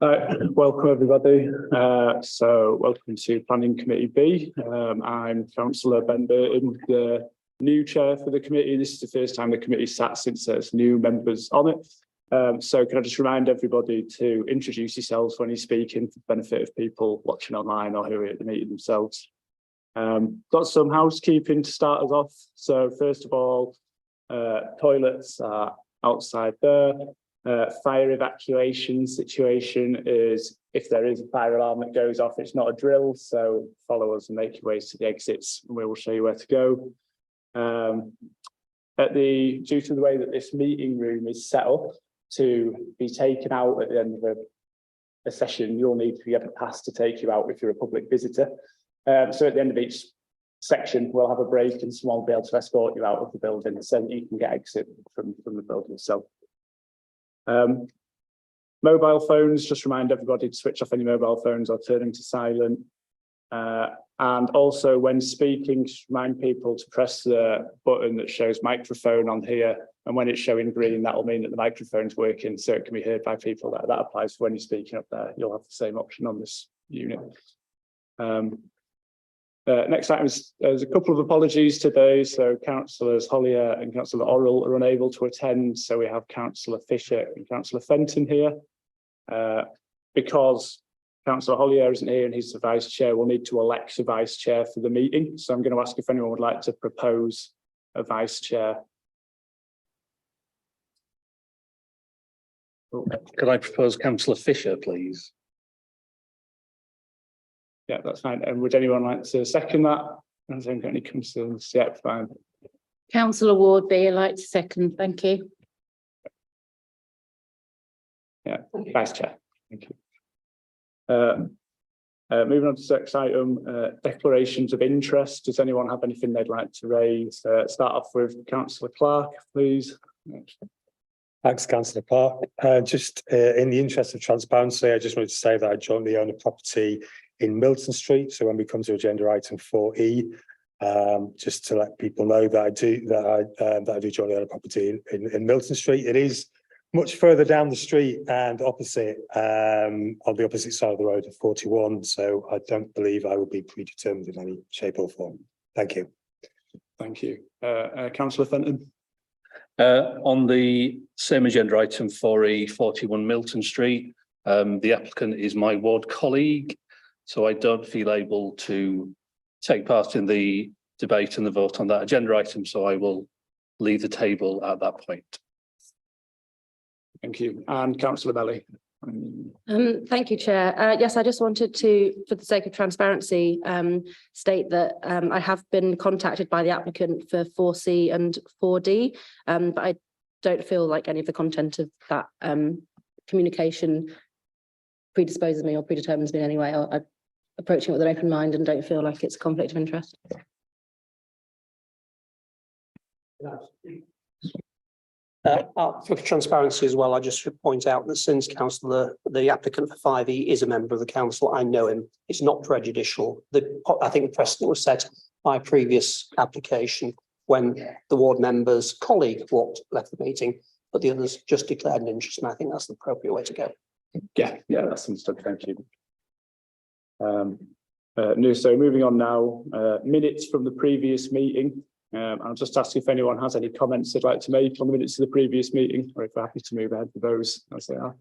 Welcome everybody. So welcome to Planning Committee B. I'm Councillor Ben Burton, the new chair for the committee. This is the first time the committee sat since there's new members on it. So can I just remind everybody to introduce yourselves when you're speaking for the benefit of people watching online or who are at the meeting themselves. Got some housekeeping to start us off. So first of all, toilets are outside there. Fire evacuation situation is if there is a fire alarm that goes off, it's not a drill, so follow us and make your ways to the exits and we will show you where to go. Due to the way that this meeting room is set up to be taken out at the end of a session, you'll need to get a pass to take you out if you're a public visitor. So at the end of each section, we'll have a break and someone will be able to escort you out of the building so that you can get exit from the building itself. Mobile phones, just remind everybody to switch off any mobile phones or turn them to silent. And also when speaking, just remind people to press the button that shows microphone on here. And when it's showing green, that will mean that the microphone's working so it can be heard by people. That applies for when you're speaking up there. You'll have the same option on this unit. Next item is there's a couple of apologies today. So Councillors Hollier and Councillor Orrell are unable to attend. So we have Councillor Fisher and Councillor Fenton here. Because Councillor Hollier isn't here and he's the vice chair, we'll need to elect a vice chair for the meeting. So I'm going to ask if anyone would like to propose a vice chair. Could I propose Councillor Fisher, please? Yeah, that's fine. And would anyone like to second that? I don't got any concerns. Yeah, fine. Councillor Ward B, I'd like to second. Thank you. Yeah, vice chair. Thank you. Moving on to the next item, declarations of interest. Does anyone have anything they'd like to raise? Start off with Councillor Clark, please. Thanks, Councillor Clark. Just in the interest of transparency, I just wanted to say that I jointly own a property in Milton Street. So when we come to agenda item 4E, just to let people know that I do jointly own a property in Milton Street. It is much further down the street and opposite on the opposite side of the road at 41. So I don't believe I will be predetermined in any shape or form. Thank you. Thank you. Councillor Fenton. On the same agenda item 4E, 41 Milton Street, the applicant is my ward colleague, so I don't feel able to take part in the debate and the vote on that agenda item, so I will leave the table at that point. Thank you. And Councillor Belly. Thank you, Chair. Yes, I just wanted to, for the sake of transparency, state that I have been contacted by the applicant for 4C and 4D, but I don't feel like any of the content of that communication predisposes me or predetermines me in any way. I'm approaching it with an open mind and don't feel like it's a conflict of interest. For transparency as well, I just should point out that since the applicant for 5E is a member of the council, I know him. It's not prejudicial. I think the precedent was set by a previous application when the ward member's colleague left the meeting, but the others just declared an interest, and I think that's the appropriate way to go. Yeah, that's understood. Thank you. So moving on now, minutes from the previous meeting. I'll just ask if anyone has any comments they'd like to make on the minutes of the previous meeting, or if we're happy to move ahead with those as they are.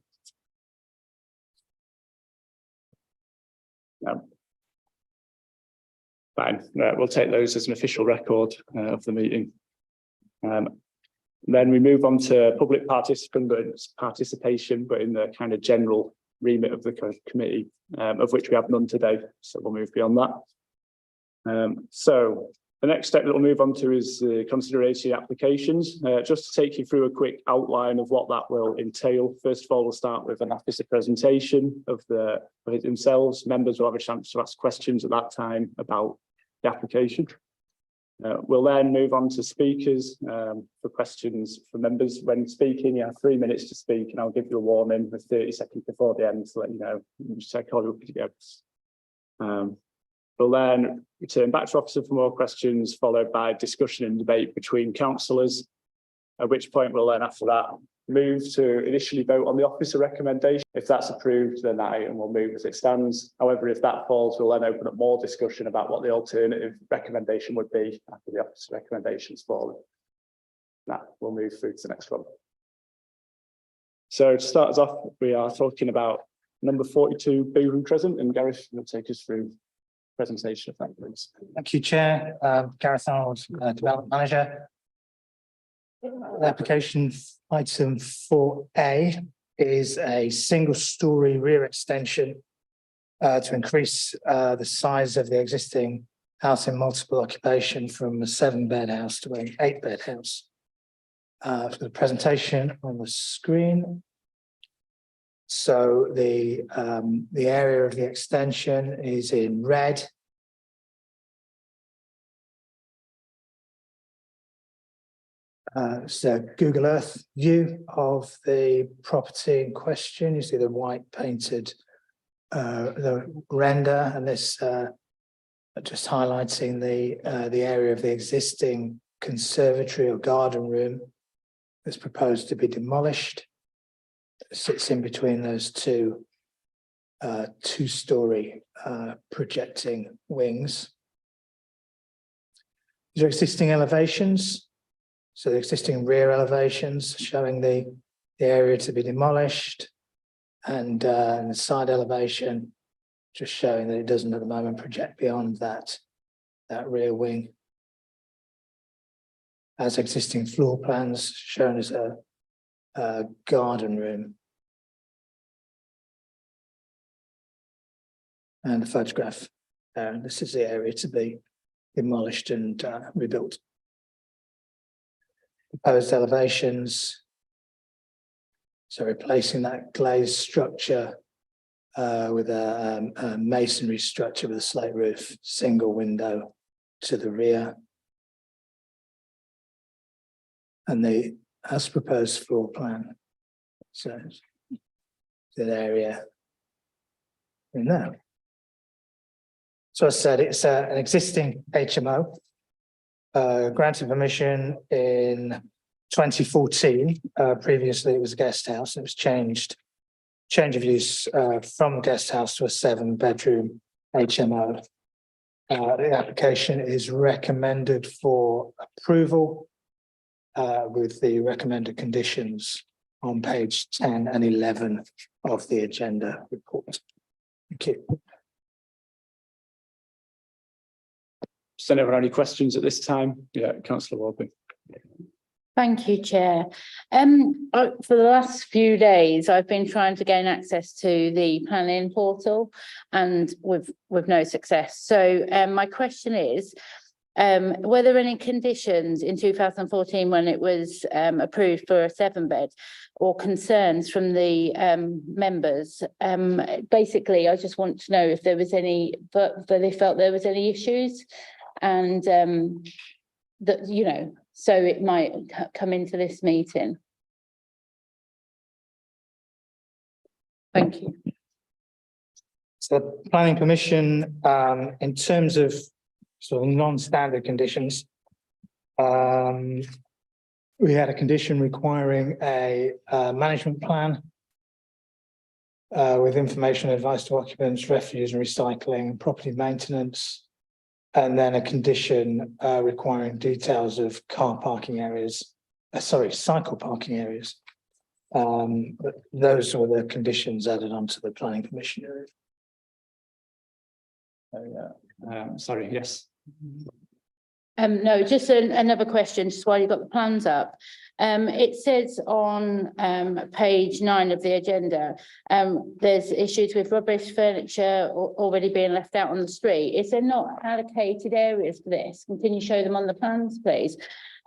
No. Fine. We'll take those as an official record of the meeting. Then we move on to public participation, but in the kind of general remit of the committee, of which we have none today. So we'll move beyond that. So the next step that we'll move on to is the consideration applications. Just to take you through a quick outline of what that will entail. First of all, we'll start with an officer presentation of themselves. Members will have a chance to ask questions at that time about the application. We'll then move on to speakers for questions for members. When speaking, you have 3 minutes to speak, and I'll give you a warning with 30 seconds before the end to let you know. Just check all your We'll then return back to officer for more questions, followed by discussion and debate between councillors. at which point we'll then after that move to initially vote on the officer recommendation. If that's approved, then that item will move as it stands. However, if that falls, we'll then open up more discussion about what the alternative recommendation would be after the officer recommendations fall. That will move through to the next one. So to start us off, we are talking about number 42, Bootham Crescent, and Gareth will take us through presentation of that, please. Thank you, Chair. Gareth Arnold, Development Manager. The application item 4A is a single-storey rear extension to increase the size of the existing house in multiple occupation from a 7-bed house to an 8-bed house. For the presentation on the screen. So the area of the extension is in red. So Google Earth view of the property in question. You see the white painted the render, and this just highlighting the area of the existing conservatory or garden room that's proposed to be demolished. It sits in between those two two-storey projecting wings. These are existing elevations. So the existing rear elevations showing the area to be demolished, and the side elevation just showing that it doesn't at the moment project beyond that rear wing. As existing floor plans shown as a garden room. And the photograph there, this is the area to be demolished and rebuilt. Proposed elevations. So replacing that glazed structure with a masonry structure with a slate roof, single window to the rear. And the as proposed floor plan. So that area in there. So I said it's an existing HMO, granted permission in 2014. Previously it was a guest house. It was change of use from guest house to a 7-bedroom HMO. The application is recommended for approval with the recommended conditions on page 10 and 11 of the agenda report. Thank you. Does anyone have any questions at this time? Yeah, Councillor Waldby. Thank you, Chair. For the last few days, I've been trying to gain access to the planning portal and with no success. So my question is, were there any conditions in 2014 when it was approved for a 7-bed or concerns from the members? Basically, I just want to know if there was any, but they felt there was any issues, and that, you know, so it might come into this meeting. Thank you. So planning permission, in terms of sort of non-standard conditions, we had a condition requiring a management plan with information and advice to occupants, refuse and recycling, property maintenance, and then a condition requiring details of car parking areas, cycle parking areas. But those were the conditions added onto the planning permission area. Sorry, yes. No, just another question, just while you've got the plans up. It says on page 9 of the agenda, there's issues with rubbish, furniture already being left out on the street. Is there not allocated areas for this? Can you show them on the plans, please?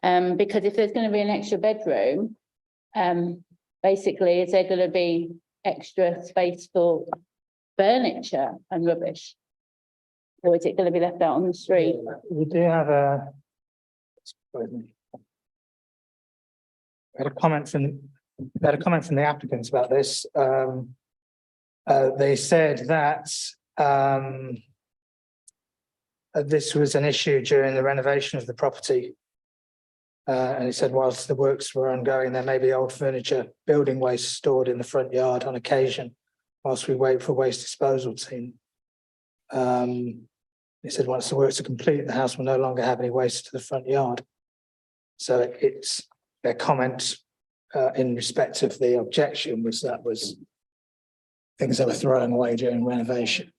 Because if there's going to be an extra bedroom, basically, is there going to be extra space for furniture and rubbish? Or is it going to be left out on the street? We do have we had a comment from the applicants about this. They said that this was an issue during the renovation of the property, And it said whilst the works were ongoing, there may be old furniture, building waste stored in the front yard on occasion, whilst we wait for waste disposal team. It said once the works are complete, the house will no longer have any waste to the front yard. So it's their comment in respect of the objection was things that were thrown away during renovation.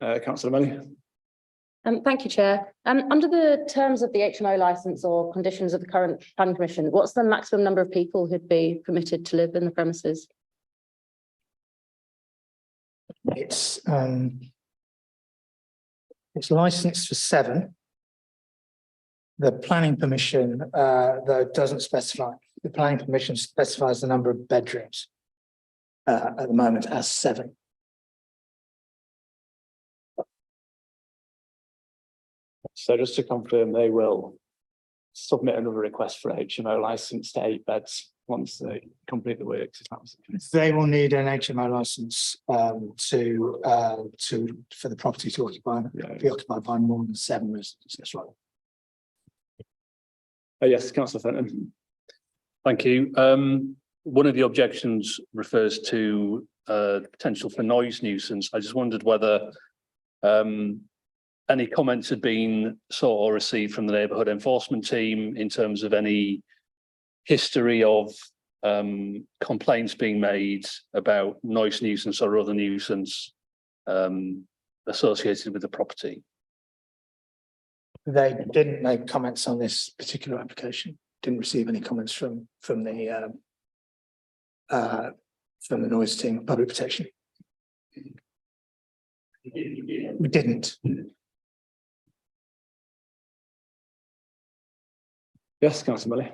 Councillor Melly. Thank you, Chair. Under the terms of the HMO licence or conditions of the current planning permission, what's the maximum number of people who'd be permitted to live in the premises? It's licensed for 7. The planning permission, though, doesn't specify. The planning permission specifies the number of bedrooms at the moment as 7. So just to confirm, they will submit another request for HMO licence to 8 beds once they complete the works. They will need an HMO licence for the property to be occupied by more than 7 residents. That's right. Yes, Councillor Fenton. Thank you. One of the objections refers to potential for noise nuisance. I just wondered whether any comments had been sought or received from the neighbourhood enforcement team in terms of any history of complaints being made about noise nuisance or other nuisance associated with the property. They didn't make comments on this particular application. Didn't receive any comments from the noise team, public protection. We didn't. Yes, Councillor Melly.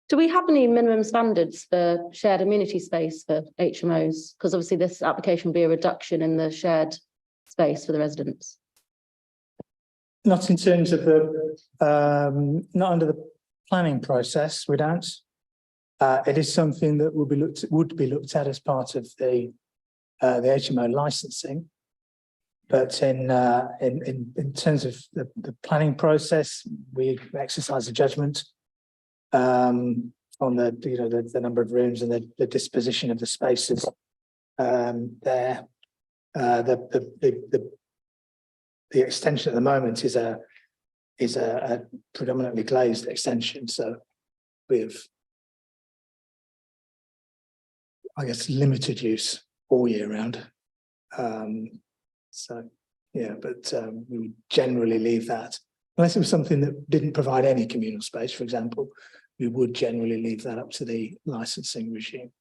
Do we have any minimum standards for shared amenity space for HMOs? Because obviously this application will be a reduction in the shared space for the residents. Not in terms of the, not under the planning process, we don't. It is something that would be looked at as part of the HMO licensing. But in terms of the planning process, we exercise a judgment on the number of rooms and the disposition of the spaces there. The extension at the moment is a predominantly glazed extension, so we have, I guess, limited use all year round. So yeah, but we would generally leave that unless it was something that didn't provide any communal space, for example. We would generally leave that up to the licensing regime.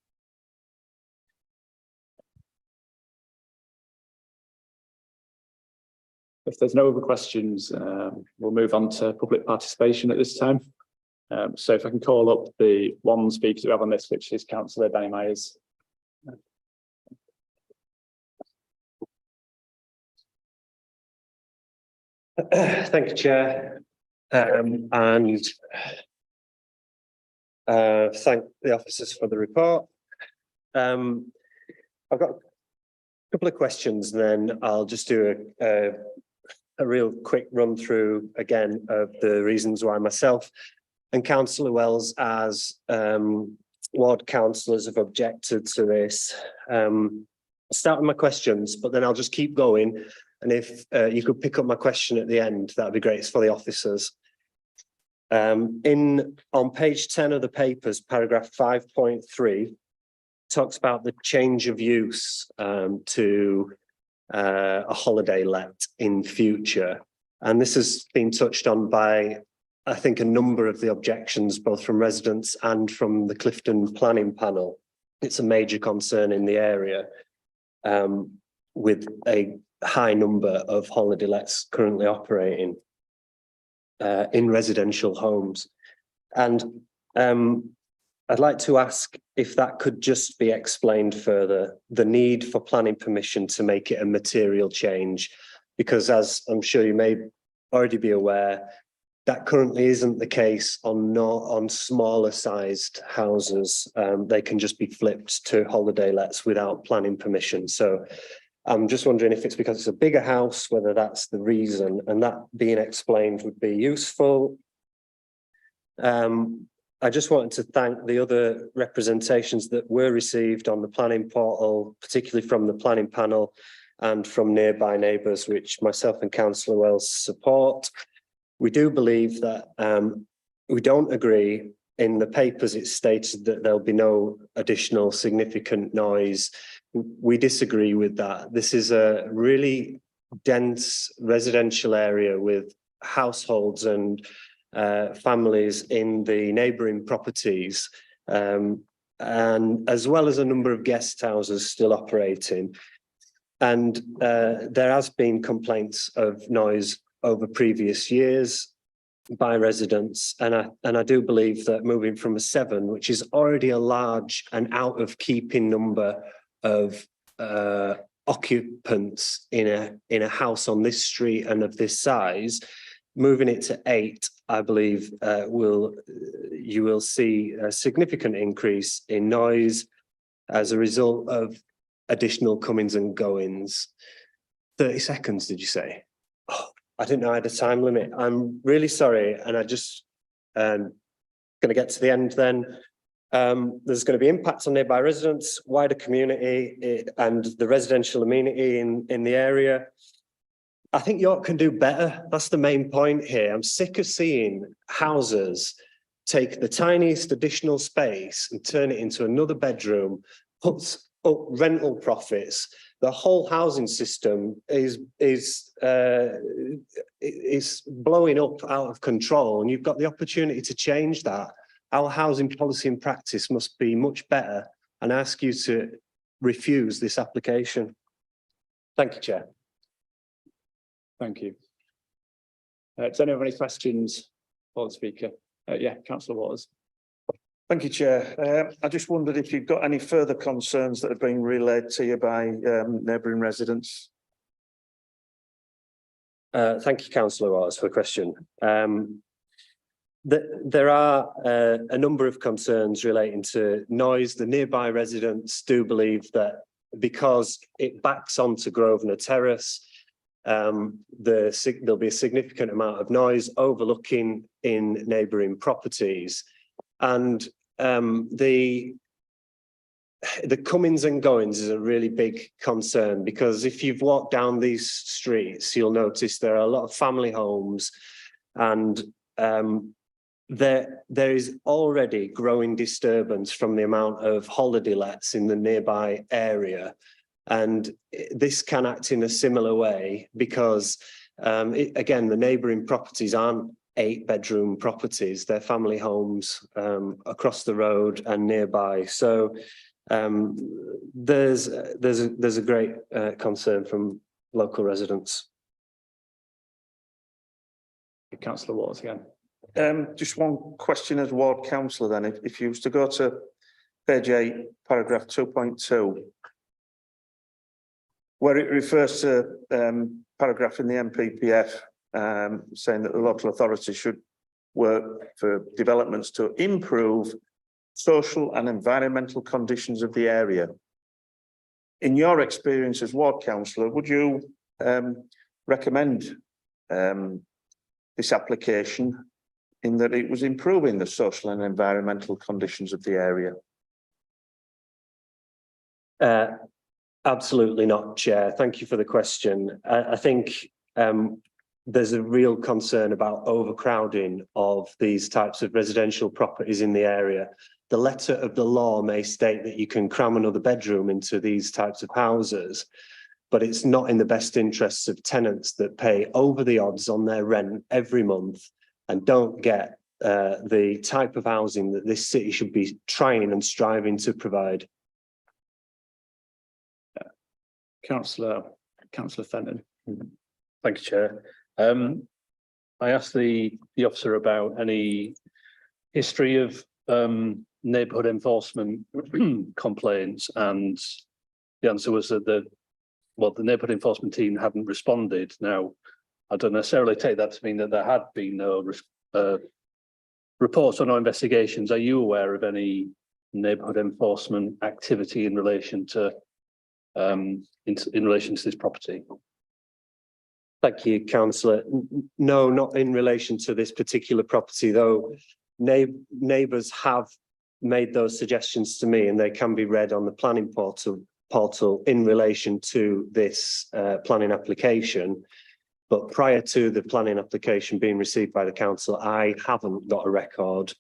If there's no other questions, we'll move on to public participation at this time. So if I can call up the one speaker that we have on this, which is Councillor Danny Myers. Thank you, Chair, and thank the officers for the report. I've got a couple of questions, and then I'll just do a real quick run through again of the reasons why myself and Councillor Wells as ward councillors have objected to this. I'll start with my questions, but then I'll just keep going. And if you could pick up my question at the end, that'd be great. It's for the officers. On page 10 of the papers, paragraph 5.3 talks about the change of use to a holiday let in future. And this has been touched on by, I think, a number of the objections, both from residents and from the Clifton planning panel. It's a major concern in the area with a high number of holiday lets currently operating in residential homes. And I'd like to ask if that could just be explained further, the need for planning permission to make it a material change, because as I'm sure you may already be aware, that currently isn't the case on smaller sized houses. They can just be flipped to holiday lets without planning permission. So I'm just wondering if it's because it's a bigger house, whether that's the reason, and that being explained would be useful. I just wanted to thank the other representations that were received on the planning portal, particularly from the planning panel and from nearby neighbours, which myself and Councillor Wells support. We do believe that we don't agree. In the papers, it's stated that there'll be no additional significant noise. We disagree with that. This is a really dense residential area with households and families in the neighbouring properties, and as well as a number of guest houses still operating. And there has been complaints of noise over previous years by residents, and I do believe that moving from a 7, which is already a large and out of keeping number of occupants in a house on this street and of this size, moving it to 8, I believe you will see a significant increase in noise as a result of additional comings and goings. 30 seconds, did you say? Oh, I didn't know I had a time limit. I'm really sorry, and I just going to get to the end then. There's going to be impacts on nearby residents, wider community, and the residential amenity in the area. I think York can do better. That's the main point here. I'm sick of seeing houses take the tiniest additional space and turn it into another bedroom, puts up rental profits. The whole housing system is blowing up out of control, and you've got the opportunity to change that. Our housing policy and practice must be much better, and I ask you to refuse this application. Thank you, Chair. Thank you. Does anyone have any questions for the speaker? Yeah, Councillor Waters. Thank you, Chair. I just wondered if you've got any further concerns that have been relayed to you by neighbouring residents. Thank you, Councillor Waters, for the question. There are a number of concerns relating to noise. The nearby residents do believe that because it backs onto Grosvenor Terrace, there'll be a significant amount of noise overlooking in neighbouring properties. And the comings and goings is a really big concern, because if you've walked down these streets, you'll notice there are a lot of family homes, and there is already growing disturbance from the amount of holiday lets in the nearby area. And this can act in a similar way, because again, the neighbouring properties aren't 8-bedroom properties, they're family homes across the road and nearby. So there's a great concern from local residents. Councillor Waters again. Just one question as ward councillor then. If you was to go to page 8, paragraph 2.2, where it refers to paragraph in the MPPF saying that the local authority should work for developments to improve social and environmental conditions of the area. In your experience as ward councillor, would you recommend this application in that it was improving the social and environmental conditions of the area? Absolutely not, Chair. Thank you for the question. I think there's a real concern about overcrowding of these types of residential properties in the area. The letter of the law may state that you can cram another bedroom into these types of houses, but it's not in the best interests of tenants that pay over the odds on their rent every month and don't get the type of housing that this city should be trying and striving to provide. Councillor Fenton. Thank you, Chair. I asked the officer about any history of neighbourhood enforcement complaints, and the answer was that the neighbourhood enforcement team hadn't responded. Now, I don't necessarily take that to mean that there had been no reports or no investigations. Are you aware of any neighbourhood enforcement activity in relation to in relation to this property. Thank you, councillor. No, not in relation to this particular property, though. Neighbours have made those suggestions to me, and they can be read on the planning portal in relation to this planning application. But prior to the planning application being received by the council, I haven't got a record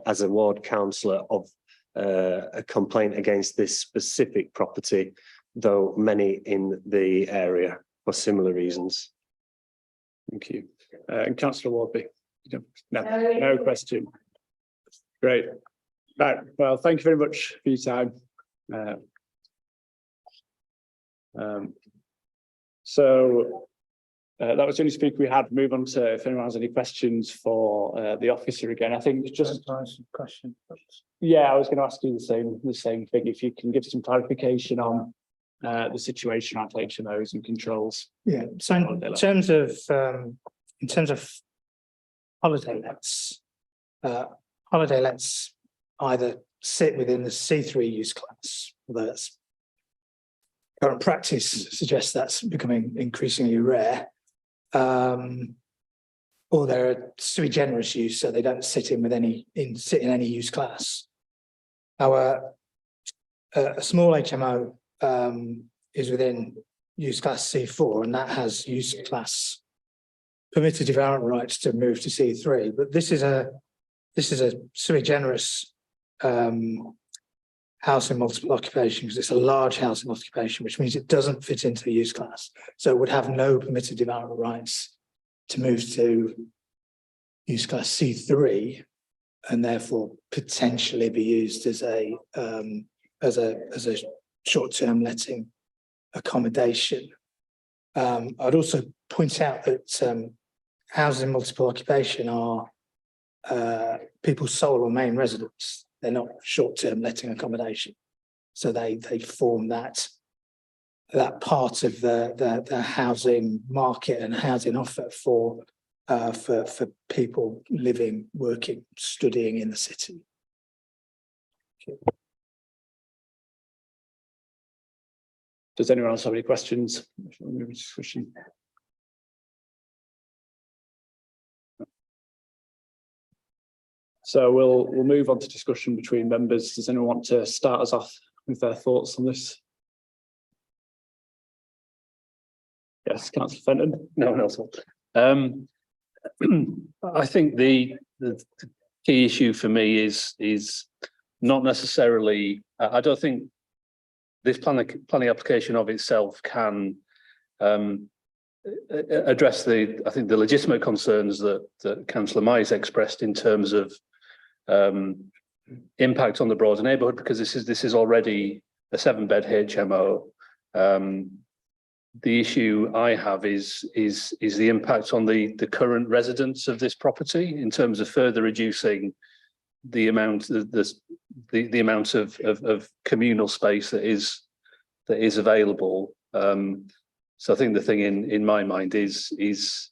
as a ward councillor of a complaint against this specific property, though many in the area for similar reasons. Thank you. And councillor Wardby? No question. Great. Right. Well, thank you very much for your time. That was the only speaker we had. Move on to if anyone has any questions for the officer again. I think it's just Question. yeah, I was going to ask you the same thing. If you can give some clarification on the situation at HMOs and controls. Yeah, so in terms of holiday lets either sit within the C3 use class, although that's current practice suggests that's becoming increasingly rare, or they're sui generis use, so they don't sit in any use class. Our a small HMO is within use class C4, and that has use class permitted development rights to move to C3. But this is a sui generis house in multiple occupation, because it's a large house in occupation, which means it doesn't fit into the use class. So it would have no permitted development rights to move to use class C3, and therefore potentially be used as a short-term letting accommodation. I'd also point out that houses in multiple occupation are people's sole or main residence. They're not short-term letting accommodation, so they form that part of the housing market and housing offer for people living, working, studying in the city. Does anyone else have any questions? So we'll move on to discussion between members. Does anyone want to start us off with their thoughts on this? Yes, Councillor Fenton. No one else. I think the key issue for me is not necessarily. I don't think this planning application of itself can address the legitimate concerns that Councillor Mize expressed in terms of impact on the broader neighbourhood, because this is already a 7-bed HMO. The issue I have is the impact on the current residents of this property in terms of further reducing the amount the amount of communal space that is available. So I think the thing in my mind is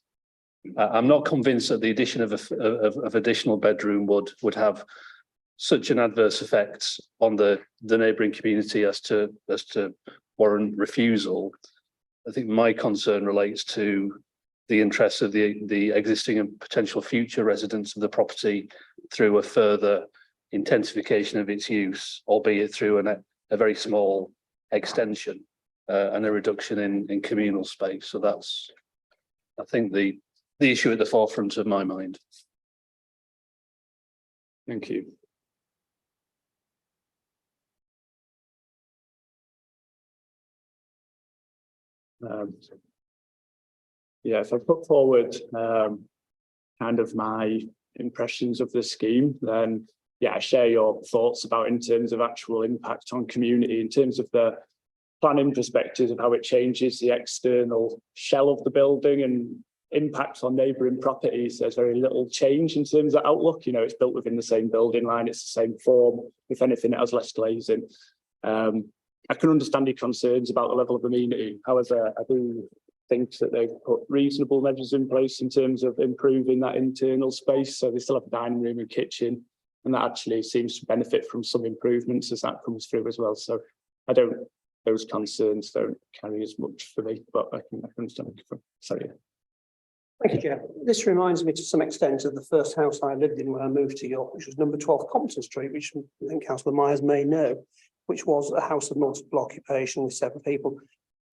I'm not convinced that the addition of additional bedroom would have such an adverse effect on the neighbouring community as to warrant refusal. I think my concern relates to the interests of the existing and potential future residents of the property through a further intensification of its use, albeit through a very small extension and a reduction in communal space. So that's, I think, the issue at the forefront of my mind. Thank you. Yeah, if I put forward kind of my impressions of the scheme, then yeah, I share your thoughts about in terms of actual impact on community, in terms of the planning perspective of how it changes the external shell of the building and impacts on neighbouring properties. There's very little change in terms of outlook. You know, it's built within the same building line, it's the same form. If anything, it has less glazing. I can understand your concerns about the level of amenity. However, I do think that they've put reasonable measures in place in terms of improving that internal space. So they still have a dining room and kitchen, and that actually seems to benefit from some improvements as that comes through as well. So I don't those concerns don't carry as much for me, but I can understand. Sorry. Thank you, Chair. This reminds me to some extent of the first house I lived in when I moved to York, which was number 12 Compton Street, which I think Councillor Myers may know, which was a house of multiple occupation with 7 people.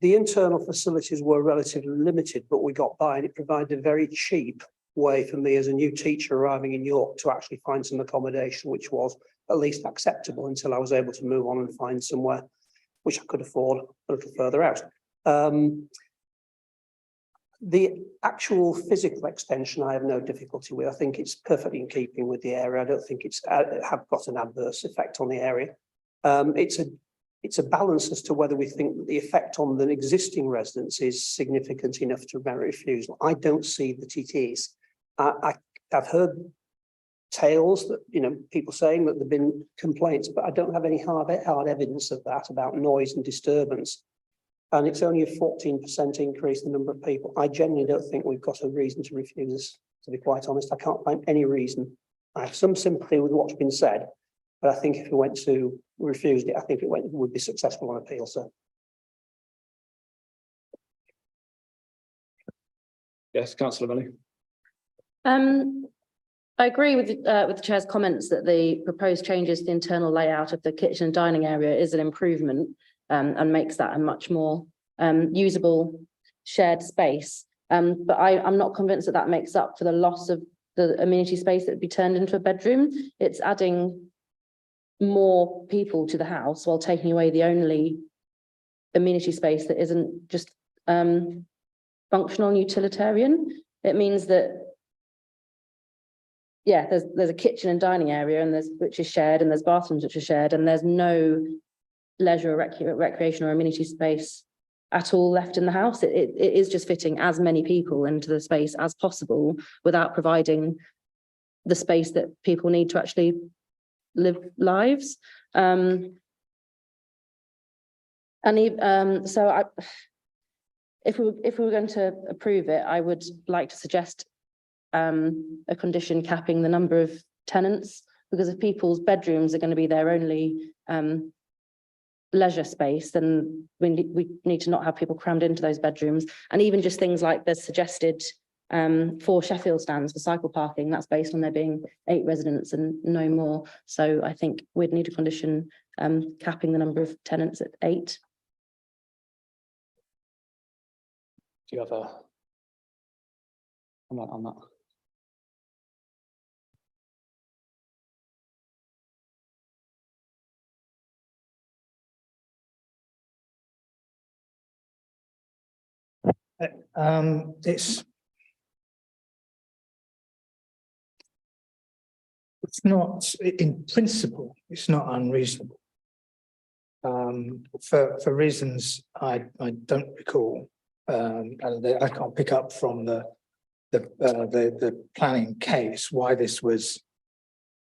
The internal facilities were relatively limited, but we got by, and it provided a very cheap way for me as a new teacher arriving in York to actually find some accommodation, which was at least acceptable until I was able to move on and find somewhere which I could afford a little further out. The actual physical extension, I have no difficulty with. I think it's perfectly in keeping with the area. I don't think it's have got an adverse effect on the area. It's a balance as to whether we think that the effect on the existing residents is significant enough to merit refusal. I don't see that it is. I've heard tales that, you know, people saying that there've been complaints, but I don't have any hard evidence of that about noise and disturbance. And it's only a 14% increase in the number of people. I genuinely don't think we've got a reason to refuse this, to be quite honest. I can't find any reason. I have some sympathy with what's been said, but I think if we went to refused it, I think it would be successful on appeal, so. Yes, Councillor Melly. I agree with the Chair's comments that the proposed changes to the internal layout of the kitchen and dining area is an improvement and makes that a much more usable shared space. But I'm not convinced that that makes up for the loss of the amenity space that would be turned into a bedroom. It's adding more people to the house while taking away the only amenity space that isn't just functional and utilitarian. It means that, yeah, there's a kitchen and dining area and which is shared, and there's bathrooms which are shared, and there's no leisure or recreation or amenity space at all left in the house. It is just fitting as many people into the space as possible without providing the space that people need to actually live lives. So if we were going to approve it, I would like to suggest a condition capping the number of tenants, because if people's bedrooms are going to be their only leisure space, then we need to not have people crammed into those bedrooms. And even just things like the suggested 4 Sheffield stands for cycle parking, that's based on there being 8 residents and no more. So I think we'd need a condition capping the number of tenants at 8. Do you have a comment on that? It's not, in principle, it's not unreasonable. For reasons I don't recall, and I can't pick up from the planning case why this was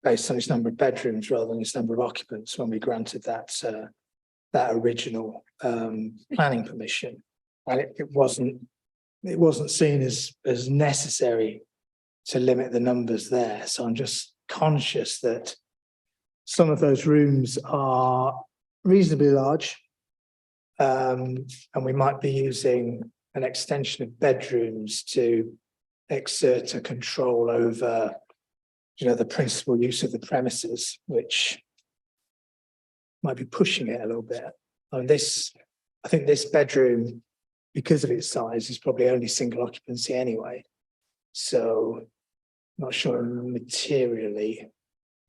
based on its number of bedrooms rather than its number of occupants when we granted that original planning permission. And it wasn't seen as necessary to limit the numbers there. So I'm just conscious that some of those rooms are reasonably large, and we might be using an extension of bedrooms to exert a control over, you know, the principal use of the premises, which might be pushing it a little bit. And I think this bedroom, because of its size, is probably only single occupancy anyway. So not sure materially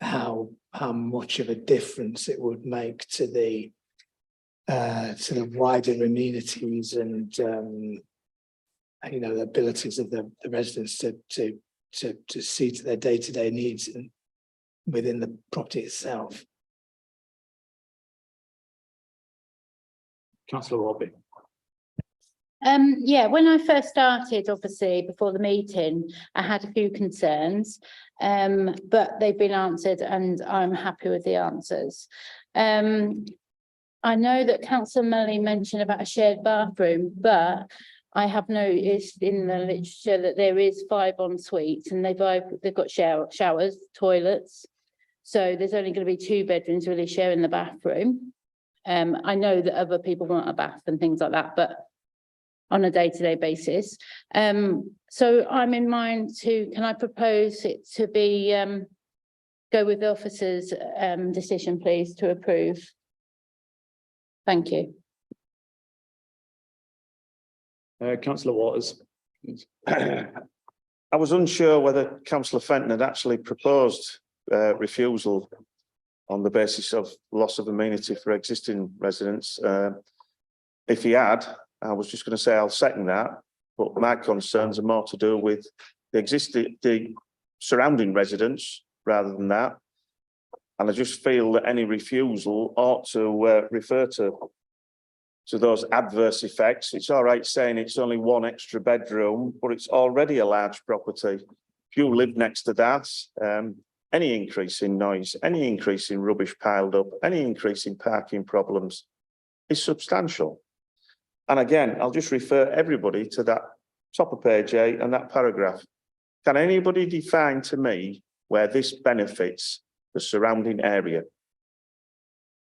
how much of a difference it would make to the wider amenities and you know, the abilities of the residents to see to their day-to-day needs within the property itself. Councillor Warby. Yeah, when I first started, obviously, before the meeting, I had a few concerns, but they've been answered and I'm happy with the answers. I know that Councillor Melly mentioned about a shared bathroom, but I have noticed in the literature that there is 5 en suites and they've got showers, toilets. So there's only going to be 2 bedrooms really sharing the bathroom. I know that other people want a bath and things like that, but on a day-to-day basis. So I'm in mind to, can I propose it to be, go with the officer's decision, please, to approve? Thank you. Councillor Waters. I was unsure whether councillor Fenton had actually proposed refusal on the basis of loss of amenity for existing residents. If he had, I was just going to say I'll second that, but my concerns are more to do with the surrounding residents rather than that. And I just feel that any refusal ought to refer to those adverse effects. It's all right saying it's only one extra bedroom, but it's already a large property. If you live next to that, any increase in noise, any increase in rubbish piled up, any increase in parking problems is substantial. And again, I'll just refer everybody to that top of page 8 and that paragraph. Can anybody define to me where this benefits the surrounding area?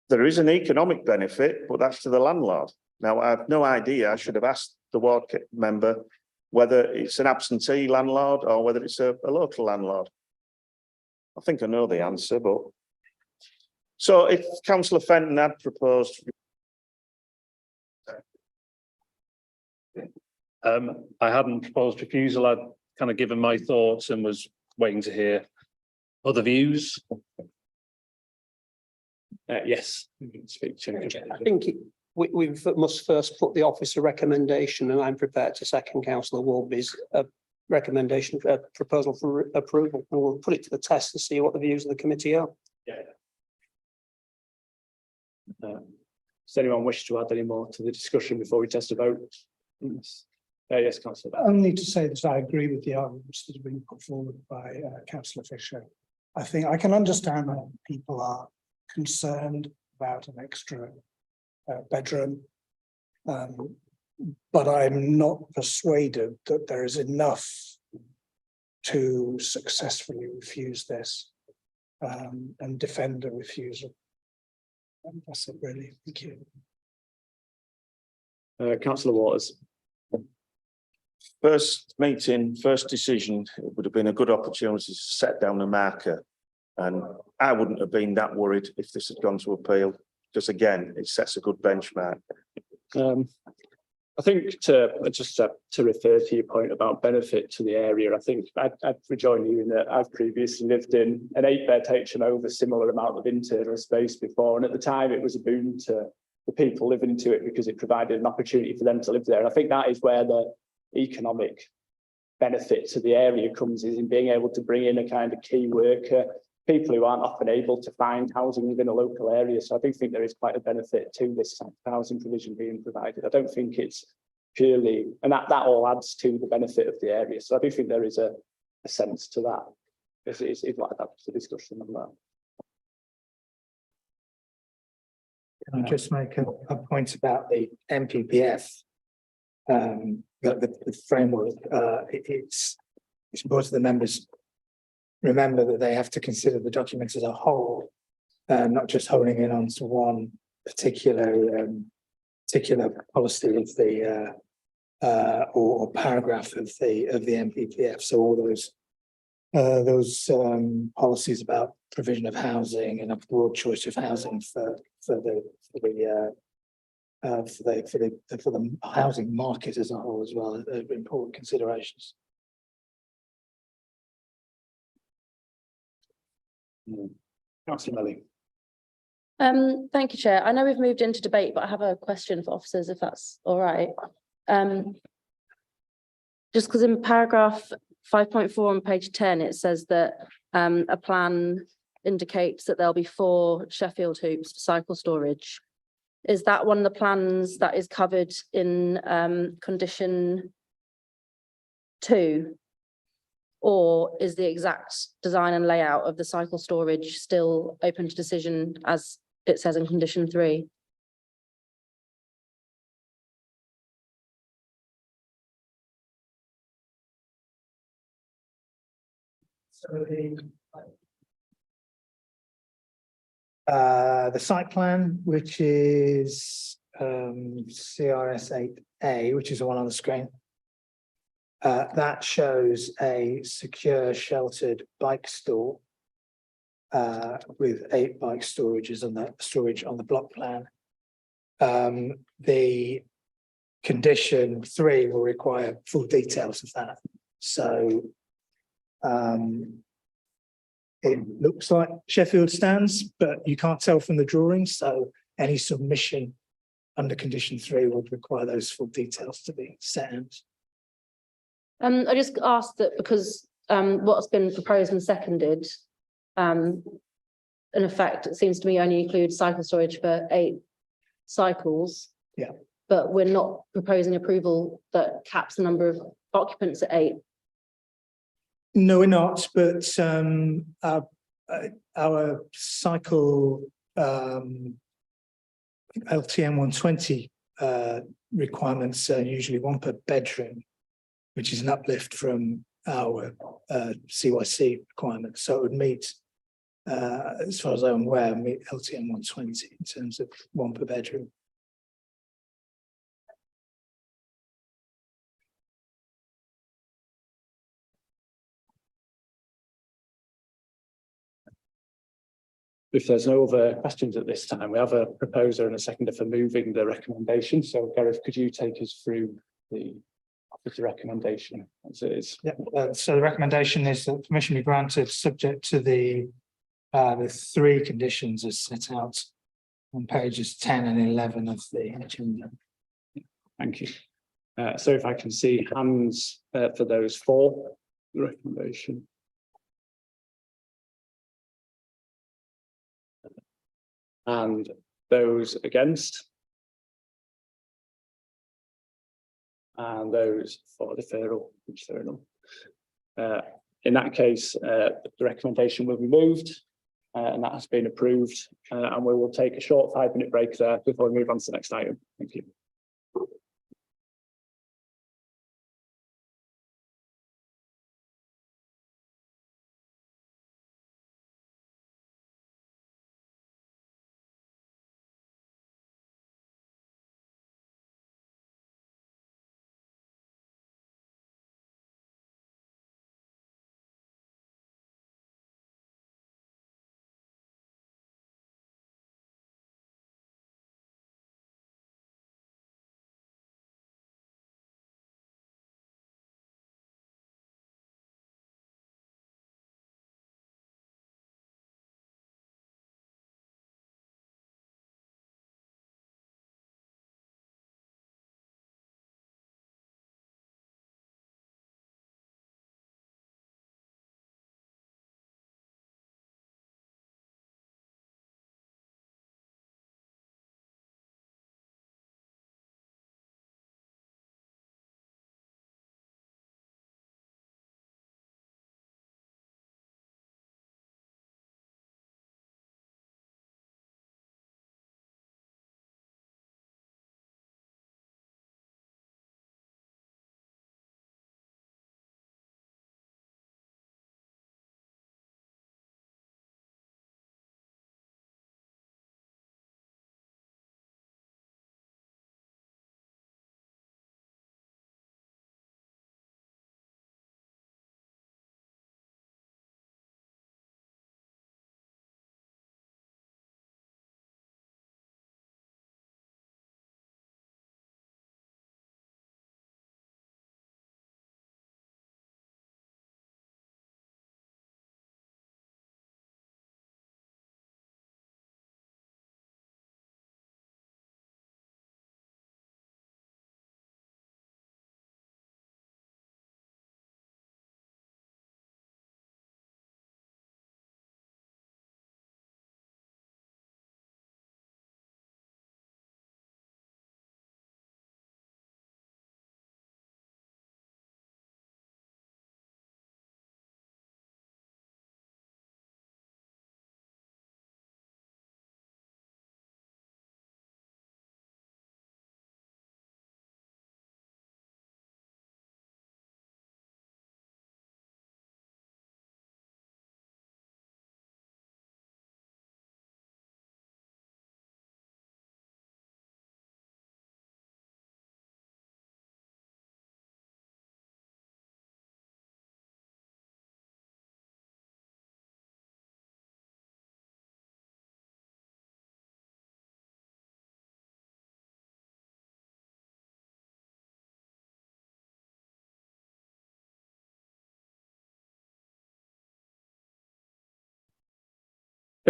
There is an economic benefit, but that's to the landlord. Now, I have no idea. I should have asked the ward member whether it's an absentee landlord or whether it's a local landlord. I think I know the answer, but so if councillor Fenton had proposed. I hadn't proposed refusal. I'd kind of given my thoughts and was waiting to hear other views. Yes. You can speak to I think we must first put the officer recommendation, and I'm prepared to second councillor Walby's recommendation, proposal for approval, and we'll put it to the test and see what the views of the committee are. Yeah. Does anyone wish to add any more to the discussion before we test a vote? Yes, yes, councillor. Only to say that I agree with the arguments that have been put forward by councillor Fisher. I think I can understand that people are concerned about an extra bedroom, but I'm not persuaded that there is enough to successfully refuse this and defend a refusal. And that's it, really. Thank you. Councillor Waters. First meeting, first decision, it would have been a good opportunity to set down a marker. And I wouldn't have been that worried if this had gone to appeal, because again, it sets a good benchmark. I think to refer to your point about benefit to the area, I think I'd rejoin you in that I've previously lived in an 8-bed HMO with a similar amount of internal space before. And at the time, it was a boon to the people living into it because it provided an opportunity for them to live there. And I think that is where the economic benefit to the area comes, is in being able to bring in a kind of key worker, people who aren't often able to find housing within a local area. So I do think there is quite a benefit to this housing provision being provided. I don't think it's purely, and that all adds to the benefit of the area. So I do think there is a sense to that. It's like that's the discussion on that. Can I just make a point about the MPPF? The framework, it's important the members remember that they have to consider the document as a whole, not just honing in onto one particular policy of the or paragraph of the MPPF. So all those policies about provision of housing and a broad choice of housing for the housing market as a whole as well are important considerations. Councillor Melly. Thank you, Chair. I know we've moved into debate, but I have a question for officers, if that's all right. Just because in paragraph 5.4 on page 10, it says that a plan indicates that there'll be 4 Sheffield hoops for cycle storage. Is that one of the plans that is covered in condition 2? Or is the exact design and layout of the cycle storage still open to decision as it says in condition 3? So The site plan, which is CRS 8A, which is the one on the screen. That shows a secure sheltered bike store with 8 bike storages on the block plan. The condition 3 will require full details of that. So it looks like Sheffield stands, but you can't tell from the drawings. So any submission under condition 3 would require those full details to be set out. I just asked that because what's been proposed and seconded, in effect, it seems to me only include cycle storage for 8 cycles. Yeah. But we're not proposing approval that caps the number of occupants at 8. No, we're not, but our cycle LTM 120 requirements are usually 1 per bedroom, which is an uplift from our CYC requirements. So it would meet, as far as I'm aware, meet LTM 120 in terms of 1 per bedroom. If there's no other questions at this time, we have a proposer and a seconder for moving the recommendation. So Gareth, could you take us through the recommendation as it is? Yeah, so the recommendation is that permission be granted subject to the 3 conditions as set out on pages 10 and 11 of the agenda. Thank you. So if I can see hands for those 4, the recommendation. And those against? And those for deferral, which there are none. In that case, the recommendation will be moved and that has been approved. And we will take a short 5-minute break there before we move on to the next item. Thank you.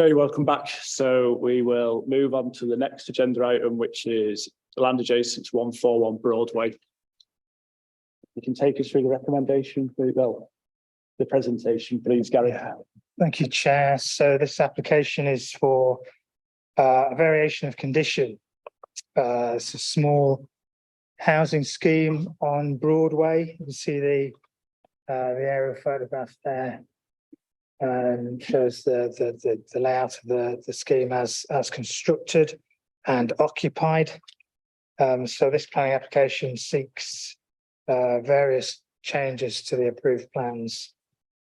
Okay, welcome back. So we will move on to the next agenda item, which is the land adjacent to 141 Broadway. You can take us through the recommendation, please. Well, the presentation, please, Gary. Thank you, Chair. So this application is for a variation of condition. It's a small housing scheme on Broadway. You can see the aerial photograph there. Shows the layout of the scheme as constructed and occupied. So this planning application seeks various changes to the approved plans,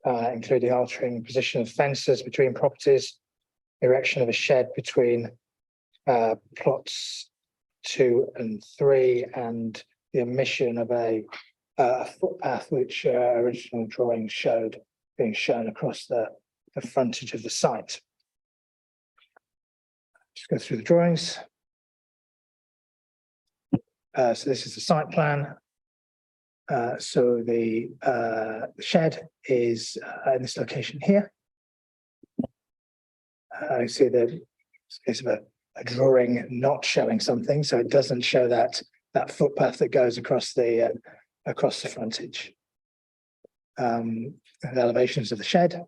including altering position of fences between properties, erection of a shed between plots 2 and 3, and the omission of a footpath which original drawings showed being shown across the frontage of the site. Just go through the drawings. So this is the site plan. So the shed is in this location here. I see the case of a drawing not showing something, so it doesn't show that footpath that goes across the frontage. The elevations of the shed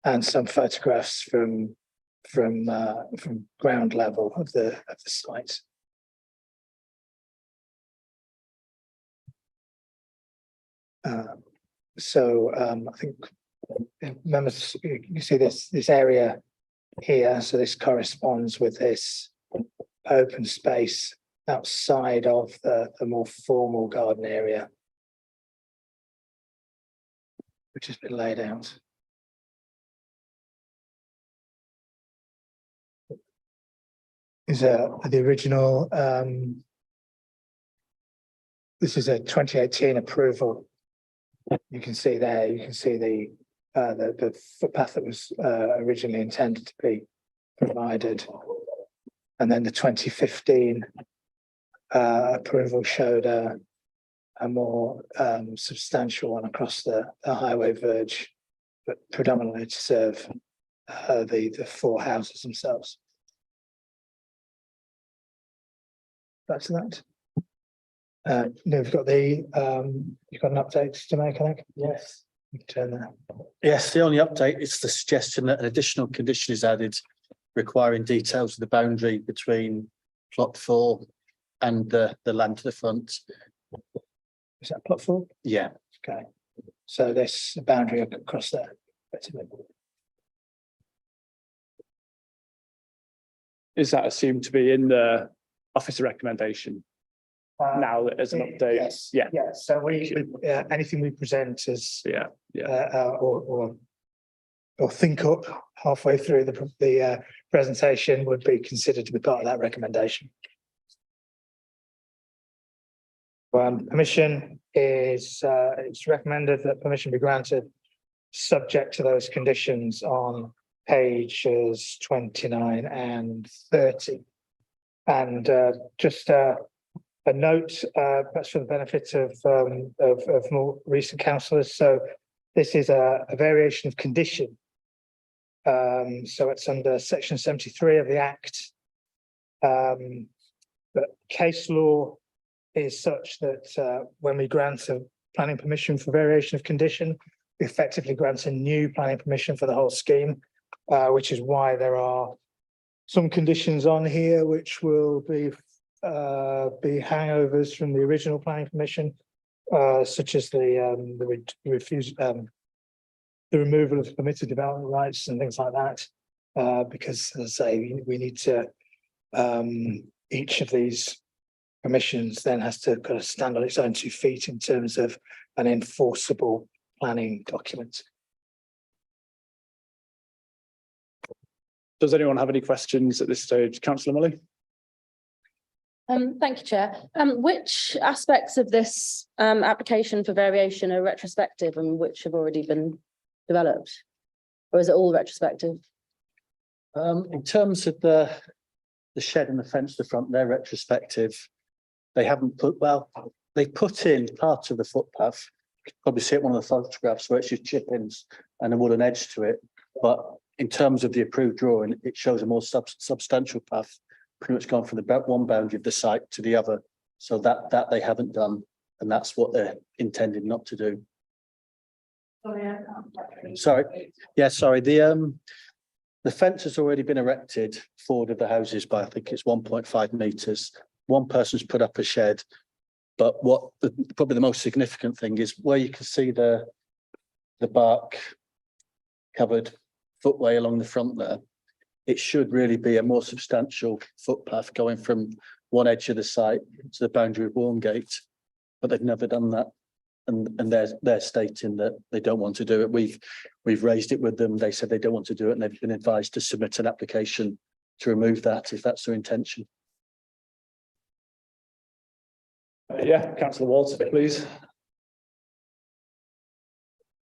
and some photographs from ground level of the site. I think members, you see this area here, so this corresponds with this open space outside of the more formal garden area, which has been laid out. Is the original, this is a 2018 approval. You can see there, you can see the footpath that was originally intended to be provided. And then the 2015 approval showed a more substantial one across the highway verge, but predominantly to serve the 4 houses themselves. Back to that. We've got you've got an update to make, I think. Yes. You can turn that. Yes, the only update is the suggestion that an additional condition is added requiring details of the boundary between plot 4 and the land to the front. Is that plot 4? Yeah. Okay. So this boundary across there. Is that assumed to be in the officer recommendation now as an update? Yes. Yeah. Yeah. So we anything we present as or think up halfway through the presentation would be considered to be part of that recommendation. Permission is it's recommended that permission be granted subject to those conditions on pages 29 and 30. And just a note, perhaps for the benefit of more recent councillors. So this is a variation of condition. So it's under section 73 of the Act. But case law is such that when we grant a planning permission for variation of condition, we effectively grant a new planning permission for the whole scheme, which is why there are some conditions on here which will be hangovers from the original planning permission, such as the removal of permitted development rights and things like that, because as I say, we need to each of these permissions then has to kind of stand on its own 2 feet in terms of an enforceable planning document. Does anyone have any questions at this stage? Councillor Mully? Thank you, Chair. Which aspects of this application for variation are retrospective and which have already been developed? Or is it all retrospective? In terms of the shed and the fence to the front, they're retrospective. They haven't they put in part of the footpath. You can probably see it in one of the photographs where it's just chip-ins and a wooden edge to it. But in terms of the approved drawing, it shows a more substantial path, pretty much gone from the one boundary of the site to the other. So that they haven't done, and that's what they're intending not to do. Sorry, yeah, sorry, the fence has already been erected forward of the houses by, I think it's 1.5 meters. One person's put up a shed, but probably the most significant thing is where you can see the bark covered footway along the front there. It should really be a more substantial footpath going from one edge of the site to the boundary of Warmgate, but they've never done that. And they're stating that they don't want to do it. We've raised it with them. They said they don't want to do it, and they've been advised to submit an application to remove that if that's their intention. Yeah, councillor Walter, please.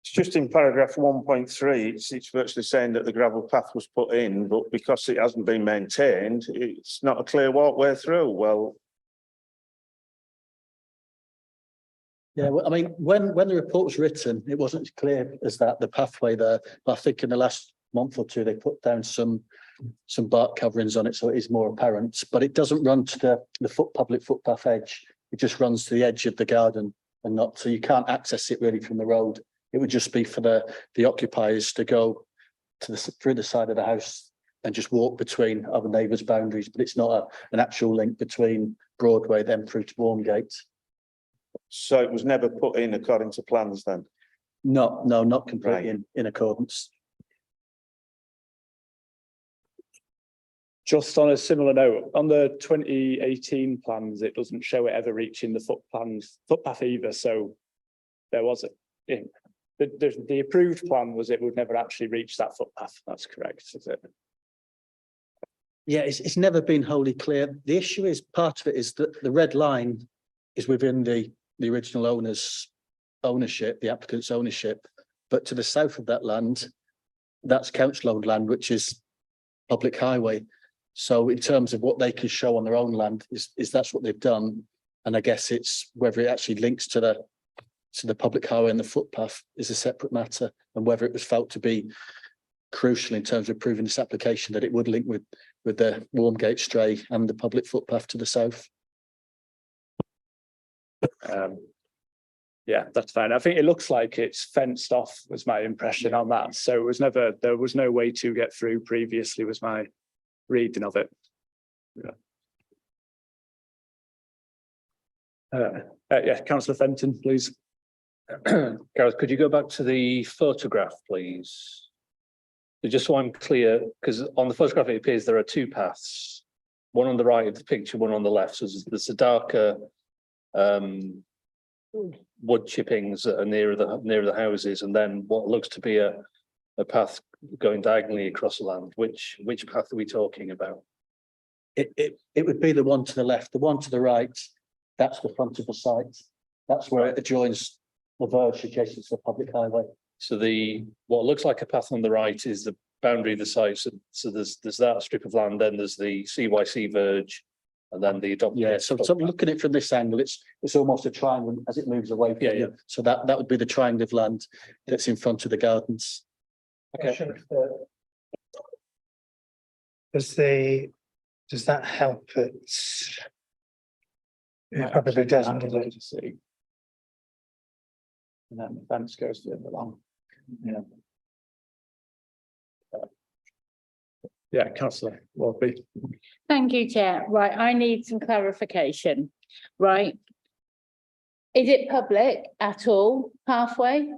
It's just in paragraph 1.3, it's virtually saying that the gravel path was put in, but because it hasn't been maintained, it's not a clear walkway through. Well, Yeah, well, I mean, when the report was written, it wasn't as clear as that, the pathway there. But I think in the last month or two, they put down some bark coverings on it, so it is more apparent. But it doesn't run to the public footpath edge. It just runs to the edge of the garden and not, so you can't access it really from the road. It would just be for the occupiers to go to through the side of the house and just walk between other neighbours' boundaries. But it's not an actual link between Broadway then through to Warmgate. so it was never put in according to plans then? No, not completely in accordance. Just on a similar note, on the 2018 plans, it doesn't show it ever reaching the footpath either. So there was the approved plan was it would never actually reach that footpath. That's correct, is it? Yeah, it's never been wholly clear. The issue is, part of it is that the red line is within the original owner's ownership, the applicant's ownership. But to the south of that land, that's council-owned land, which is public highway. So in terms of what they can show on their own land, is that's what they've done. And I guess it's whether it actually links to the public highway and the footpath is a separate matter, and whether it was felt to be crucial in terms of proving this application that it would link with the Warmgate stray and the public footpath to the south. Yeah, that's fine. I think it looks like it's fenced off was my impression on that. So it was there was no way to get through previously was my reading of it. Yeah, councillor Fenton, please. Gareth, could you go back to the photograph, please? So just so I'm clear, because on the photograph it appears there are two paths, one on the right of the picture, one on the left. So there's a darker wood chippings that are nearer the houses, and then what looks to be a path going diagonally across the land. Which path are we talking about? It would be the one to the left. The one to the right, that's the front of the site. That's where it adjoins the verge adjacent to the public highway. So what looks like a path on the right is the boundary of the site. So there's that strip of land, then there's the CYC verge, and then the adopted. Yeah, so looking at it from this angle, it's almost a triangle as it moves away from you. So that would be the triangle of land that's in front of the gardens. Okay. Does that help it? It probably doesn't, does it? See. And then the fence goes further along. Yeah, councillor Walby. Thank you, Chair. Right, I need some clarification. Right. Is it public at all, pathway?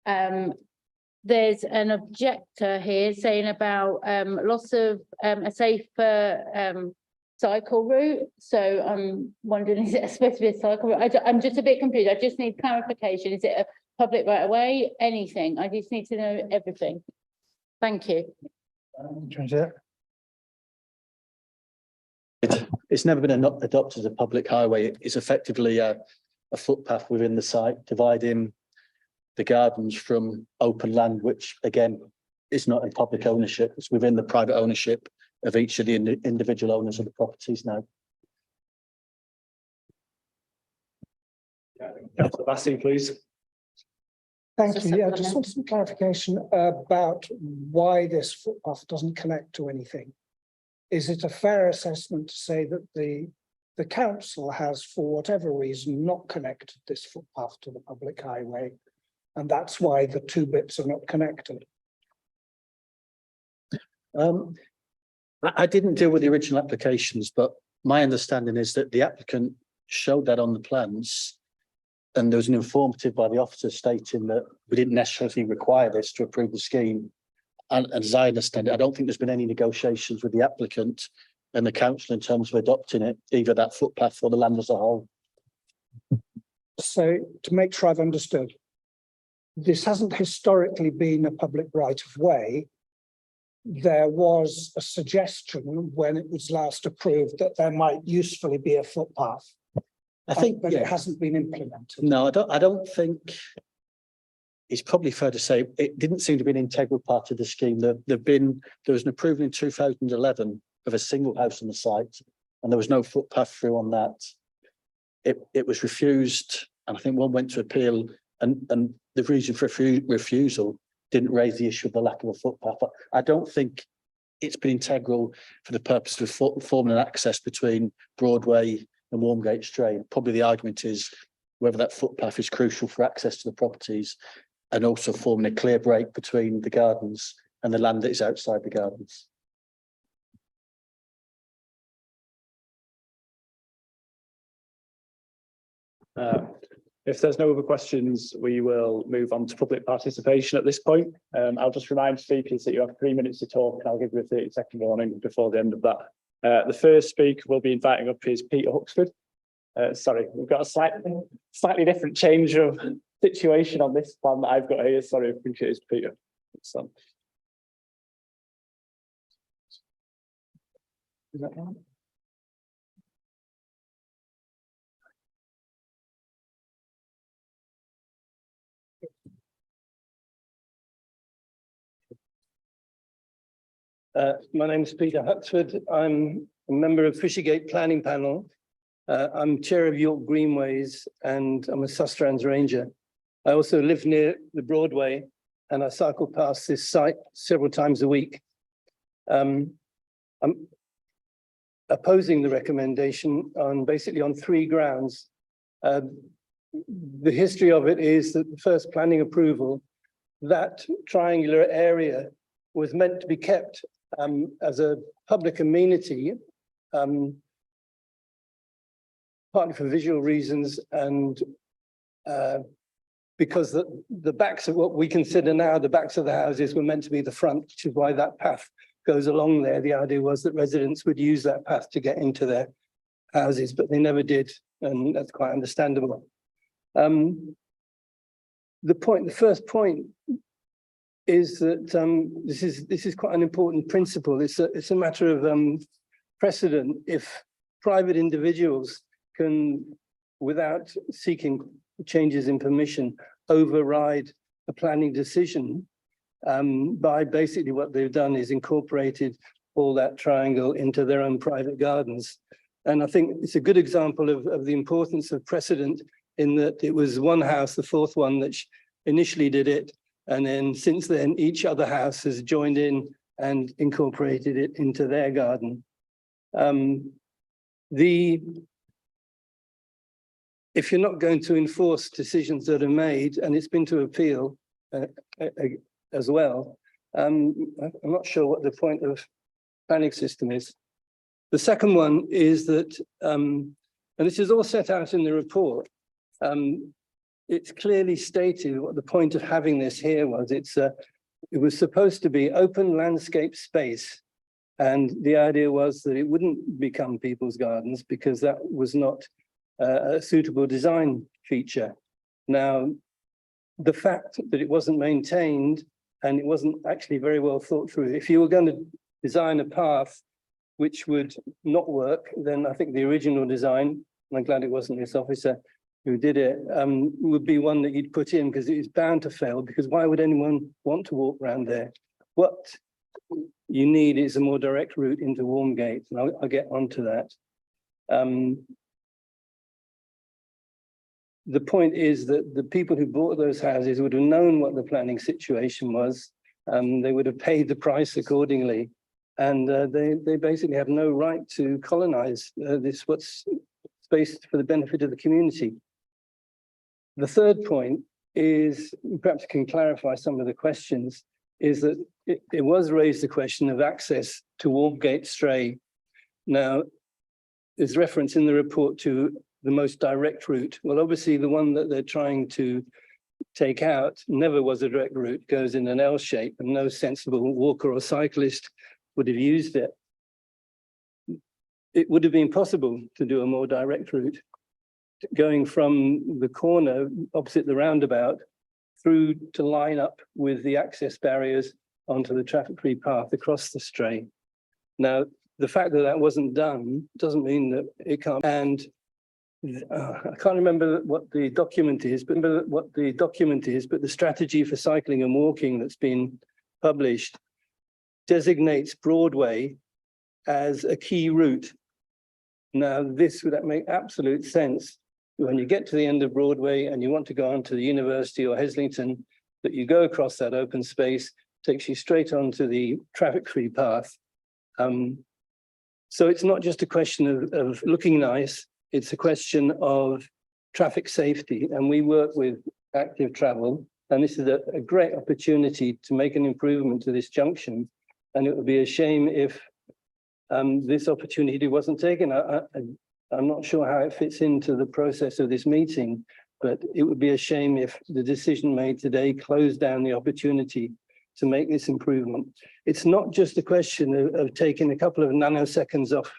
There's an objector here saying about loss of a safer cycle route. So I'm wondering, is it supposed to be a cycle route? I'm just a bit confused. I just need clarification. Is it a public right of way? Anything? I just need to know everything. Thank you. It's never been adopted as a public highway. It's effectively a footpath within the site, dividing the gardens from open land, which again is not in public ownership. It's within the private ownership of each of the individual owners of the properties now. Councillor Bassey, please. Thank As a you. Yeah, I just supplement. want some clarification about why this footpath doesn't connect to anything. Is it a fair assessment to say that the council has, for whatever reason, not connected this footpath to the public highway? And that's why the two bits are not connected? I didn't deal with the original applications, but my understanding is that the applicant showed that on the plans. And there was an informative by the officer stating that we didn't necessarily require this to approve the scheme. And as I understand it, I don't think there's been any negotiations with the applicant and the council in terms of adopting it, either that footpath or the land as a whole. So to make sure I've understood, this hasn't historically been a public right of way. There was a suggestion when it was last approved that there might usefully be a footpath. I think, But it yeah, hasn't been implemented. no, I don't think. It's probably fair to say it didn't seem to be an integral part of the scheme. There was an approval in 2011 of a single house on the site, and there was no footpath through on that. It was refused, and I think one went to appeal, and the reason for refusal didn't raise the issue of the lack of a footpath. But I don't think it's been integral for the purpose of forming an access between Broadway and Warmgate Straight. Probably the argument is whether that footpath is crucial for access to the properties and also forming a clear break between the gardens and the land that is outside the gardens. If there's no other questions, we will move on to public participation at this point. I'll just remind speakers that you have 3 minutes to talk, and I'll give you a 30-second warning before the end of that. The first speaker we'll be inviting up is Peter Huxford. Sorry, we've got a slightly different change of situation on this plan that I've got here. Sorry, I appreciate it, Peter. Is that right? My name is Peter Huxford. I'm a member of Fishergate Planning Panel. I'm chair of York Greenways and I'm a Sustrans Ranger. I also live near the Broadway and I cycle past this site several times a week. I'm opposing the recommendation basically on 3 grounds. The history of it is that the first planning approval, that triangular area was meant to be kept as a public amenity, partly for visual reasons and because the backs of what we consider now the backs of the houses were meant to be the front, which is why that path goes along there. The idea was that residents would use that path to get into their houses, but they never did, and that's quite understandable. The first point is that this is quite an important principle. It's a matter of precedent. If private individuals can, without seeking changes in permission, override a planning decision, by basically what they've done is incorporated all that triangle into their own private gardens. And I think it's a good example of the importance of precedent in that it was one house, the 4th one, that initially did it. And then since then, each other house has joined in and incorporated it into their garden. If you're not going to enforce decisions that are made, and it's been to appeal as well, I'm not sure what the point of planning system is. The second one is that, and this is all set out in the report, it's clearly stated what the point of having this here was. It was supposed to be open landscape space. And the idea was that it wouldn't become people's gardens because that was not a suitable design feature. Now, the fact that it wasn't maintained and it wasn't actually very well thought through. If you were going to design a path which would not work, then I think the original design, and I'm glad it wasn't this officer who did it, would be one that you'd put in because it is bound to fail, because why would anyone want to walk around there? What you need is a more direct route into Warmgate, and I'll get onto that. the point is that the people who bought those houses would have known what the planning situation was. They would have paid the price accordingly. And they basically have no right to colonize this, what's space for the benefit of the community. The third point is, perhaps I can clarify some of the questions, is that it was raised the question of access to Walmgate Stray. Now, there's reference in the report to the most direct route. Well, obviously the one that they're trying to take out never was a direct route, goes in an L shape, and no sensible walker or cyclist would have used it. It would have been possible to do a more direct route, going from the corner opposite the roundabout through to line up with the access barriers onto the traffic-free path across the Stray. Now, the fact that that wasn't done doesn't mean that it can't. And I can't remember what the document is, but the strategy for cycling and walking that's been published designates Broadway as a key route. Now, this would make absolute sense when you get to the end of Broadway and you want to go on to the university or Heslington, that you go across that open space, takes you straight onto the traffic-free path. So it's not just a question of looking nice, it's a question of traffic safety. And we work with Active Travel, and this is a great opportunity to make an improvement to this junction. And it would be a shame if this opportunity wasn't taken. I'm not sure how it fits into the process of this meeting, but it would be a shame if the decision made today closed down the opportunity to make this improvement. It's not just a question of taking a couple of nanoseconds off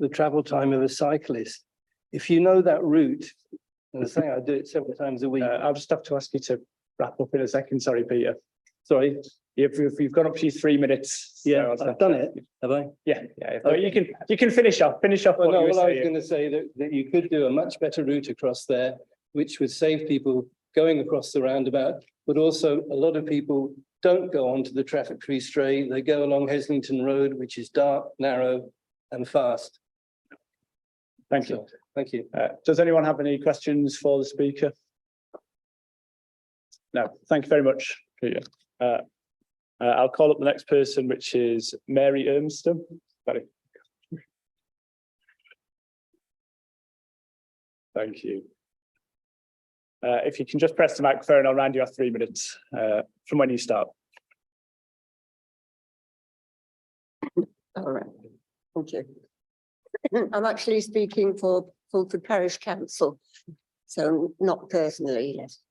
the travel time of a cyclist. If you know that route, and I say I do it several times a week. I'll just have to ask you to wrap up in a second. Sorry, Peter. Sorry. You've gone up to your 3 minutes. Yeah, so I've done it, have I? Yeah. No, you can finish off. Well, what no, you were well, I was saying. going to say that you could do a much better route across there, which would save people going across the roundabout, but also a lot of people don't go onto the traffic-free Stray. They go along Heslington Road, which is dark, narrow, and fast. Thank you. Thank you. Does anyone have any questions for the speaker? No, thank you very much, Peter. I'll call up the next person, which is Mary Ermston. Sorry. Thank you. If you can just press the microphone, I'll round you off 3 minutes from when you start. All right, thank you. I'm actually speaking for Fulford Parish Council, so not personally, yes.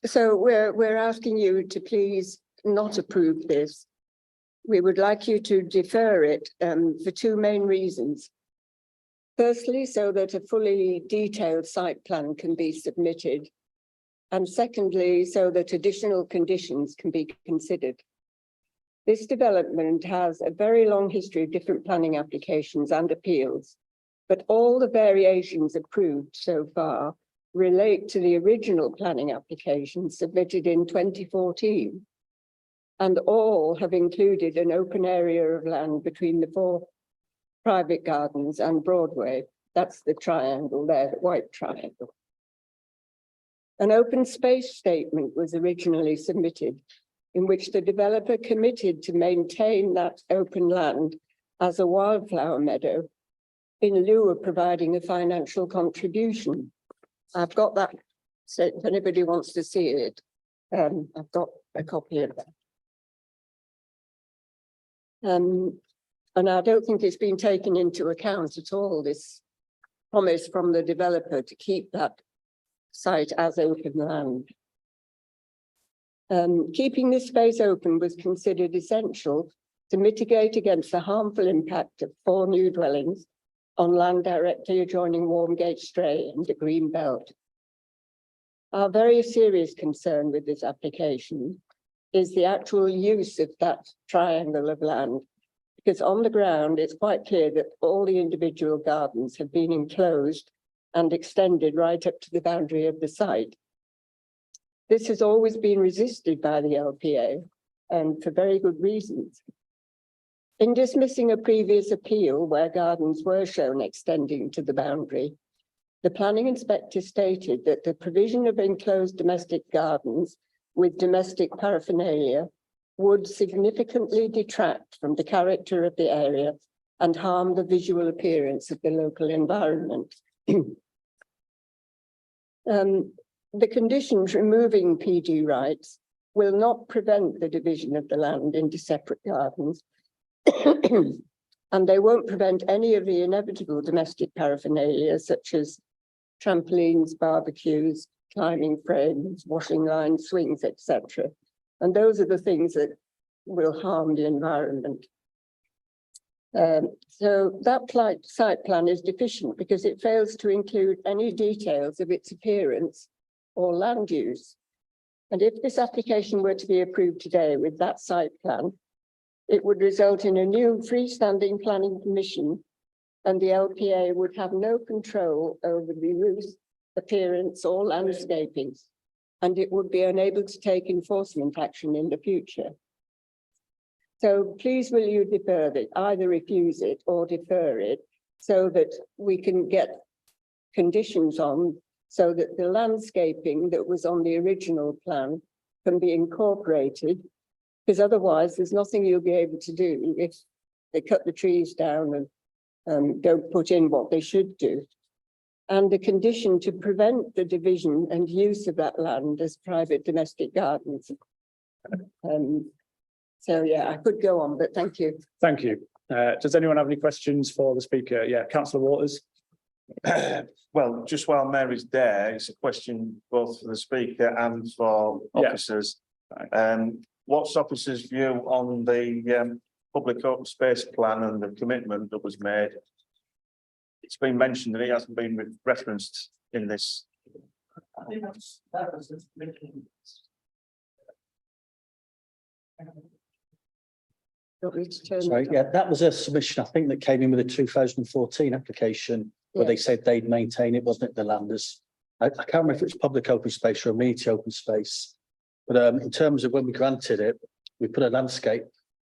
So we're asking you to please not approve this. We would like you to defer it for two main reasons. Firstly, so that a fully detailed site plan can be submitted. And secondly, so that additional conditions can be considered. This development has a very long history of different planning applications and appeals, but all the variations approved so far relate to the original planning application submitted in 2014. And all have included an open area of land between the 4 private gardens and Broadway. That's the triangle there, the white triangle. An open space statement was originally submitted in which the developer committed to maintain that open land as a wildflower meadow in lieu of providing a financial contribution. I've got that, so if anybody wants to see it, I've got a copy of that. And I don't think it's been taken into account at all, this promise from the developer to keep that site as open land. Keeping this space open was considered essential to mitigate against the harmful impact of 4 new dwellings on land directly adjoining Warmgate Stray and the Green Belt. Our very serious concern with this application is the actual use of that triangle of land, because on the ground, it's quite clear that all the individual gardens have been enclosed and extended right up to the boundary of the site. This has always been resisted by the LPA, and for very good reasons. In dismissing a previous appeal where gardens were shown extending to the boundary, The planning inspector stated that the provision of enclosed domestic gardens with domestic paraphernalia would significantly detract from the character of the area and harm the visual appearance of the local environment. The conditions removing PD rights will not prevent the division of the land into separate gardens, and they won't prevent any of the inevitable domestic paraphernalia such as trampolines, barbecues, climbing frames, washing lines, swings, etc. And those are the things that will harm the environment. So that site plan is deficient because it fails to include any details of its appearance or land use. And if this application were to be approved today with that site plan, it would result in a new freestanding planning permission, and the LPA would have no control over the use, appearance or landscaping, and it would be unable to take enforcement action in the future. So please will you defer it, either refuse it or defer it, so that we can get conditions on, so that the landscaping that was on the original plan can be incorporated, because otherwise there's nothing you'll be able to do if they cut the trees down and don't put in what they should do. And the condition to prevent the division and use of that land as private domestic gardens. So yeah, I could go on, but thank you. Thank you. Does anyone have any questions for the speaker? Yeah, Councillor Waters. Well, just while Mary's there, it's a question both for the speaker and for officers. What's officers' view on the public open space plan and the commitment that was made? It's been mentioned that it hasn't been referenced in this. Sorry, yeah, that was a submission, I think, that came in with a 2014 application where they said they'd maintain it, wasn't it, the landers? I can't remember if it was public open space or amenity open space. But in terms of when we granted it, we put a landscape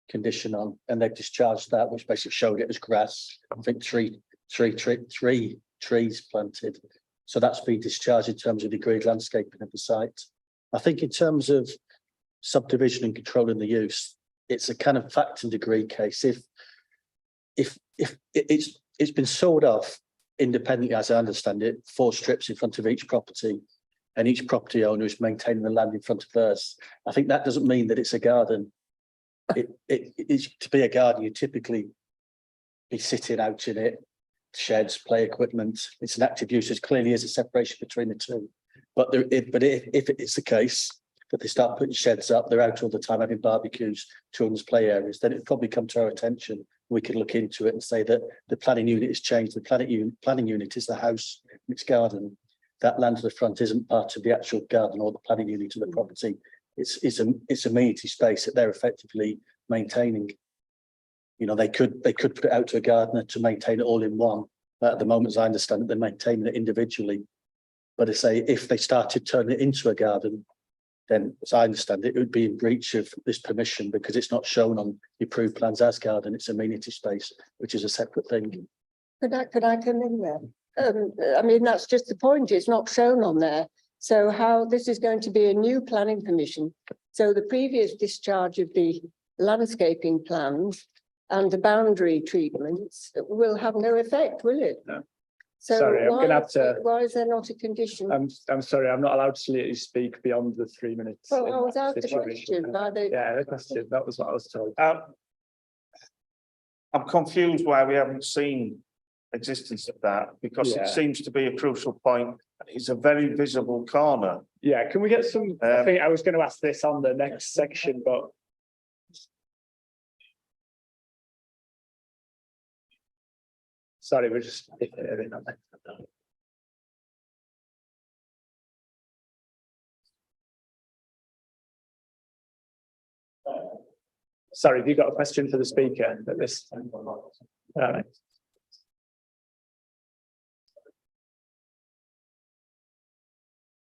condition on and they've discharged that, which basically showed it as grass. I think three trees planted. So that's been discharged in terms of the agreed landscaping of the site. I think in terms of subdivision and controlling the use, it's a kind of fact and degree case. If it's been sold off independently, as I understand it, 4 strips in front of each property, and each property owner is maintaining the land in front of theirs. I think that doesn't mean that it's a garden. It's to be a garden, you typically be sitting out in it, sheds, play equipment. It's an active use. There clearly is a separation between the two. But if it's the case that they start putting sheds up, they're out all the time having barbecues, children's play areas, then it'd probably come to our attention. We could look into it and say that the planning unit has changed. The planning unit is the house, its garden. That land to the front isn't part of the actual garden or the planning unit of the property. It's amenity space that they're effectively maintaining. You know, they could put it out to a gardener to maintain it all in one. But at the moment, as I understand it, they're maintaining it individually. But I say if they started turning it into a garden, then as I understand it, it would be in breach of this permission because it's not shown on the approved plans as garden. It's amenity space, which is a separate thing. Could I come in there? I mean, that's just the point. It's not shown on there. So how this is going to be a new planning permission. So the previous discharge of the landscaping plans and the boundary treatments will have no effect, will it? No. So Sorry, I'm going to have to. Why is there not a condition? I'm sorry, I'm not allowed to let you speak beyond the 3 minutes. Well, I was asked a question by the. Yeah, the question. That was what I was told. I'm confused why we haven't seen existence of that because it seems to be a crucial point. It's a very visible corner. Yeah, can we get some? I think I was going to ask this on the next section, but. Sorry, we're just. Sorry, have you got a question for the speaker at this time? All right.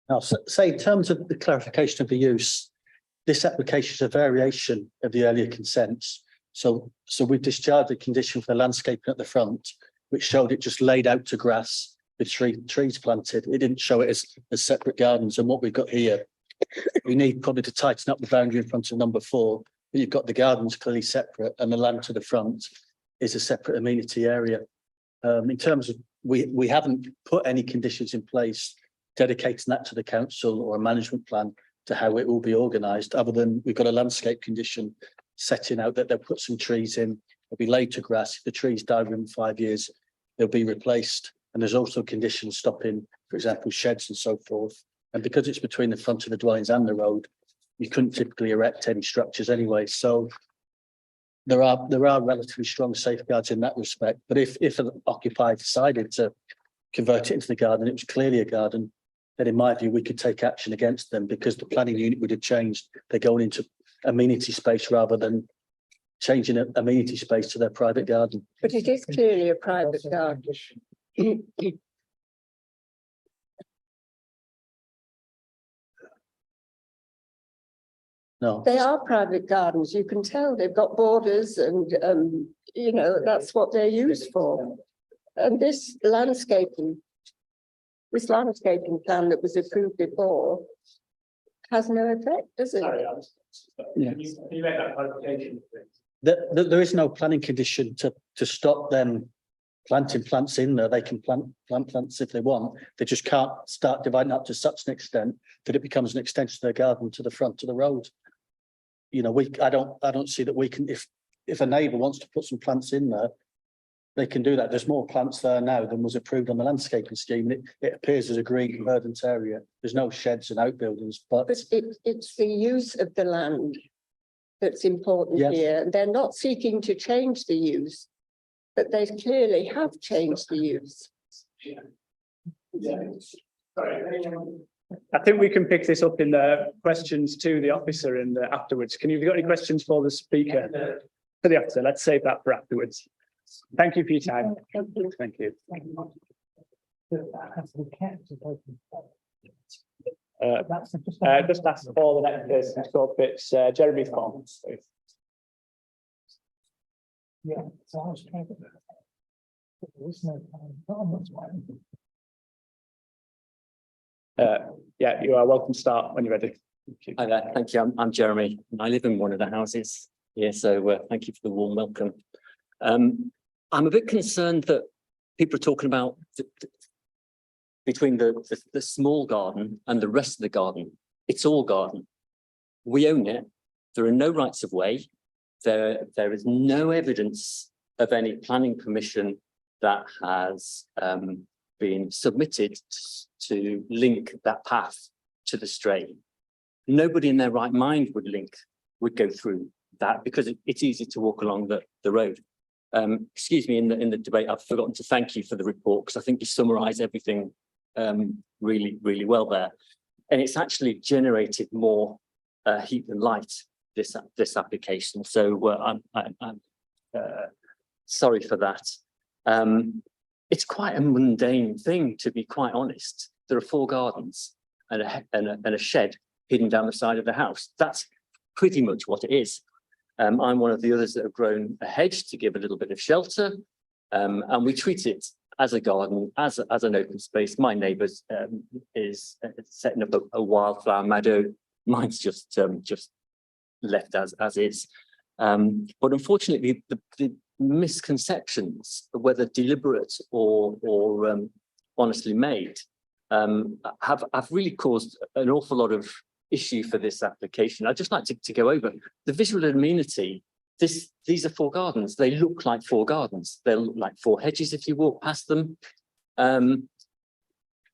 Now, say in terms of the clarification of the use, this application is a variation of the earlier consents. So we've discharged the condition for the landscaping at the front, which showed it just laid out to grass with trees planted. It didn't show it as separate gardens. And what we've got here, we need probably to tighten up the boundary in front of number 4. But you've got the gardens clearly separate and the land to the front is a separate amenity area. In terms of, we haven't put any conditions in place dedicating that to the council or a management plan to how it will be organised, other than we've got a landscape condition setting out that they'll put some trees in, they'll be laid to grass. If the trees die within 5 years, they'll be replaced. And there's also conditions stopping, for example, sheds and so forth. And because it's between the front of the dwellings and the road, you couldn't typically erect any structures anyway. So there are relatively strong safeguards in that respect. But if an occupier decided to convert it into the garden, it was clearly a garden, then in my view, we could take action against them because the planning unit would have changed. They're going into amenity space rather than changing an amenity space to their private garden. But it is clearly a private garden. No. They are private gardens. You can tell they've got borders and, you know, that's what they're used for. And this landscaping plan that was approved before has no effect, does it? Yeah. Can you make that clarification, please? There is no planning condition to stop them planting plants in there. They can plant plants if they want. They just can't start dividing up to such an extent that it becomes an extension of their garden to the front of the road. You know, I don't see that we can, if a neighbour wants to put some plants in there, they can do that. There's more plants there now than was approved on the landscaping scheme. It appears as a green verdant area. There's no sheds and outbuildings, but it's the use of the land that's important Yes. here. They're not seeking to change the use, but they clearly have changed the use. I think we can pick this up in the questions to the officer and afterwards. Have you got any questions for the speaker? For the officer, let's save that for afterwards. Thank you for your time. Thank you. Just ask for the next person to go up. It's Jeremy Thorne. Yeah, so I was trying to. There is no plan. Yeah, you are welcome to start when you're ready. Thank you. Hi there, thank you. I'm Jeremy. I live in one of the houses here, so thank you for the warm welcome. I'm a bit concerned that people are talking about between the small garden and the rest of the garden. It's all garden. We own it. There are no rights of way. There is no evidence of any planning permission that has been submitted to link that path to the stray. Nobody in their right mind would go through that because it's easy to walk along the road. Excuse me, in the debate, I've forgotten to thank you for the report because I think you summarise everything really, really well there. And it's actually generated more heat and light, this application. So I'm sorry for that. It's quite a mundane thing, to be quite honest. There are 4 gardens and a shed hidden down the side of the house. That's pretty much what it is. I'm one of the others that have grown a hedge to give a little bit of shelter, and we treat it as a garden, as an open space. My neighbour's is setting up a wildflower meadow. Mine's just left as is. But unfortunately, the misconceptions, whether deliberate or honestly made, have really caused an awful lot of issue for this application. I'd just like to go over the visual amenity. These are 4 gardens. They look like 4 gardens. They look like 4 hedges if you walk past them.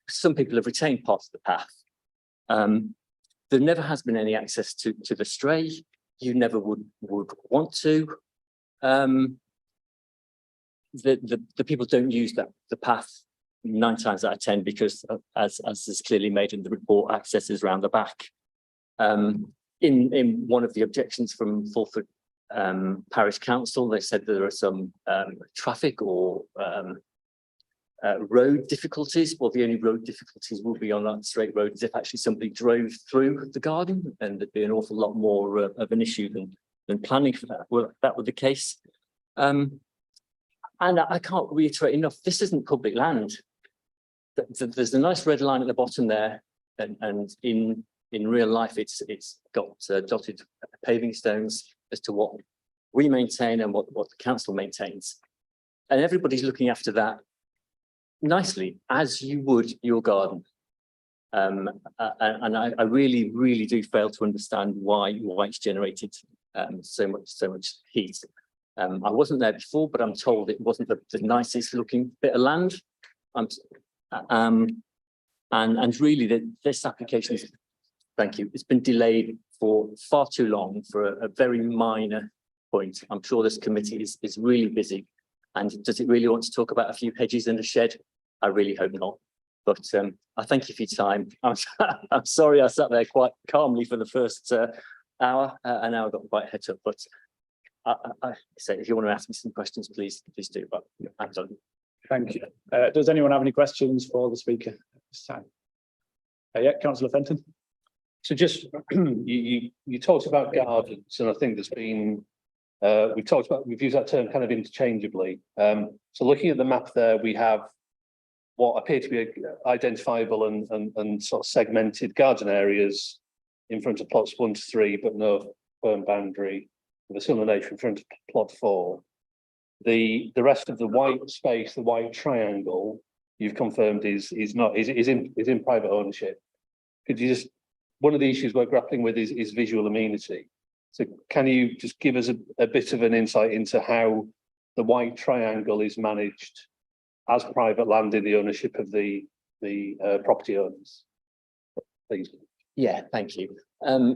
Some people have retained parts of the path. There never has been any access to the stray. You never would want to. The people don't use the path 9 times out of 10 because, as is clearly made in the report, access is around the back. In one of the objections from Fulford Parish Council, they said there are some traffic or road difficulties. Well, the only road difficulties will be on that straight road as if actually somebody drove through the garden, and there'd be an awful lot more of an issue than planning for that. Well, that were the case. And I can't reiterate enough, this isn't public land. there's a nice red line at the bottom there, and in real life, it's got dotted paving stones as to what we maintain and what the council maintains, and everybody's looking after that nicely, as you would your garden. And I really do fail to understand why it's generated so much heat. I wasn't there before, but I'm told it wasn't the nicest looking bit of land. And really this application is, thank you, it's been delayed for far too long for a very minor point. I'm sure this committee is really busy, and does it really want to talk about a few hedges and a shed? I really hope not. But I thank you for your time. I'm sorry I sat there quite calmly for the first hour, and now I've got quite head up. But I say, if you want to ask me some questions, please do. But I'm done. Thank you. Does anyone have any questions for the speaker this time? Yeah, Councillor Fenton. So just you talked about gardens, and I think there's been we've used that term kind of interchangeably. So looking at the map there, we have what appear to be identifiable and sort of segmented garden areas in front of plots 1 to 3, but no firm boundary, with a similar nature in front of plot 4. The rest of the white space, the white triangle, you've confirmed is in private ownership. Could you just, one of the issues we're grappling with is visual amenity. So can you just give us a bit of an insight into how the white triangle is managed as private land in the ownership of the property owners, please? Yeah, thank you.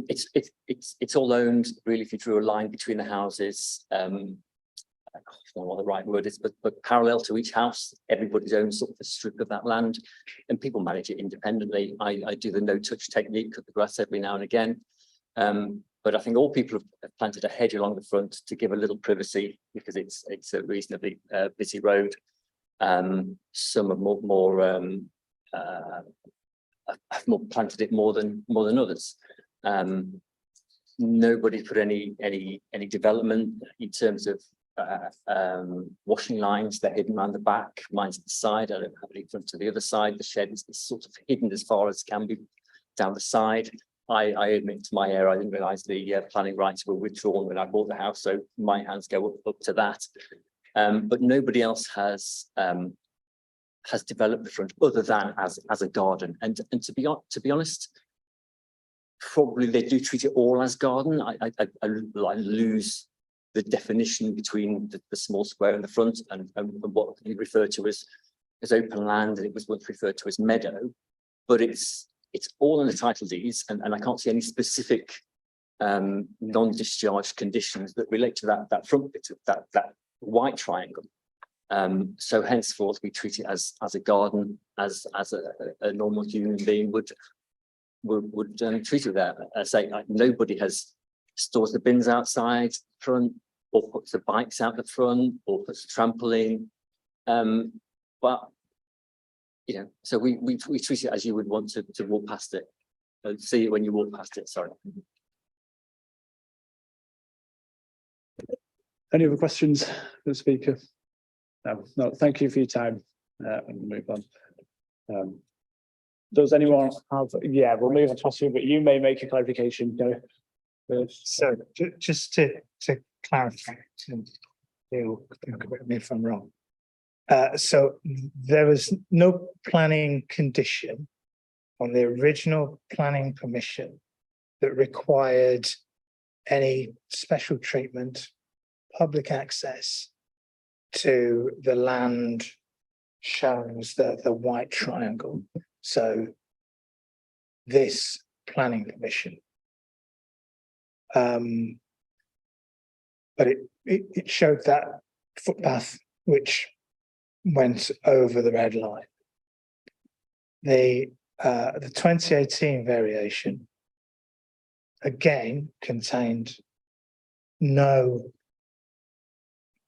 It's all owned, really, if you drew a line between the houses. I don't know what the right word is, but parallel to each house, everybody's owns sort of a strip of that land, and people manage it independently. I do the no-touch technique, cut the grass every now and again. But I think all people have planted a hedge along the front to give a little privacy, because it's a reasonably busy road. Some have planted it more than others. Nobody put any development in terms of washing lines. They're hidden around the back. Mine's at the side. I don't have any front to the other side. The shed is sort of hidden as far as can be down the side. I admit to my error, I didn't realise the planning rights were withdrawn when I bought the house, so my hands go up to that. But nobody else has developed the front other than as a garden. And to be honest, probably they do treat it all as garden. I lose the definition between the small square in the front and what you refer to as open land, and it was once referred to as meadow. But it's all in the title deeds, and I can't see any specific non-discharge conditions that relate to that front bit of that white triangle. So henceforth we treat it as a garden, as a normal human being would treat it there. I say, nobody has stores the bins outside front, or puts the bikes out the front, or puts a trampoline. But you know, so we treat it as you would want to walk past it, see it when you walk past it. Sorry. Any other questions for the speaker? No, thank you for your time. We'll move on. Does anyone have? Yeah, we'll move on to you, but you may make a clarification. So just to clarify, and you'll correct me if I'm wrong. So there was no planning condition on the original planning permission that required any special treatment, public access to the land shown as the white triangle. So this planning permission. But it showed that footpath which went over the red line. The 2018 variation again contained no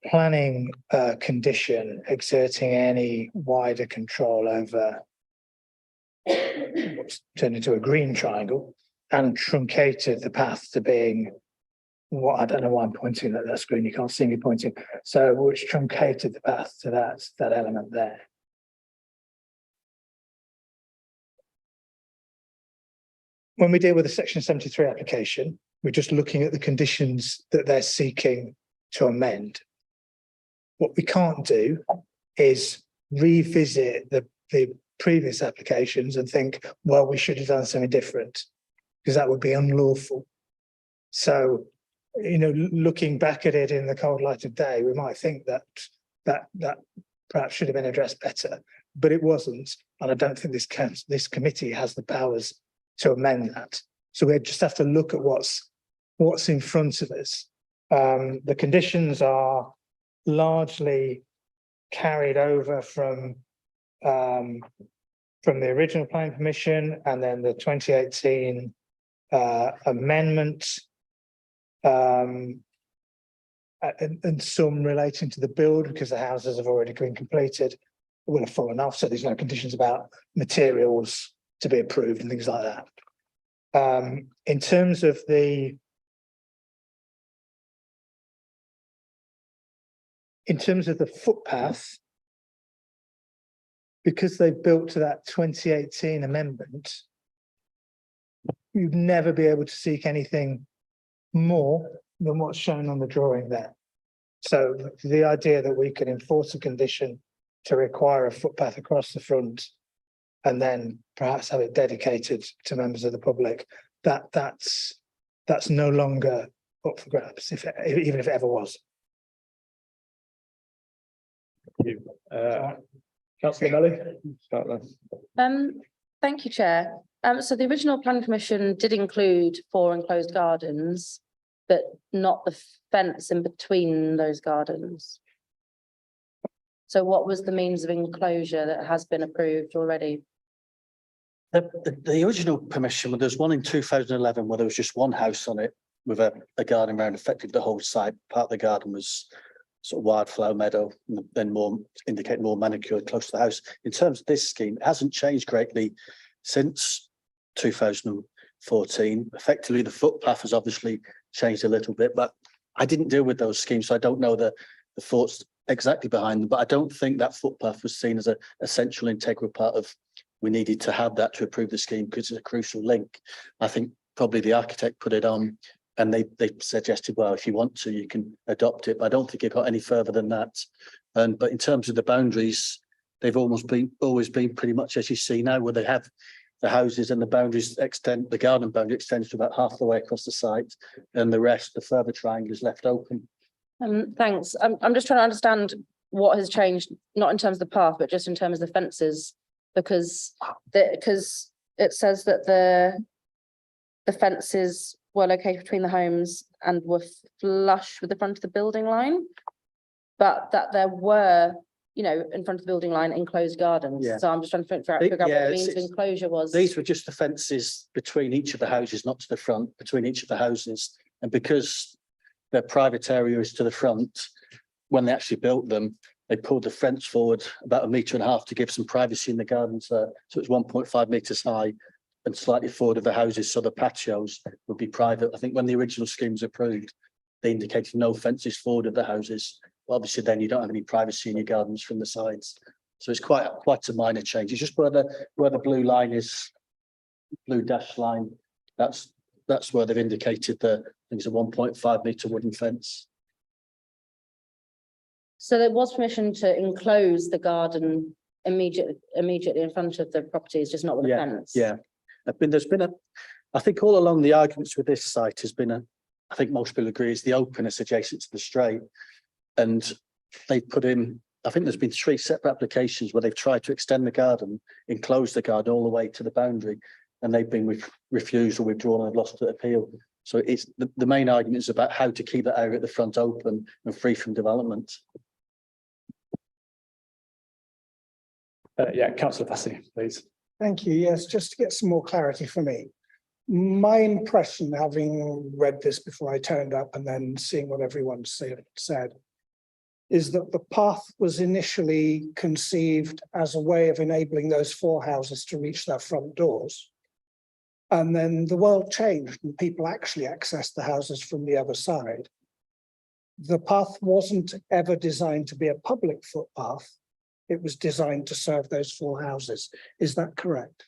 planning condition exerting any wider control over what's turned into a green triangle, and truncated the path to being what, I don't know why I'm pointing at that screen, you can't see me pointing. So which truncated the path to that element there. when we deal with the section 73 application, we're just looking at the conditions that they're seeking to amend. What we can't do is revisit the previous applications and think, well, we should have done something different, because that would be unlawful. So, you know, looking back at it in the cold light of day, we might think that perhaps should have been addressed better, but it wasn't. And I don't think this committee has the powers to amend that. So we just have to look at what's in front of us. The conditions are largely carried over from the original planning permission and then the 2018 amendment, and some relating to the build, because the houses have already been completed, will have fallen off. So there's no conditions about materials to be approved and things like that. In terms of the footpath, because they've built to that 2018 amendment, you'd never be able to seek anything more than what's shown on the drawing there. So the idea that we could enforce a condition to require a footpath across the front and then perhaps have it dedicated to members of the public, that's no longer up for grabs, even if it ever was. Thank you. Councillor Melly, start there. Thank you, Chair. So the original planning permission did include 4 enclosed gardens, but not the fence in between those gardens. So what was the means of enclosure that has been approved already? The original permission, well, there's one in 2011 where there was just one house on it with a garden around, effectively the whole site. Part of the garden was sort of wildflower meadow, and then more indicate more manicured close to the house. In terms of this scheme, it hasn't changed greatly since 2014. Effectively, the footpath has obviously changed a little bit, but I didn't deal with those schemes, so I don't know the thoughts exactly behind them. But I don't think that footpath was seen as a essential, integral part of. We needed to have that to approve the scheme because it's a crucial link. I think probably the architect put it on, and they suggested, well, if you want to, you can adopt it. But I don't think it got any further than that. But in terms of the boundaries, they've always been pretty much as you see now, where they have the houses and the boundaries extend. The garden boundary extends to about half the way across the site, and the rest, the further triangle, is left open. Thanks. I'm just trying to understand what has changed, not in terms of the path, but just in terms of the fences, because it says that the fences were located between the homes and were flush with the front of the building line, but that there were, you know, in front of the building line, enclosed gardens. Yeah. So I'm just trying to figure out what the means of it's- enclosure was. These were just the fences between each of the houses, not to the front, between each of the houses. And because their private area is to the front, when they actually built them, they pulled the fence forward about 1.5 meters to give some privacy in the gardens there. So it's 1.5 meters high and slightly forward of the houses, so the patios would be private. I think when the original scheme was approved, they indicated no fences forward of the houses. Well, obviously, then you don't have any privacy in your gardens from the sides. So it's quite a minor change. It's just where the blue line is, blue dash line. That's where they've indicated I think it's a 1.5 meter wooden fence. So there was permission to enclose the garden immediately in front of the properties, just not with a fence. Yeah. I think all along the arguments with this site has been I think most people agree, is the openness adjacent to the straight. And they put in, I think there's been 3 separate applications where they've tried to extend the garden, enclose the garden all the way to the boundary, and they've been refused or withdrawn and lost the appeal. So it's the main argument is about how to keep that area at the front open and free from development. Yeah, Councillor Passy, please. Thank you. Yes, just to get some more clarity for me. My impression, having read this before I turned up and then seeing what everyone said, is that the path was initially conceived as a way of enabling those 4 houses to reach their front doors. And then the world changed and people actually accessed the houses from the other side. The path wasn't ever designed to be a public footpath. It was designed to serve those 4 houses. Is that correct?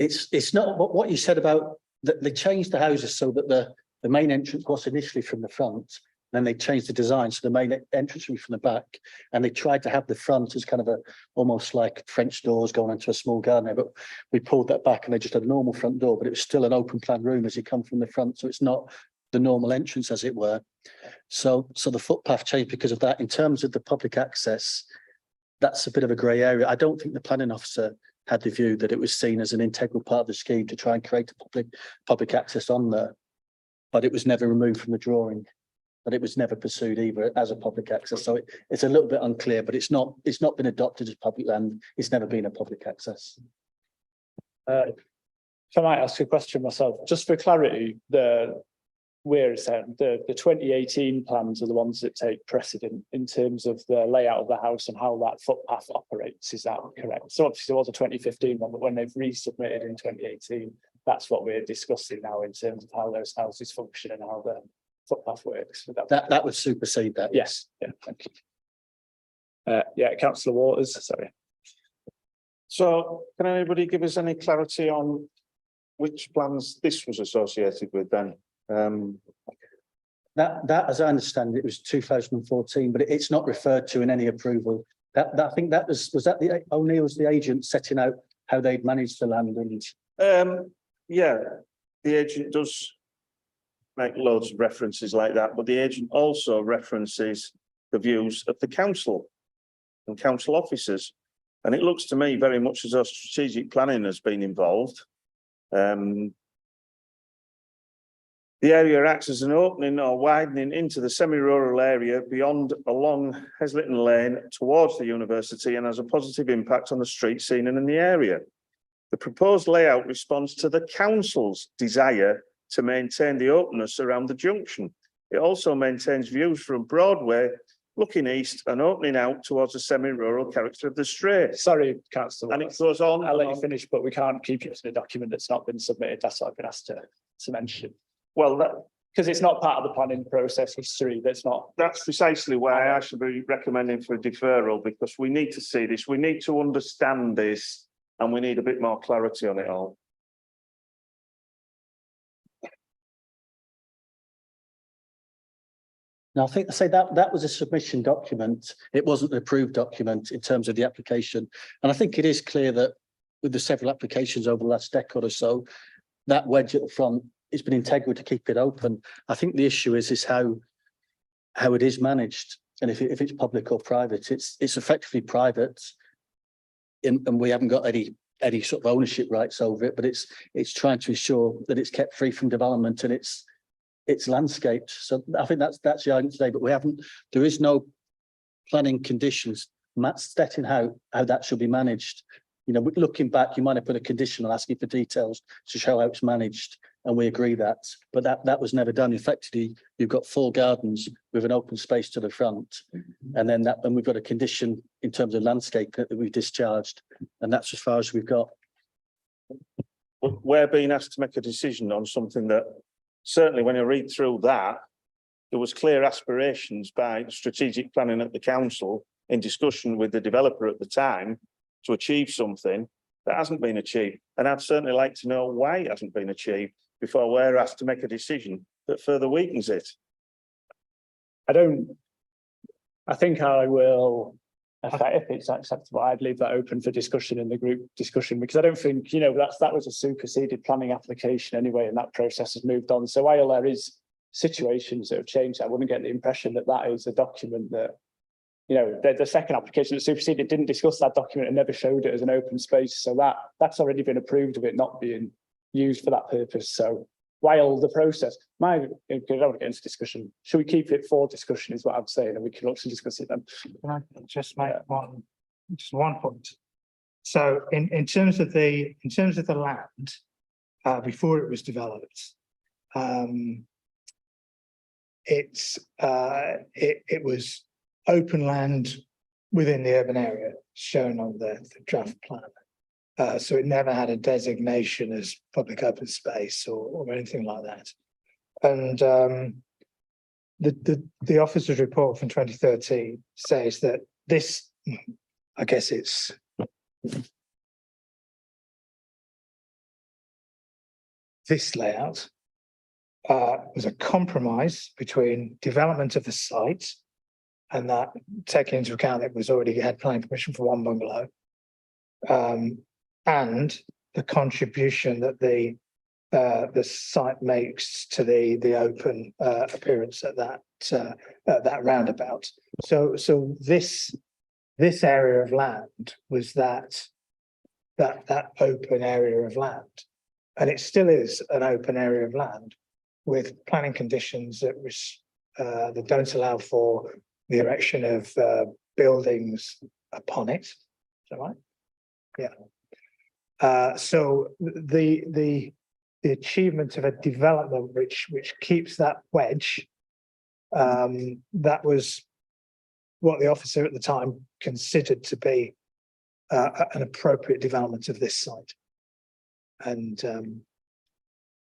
It's not what you said about that they changed the houses so that the main entrance was initially from the front. Then they changed the design, so the main entrance would be from the back, and they tried to have the front as kind of almost like French doors going into a small garden. But we pulled that back, and they just had a normal front door, but it was still an open plan room as you come from the front, so it's not the normal entrance, as it were. So the footpath changed because of that. In terms of the public access, that's a bit of a grey area. I don't think the planning officer had the view that it was seen as an integral part of the scheme to try and create a public access on there, but it was never removed from the drawing. But it was never pursued either as a public access. So it's a little bit unclear, but it's not been adopted as public land. It's never been a public access. If I might ask a question myself, just for clarity, the 2018 plans are the ones that take precedent in terms of the layout of the house and how that footpath operates. Is that correct? So obviously there was a 2015 one, but when they've resubmitted in 2018, that's what we're discussing now in terms of how those houses function and how the footpath works. That would supersede that. Yes. Yeah. Thank you. Yeah, Councillor Waters. Sorry. So can anybody give us any clarity on which plans this was associated with then? That, as I understand it, was 2014, but it's not referred to in any approval. I think that was that the O'Neill's the agent setting out how they'd managed the land and. Yeah, the agent does make loads of references like that, but the agent also references the views of the council and council officers. And it looks to me very much as though strategic planning has been involved. The area acts as an opening or widening into the semi-rural area beyond along Heslington Lane towards the university and has a positive impact on the street scene and in the area. The proposed layout responds to the council's desire to maintain the openness around the junction. It also maintains views from Broadway, looking east and opening out towards the semi-rural character of the street. Sorry, Councillor. And it goes on. I'll let you finish, but we can't keep it to the document that's not been submitted. That's what I've been asked to mention. Well, because it's not part of the planning process history. That's precisely why I should be recommending for a deferral, because we need to see this. We need to understand this, and we need a bit more clarity on it all. Now, I think I say that was a submission document. It wasn't an approved document in terms of the application. And I think it is clear that with the several applications over the last decade or so, that wedge at the front has been integral to keep it open. I think the issue is how it is managed. And if it's public or private, it's effectively private. And we haven't got any sort of ownership rights over it, but it's trying to ensure that it's kept free from development and it's landscaped. So I think that's the argument today, but there is no planning conditions setting how that should be managed. You know, looking back, you might have put a condition on asking for details to show how it's managed, and we agree that, but that was never done. Effectively, you've got 4 gardens with an open space to the front, and then we've got a condition in terms of landscape that we've discharged, and that's as far as we've got. We're being asked to make a decision on something that certainly when you read through that, there was clear aspirations by strategic planning at the council in discussion with the developer at the time to achieve something that hasn't been achieved. And I'd certainly like to know why it hasn't been achieved before we're asked to make a decision that further weakens it. I think I will, if it's acceptable, I'd leave that open for discussion in the group discussion, because I don't think, that was a superseded planning application anyway, and that process has moved on. So while there is situations that have changed, I wouldn't get the impression that that is a document that, the second application that superseded didn't discuss that document and never showed it as an open space. So that's already been approved of it not being used for that purpose. So while the process, I don't want to get into discussion. Should we keep it for discussion is what I'm saying, and we can also discuss it then. Can I just make one point? So in terms of the land, before it was developed, it was open land within the urban area shown on the draft plan. So it never had a designation as public open space or anything like that. And the officer's report from 2013 says that this, I guess it's this layout was a compromise between development of the site and that, taking into account it was already had planning permission for one bungalow, and the contribution that the site makes to the open appearance at that roundabout. So this area of land was that open area of land, and it still is an open area of land with planning conditions that don't allow for the erection of buildings upon it. Is that right? Yeah. So the achievement of a development which keeps that wedge, that was what the officer at the time considered to be an appropriate development of this site. And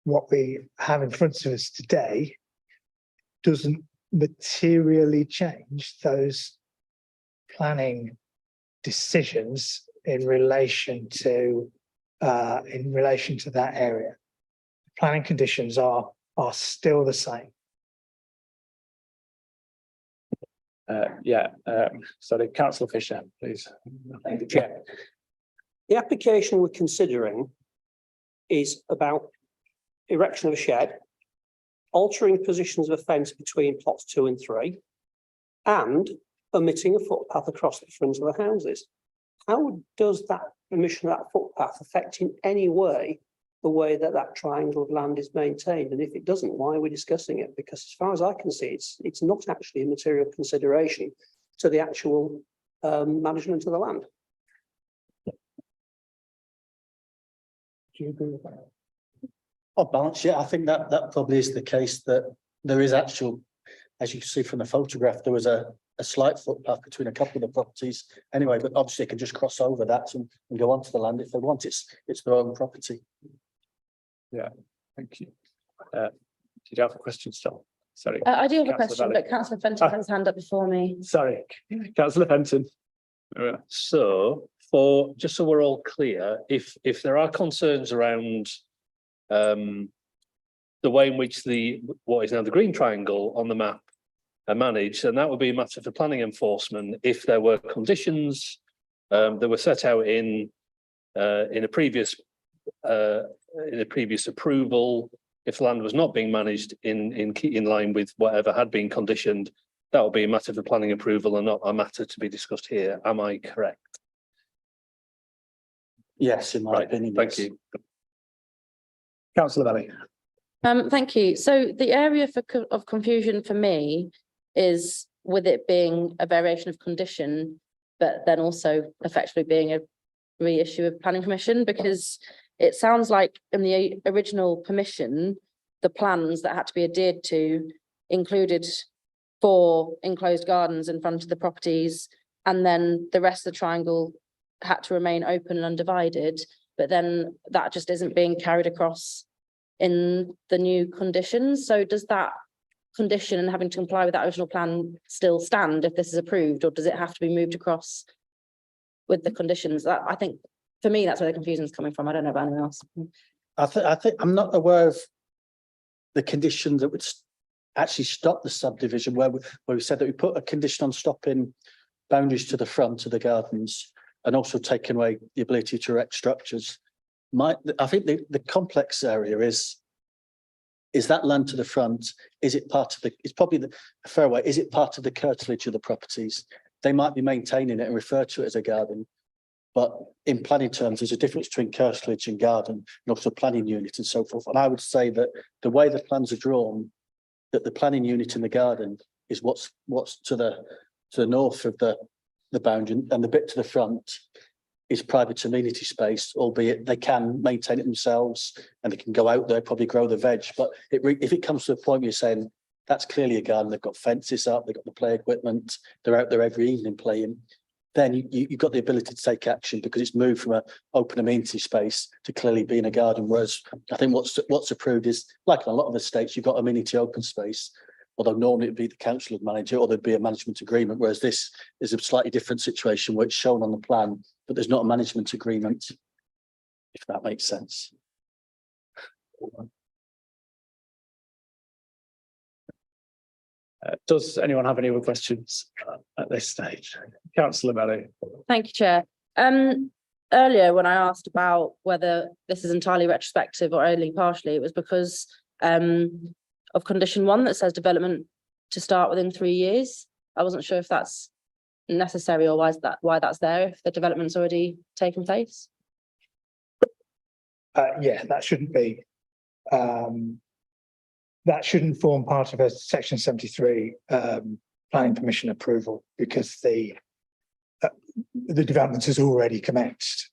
what we have in front of us today doesn't materially change those planning decisions in relation to that area. Planning conditions are still the same. Sorry, Councillor Fisher, please. Thank you, Chair. The application we're considering is about erection of a shed, altering positions of a fence between plots 2 and 3, and omitting a footpath across the front of the houses. How does that omission of that footpath affect in any way the way that triangle of land is maintained? And if it doesn't, why are we discussing it? Because as far as I can see, it's not actually a material consideration to the actual management of the land. Do you agree with that? On balance, yeah, I think that probably is the case, that there is actual, as you can see from the photograph, there was a slight footpath between a couple of the properties anyway, but obviously they can just cross over that and go onto the land if they want. It's their own property. Yeah, thank you. Did you have a question still? Sorry. I do have a Councillor question, Valley. but Councillor Fenton has his hand up before me. Sorry, Councillor Fenton. So just so we're all clear, if there are concerns around the way in which what is now the green triangle on the map are managed, and that would be a matter for planning enforcement. If there were conditions that were set out in a previous approval, if land was not being managed in line with whatever had been conditioned, that would be a matter for planning approval and not a matter to be discussed here. Am I correct? Yes, in my opinion. Thank yes. you. Councillor Valley. Thank you. So the area of confusion for me is with it being a variation of condition, but then also effectively being a reissue of planning permission, because it sounds like in the original permission, the plans that had to be adhered to included 4 enclosed gardens in front of the properties, and then the rest of the triangle had to remain open and undivided, but then that just isn't being carried across in the new conditions. So does that condition and having to comply with that original plan still stand if this is approved, or does it have to be moved across with the conditions? That, I think, for me, that's where the confusion is coming from. I don't know about anyone else. I think I'm not aware of the condition that would actually stop the subdivision, where we said that we put a condition on stopping boundaries to the front of the gardens and also taking away the ability to erect structures. I think the complex area is that land to the front, is it part of it's probably a fair way, is it part of the curtilage of the properties? They might be maintaining it and refer to it as a garden, but in planning terms, there's a difference between curtilage and garden, and also planning unit and so forth. And I would say that the way the plans are drawn, that the planning unit in the garden is what's to the north of the boundary, and the bit to the front is private amenity space, albeit they can maintain it themselves and they can go out there, probably grow the veg. But if it comes to a point where you're saying that's clearly a garden, they've got fences up, they've got the play equipment, they're out there every evening playing, then you've got the ability to take action because it's moved from an open amenity space to clearly being a garden. Whereas I think what's approved is, like in a lot of the states, you've got amenity open space, although normally it'd be the council would manage it or there'd be a management agreement, whereas this is a slightly different situation where it's shown on the plan, but there's not a management agreement, if that makes sense. Does anyone have any other questions at this stage? Councillor Melly. Thank you, Chair. Earlier, when I asked about whether this is entirely retrospective or only partially, it was because of condition 1 that says development to start within 3 years. I wasn't sure if that's necessary or why that's there if the development's already taken place. Yeah, that shouldn't be. That shouldn't form part of a section 73 planning permission approval, because the development has already commenced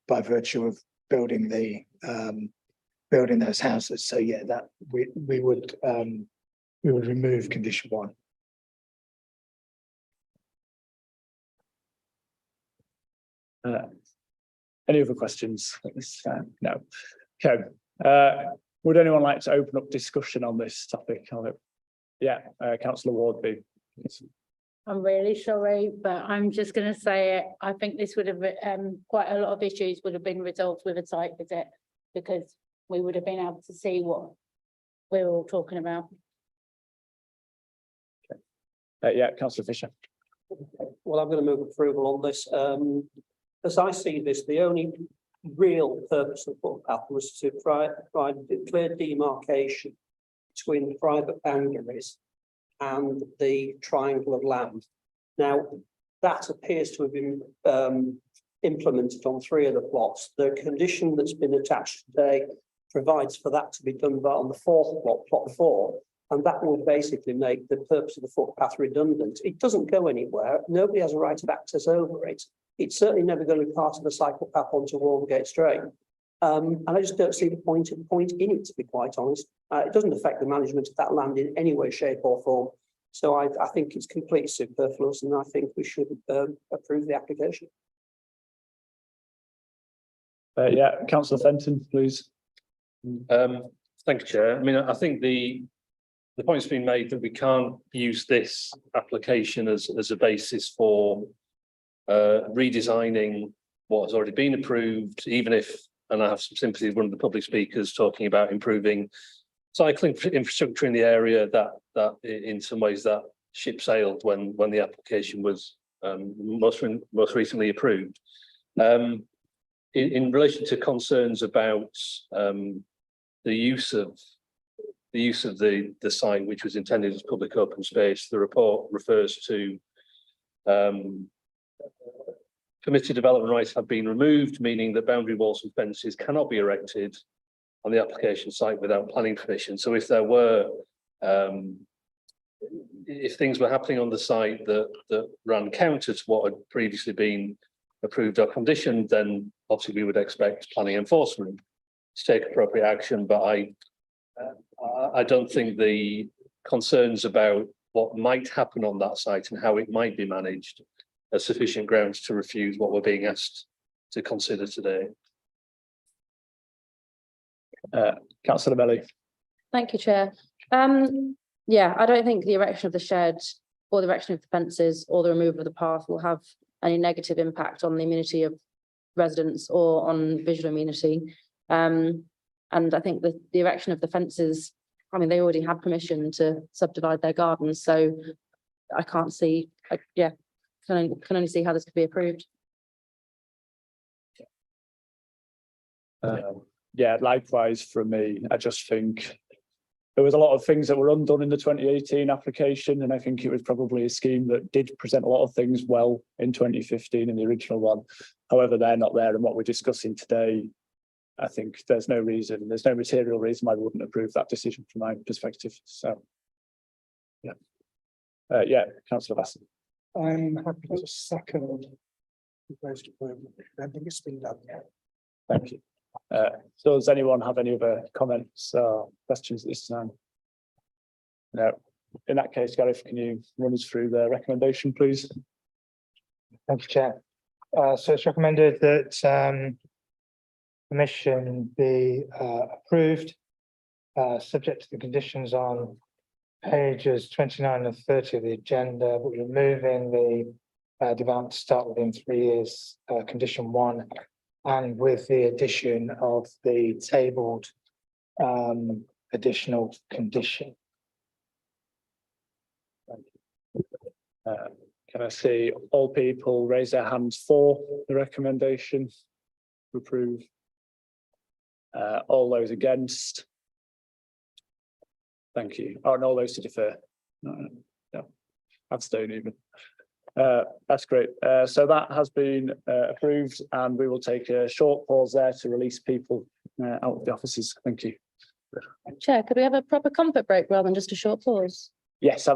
by virtue of building those houses. So yeah, that we would remove condition 1. Any other questions at this time? No. Okay. Would anyone like to open up discussion on this topic? Yeah, Councillor Wardby. I'm really sorry, but I'm just going to say it. I think this would have quite a lot of issues would have been resolved with a site visit, because we would have been able to see what we're all talking about. Yeah, Councillor Fisher. Well, I'm going to move approval on this. As I see this, the only real purpose of the footpath was to provide clear demarcation between the private boundaries and the triangle of land. Now, that appears to have been implemented on 3 of the plots. The condition that's been attached today provides for that to be done on the 4th plot, plot 4, and that will basically make the purpose of the footpath redundant. It doesn't go anywhere. Nobody has a right of access over it. It's certainly never going to be part of the cycle path onto Walgate Straight. And I just don't see the point in it, to be quite honest. It doesn't affect the management of that land in any way, shape or form. So I think it's completely superfluous, and I think we should approve the application. Yeah, Councillor Fenton, please. Thank you, Chair. I mean, I think the point's been made that we can't use this application as a basis for redesigning what has already been approved, even if, and I have some sympathy with one of the public speakers talking about improving cycling infrastructure in the area, that in some ways that ship sailed when the application was most recently approved. In relation to concerns about the use of the site, which was intended as public open space, the report refers to permitted development rights have been removed, meaning that boundary walls and fences cannot be erected on the application site without planning permission. So if there were, if things were happening on the site that ran counter to what had previously been approved or conditioned, then obviously we would expect planning enforcement to take appropriate action. But I don't think the concerns about what might happen on that site and how it might be managed are sufficient grounds to refuse what we're being asked to consider today. Councillor Melly. Thank you, Chair. Yeah, I don't think the erection of the shed or the erection of the fences or the removal of the path will have any negative impact on the amenity of residents or on visual amenity. And I think the erection of the fences, I mean, they already had permission to subdivide their gardens, so I can't see, yeah, can only see how this could be approved. Yeah, likewise from me. I just think there was a lot of things that were undone in the 2018 application, and I think it was probably a scheme that did present a lot of things well in 2015 in the original one. However, they're not there, and what we're discussing today, I think there's no material reason why we wouldn't approve that decision from my perspective. So, yeah. Yeah, Councillor Vassen. I'm happy to second the proposed approval. I don't think it's been done yet. Thank you. So does anyone have any other comments or questions at this time? No. In that case, Gareth, can you run us through the recommendation, please? Thank you, Chair. So it's recommended that permission be approved, subject to the conditions on pages 29 and 30 of the agenda, but removing the development to start within 3 years, condition 1, and with the addition of the tabled additional condition. Can I see all people raise their hands for the recommendation to approve? All those against? Thank you. Oh, and all those to defer? No, abstain even. That's great. So that has been approved, and we will take a short pause there to release people out of the offices. Thank you. Chair, could we have a proper comfort break rather than just a short pause? Yes,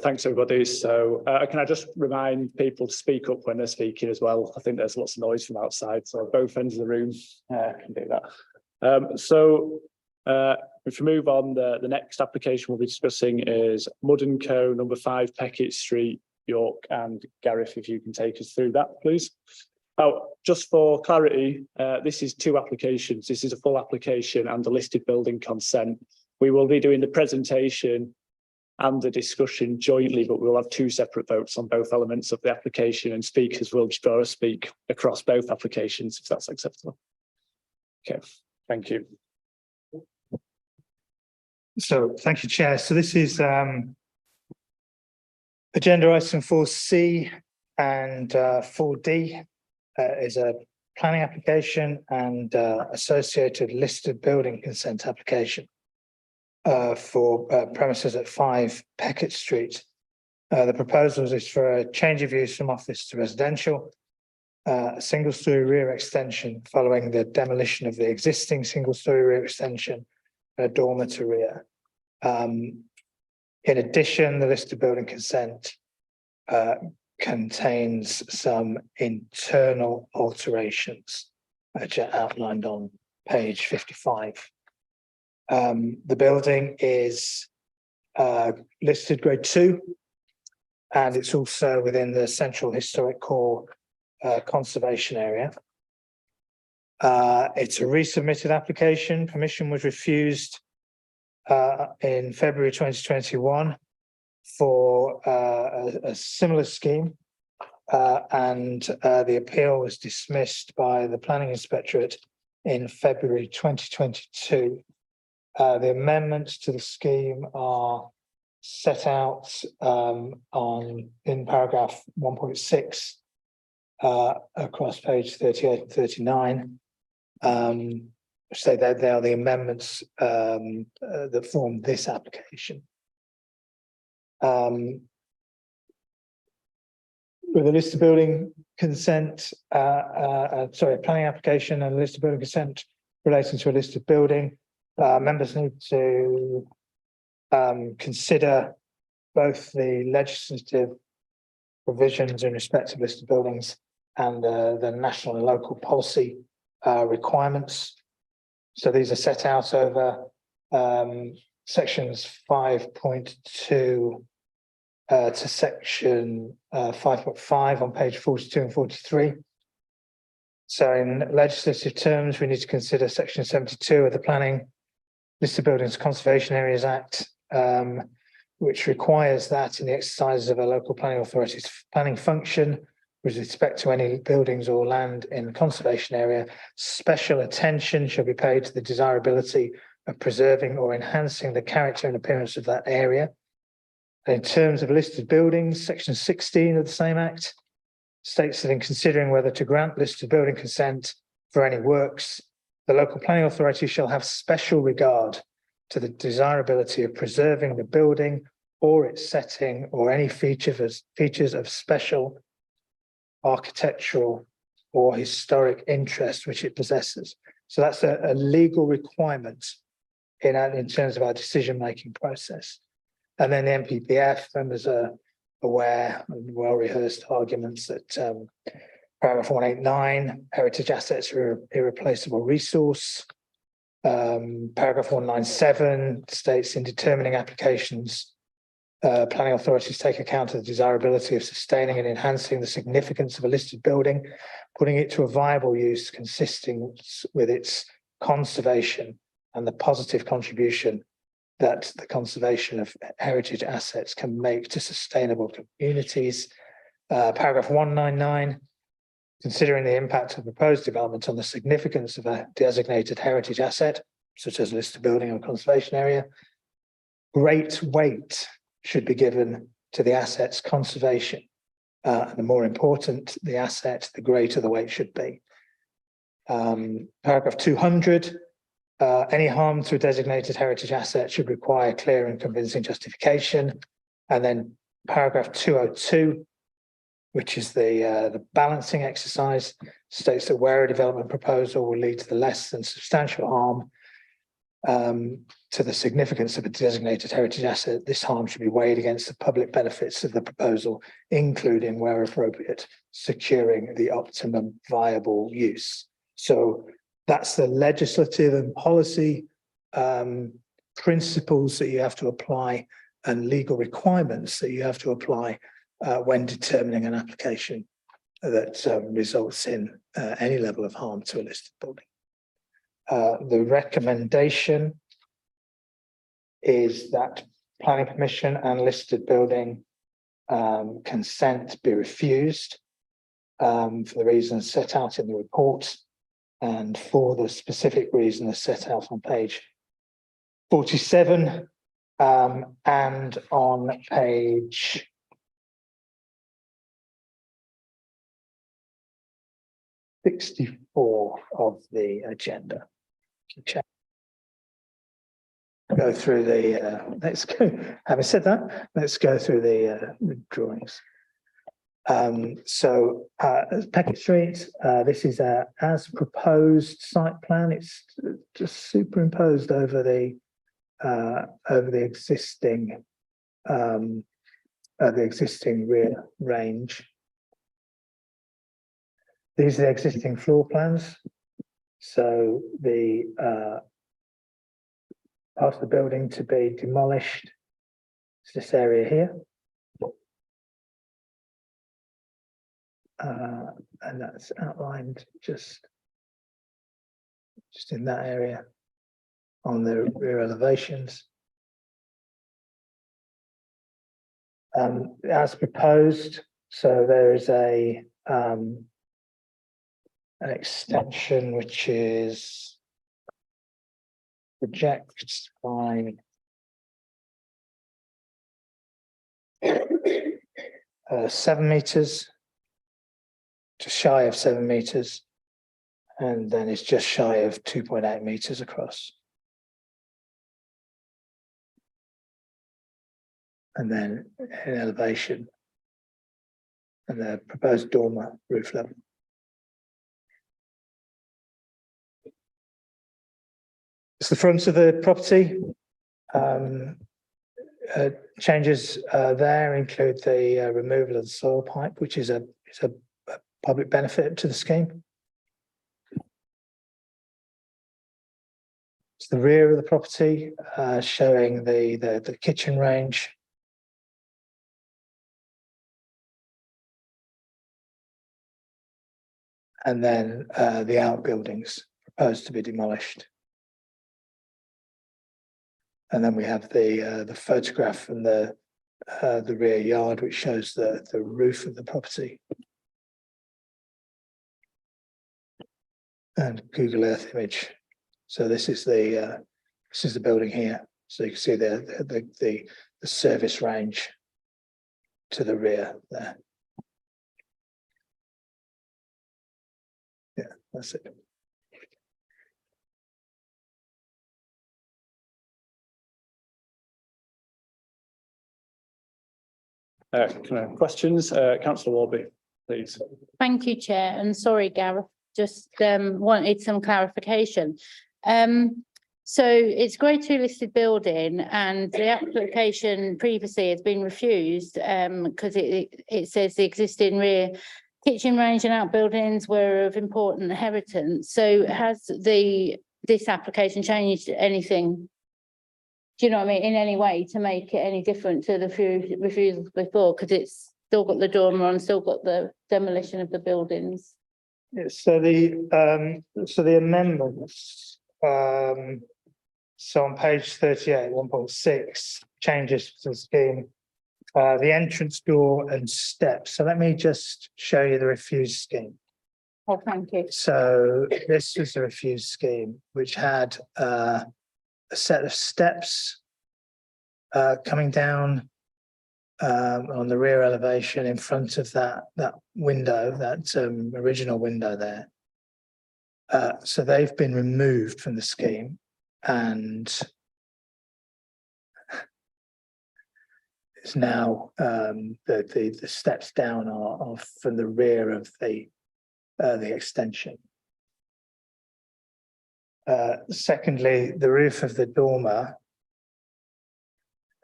Thanks, everybody. So can I just remind people to speak up when they're speaking as well? I think there's lots of noise from outside, so both ends of the room can do that. If we move on, the next application we'll be discussing is Mud & Co, number 5 Peckitt Street, York, and Gareth, if you can take us through that, please. Oh, just for clarity, this is 2 applications. This is a full application and the listed building consent. We will be doing the presentation and the discussion jointly, but we'll have 2 separate votes on both elements of the application, and speakers will speak across both applications, if that's acceptable. Okay, thank you. So thank you, Chair. So this is agenda item 4C and 4D is a planning application and associated listed building consent application for premises at 5 Peckitt Street. The proposal is for a change of use from office to residential, a single-storey rear extension following the demolition of the existing single-storey rear extension, a dormer rear. In addition, the listed building consent contains some internal alterations which are outlined on page 55. The building is listed grade 2, and it's also within the Central Historic Core conservation area. It's a resubmitted application. Permission was refused in February 2021 for a similar scheme, and the appeal was dismissed by the Planning Inspectorate in February 2022. The amendments to the scheme are set out in paragraph 1.6 across page 38 and 39. So they are the amendments that form this application. With a listed building consent, planning application and a listed building consent relating to a listed building, members need to consider both the legislative provisions in respect of listed buildings and the national and local policy requirements. So these are set out over sections 5.2 to section 5.5 on page 42 and 43. So in legislative terms, we need to consider section 72 of the Planning Listed Buildings Conservation Areas Act, which requires that in the exercise of a local planning authority's planning function with respect to any buildings or land in the conservation area, special attention shall be paid to the desirability of preserving or enhancing the character and appearance of that area. And in terms of listed buildings, section 16 of the same act states that in considering whether to grant listed building consent for any works, the local planning authority shall have special regard to the desirability of preserving the building or its setting or any features of special architectural or historic interest which it possesses. So that's a legal requirement in terms of our decision-making process. And then the MPPF, members are aware and well-rehearsed arguments that paragraph 189, heritage assets are an irreplaceable resource. Paragraph 197 states in determining applications, planning authorities take account of the desirability of sustaining and enhancing the significance of a listed building, putting it to a viable use consisting with its conservation and the positive contribution that the conservation of heritage assets can make to sustainable communities. Paragraph 199, considering the impact of proposed development on the significance of a designated heritage asset, such as a listed building or conservation area, great weight should be given to the asset's conservation. And the more important the asset, the greater the weight should be. Paragraph 200, any harm to a designated heritage asset should require clear and convincing justification. And then paragraph 202, which is the balancing exercise, states that where a development proposal will lead to the less than substantial harm to the significance of a designated heritage asset, this harm should be weighed against the public benefits of the proposal, including, where appropriate, securing the optimum viable use. So that's the legislative and policy principles that you have to apply and legal requirements that you have to apply when determining an application that results in any level of harm to a listed building. The recommendation is that planning permission and listed building consent be refused for the reasons set out in the report and for the specific reason as set out on page 47 and on page 64 of the agenda. Go through the, having said that, let's go through the drawings. Peckitt Street, this is a as proposed site plan. It's just superimposed over the existing rear range. These are the existing floor plans. So the part of the building to be demolished is this area here. And that's outlined just in that area on the rear elevations. As proposed, so there is an extension which is projected by 7 meters, just shy of 7 meters, and then it's just shy of 2.8 meters across. And then in elevation and the proposed dormer roof level. It's the front of the property. Changes there include the removal of the soil pipe, which is a public benefit to the scheme. It's the rear of the property, showing the kitchen range. And then the outbuildings proposed to be demolished. And then we have the photograph from the rear yard, which shows the roof of the property. And Google Earth image. So this is the building here. So you can see the service range to the rear there. Yeah, that's it. Questions? Councillor Warby, please. Thank you, Chair, and sorry, Gareth, just wanted some clarification. So it's grade 2 listed building and the application previously has been refused because it says the existing rear kitchen range and outbuildings were of important inheritance. So has this application changed anything? Do you know what I mean? In any way to make it any different to the refusals before? Because it's still got the dormer on, still got the demolition of the buildings. Yeah, so the amendments, so on page 38, 1.6, changes to the scheme, the entrance door and steps. So let me just show you the refused scheme. Oh, thank you. So this was the refused scheme, which had a set of steps coming down on the rear elevation in front of that window, that original window there. So they've been removed from the scheme, and it's now the steps down are from the rear of the extension. Secondly, the roof of the dormer.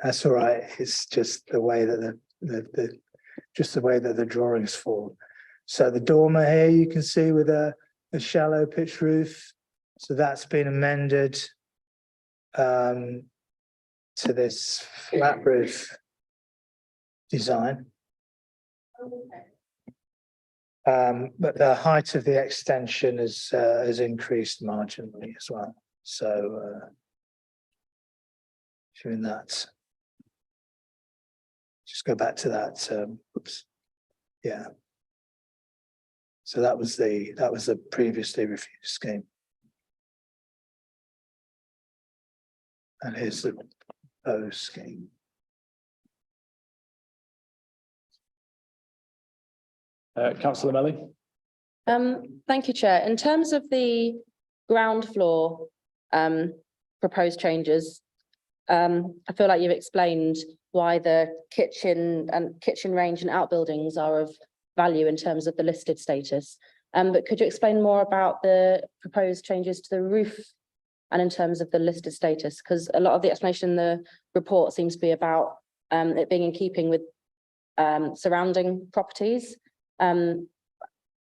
That's all right. It's just the way that the way that the drawings fall. So the dormer here you can see with a shallow pitch roof. So that's been amended to this flat roof design. But the height of the extension has increased marginally as well. So showing that. Just go back to that. Oops. Yeah. So that was the previously refused scheme. And here's the proposed scheme. Councillor Melly. Thank you, Chair. In terms of the ground floor proposed changes, I feel like you've explained why the kitchen range and outbuildings are of value in terms of the listed status. But could you explain more about the proposed changes to the roof and in terms of the listed status? Because a lot of the explanation in the report seems to be about it being in keeping with surrounding properties. And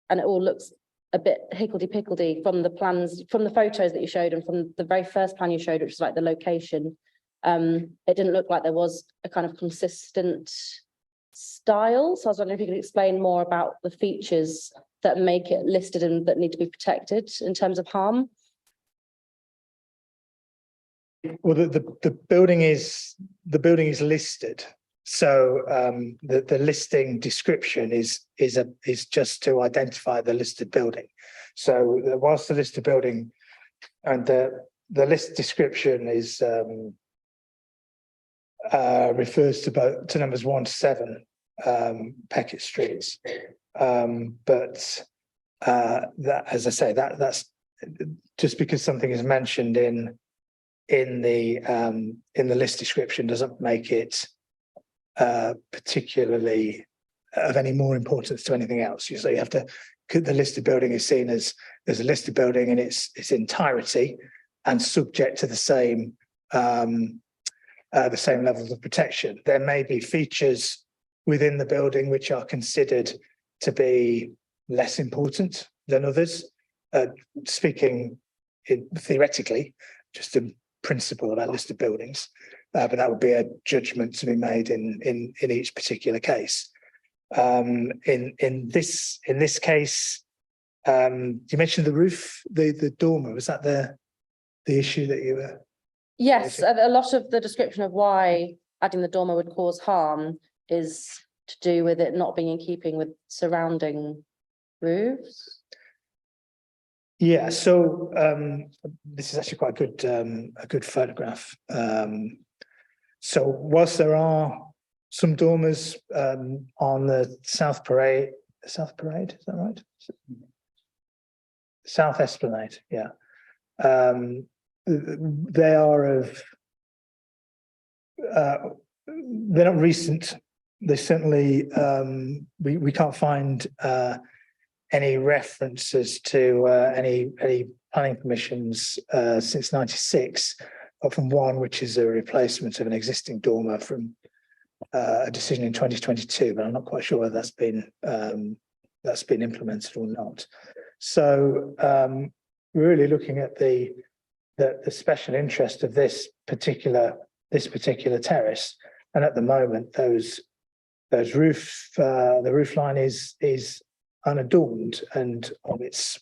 it all looks a bit higgledy-piggledy from the plans, from the photos that you showed and from the very first plan you showed, which was like the location. It didn't look like there was a kind of consistent style. So I was wondering if you could explain more about the features that make it listed and that need to be protected in terms of harm. Well, the building is listed. So the listing description is just to identify the listed building. So whilst the listed building and the list description is refers to numbers 1 to 7 Peckitt streets, but that, as I say, that's just because something is mentioned in the list description doesn't make it particularly of any more importance to anything else. So you have to, the listed building is seen as a listed building in its entirety and subject to the same levels of protection. There may be features within the building which are considered to be less important than others. Speaking theoretically, just a principle about listed buildings, but that would be a judgment to be made in each particular case. In this case, you mentioned the roof, the dormer. Was that the issue that you were? Yes, a lot of the description of why adding the dormer would cause harm is to do with it not being in keeping with surrounding roofs. Yeah, so this is actually quite a good photograph. So whilst there are some dormers on the South Parade, is that right? South Esplanade, yeah. They are of, they're not recent. They certainly, we can't find any references to any planning permissions since '96, apart from one, which is a replacement of an existing dormer from a decision in 2022, but I'm not quite sure whether that's been implemented or not. So we're really looking at the special interest of this particular terrace, and at the moment the roof line is unadorned and of its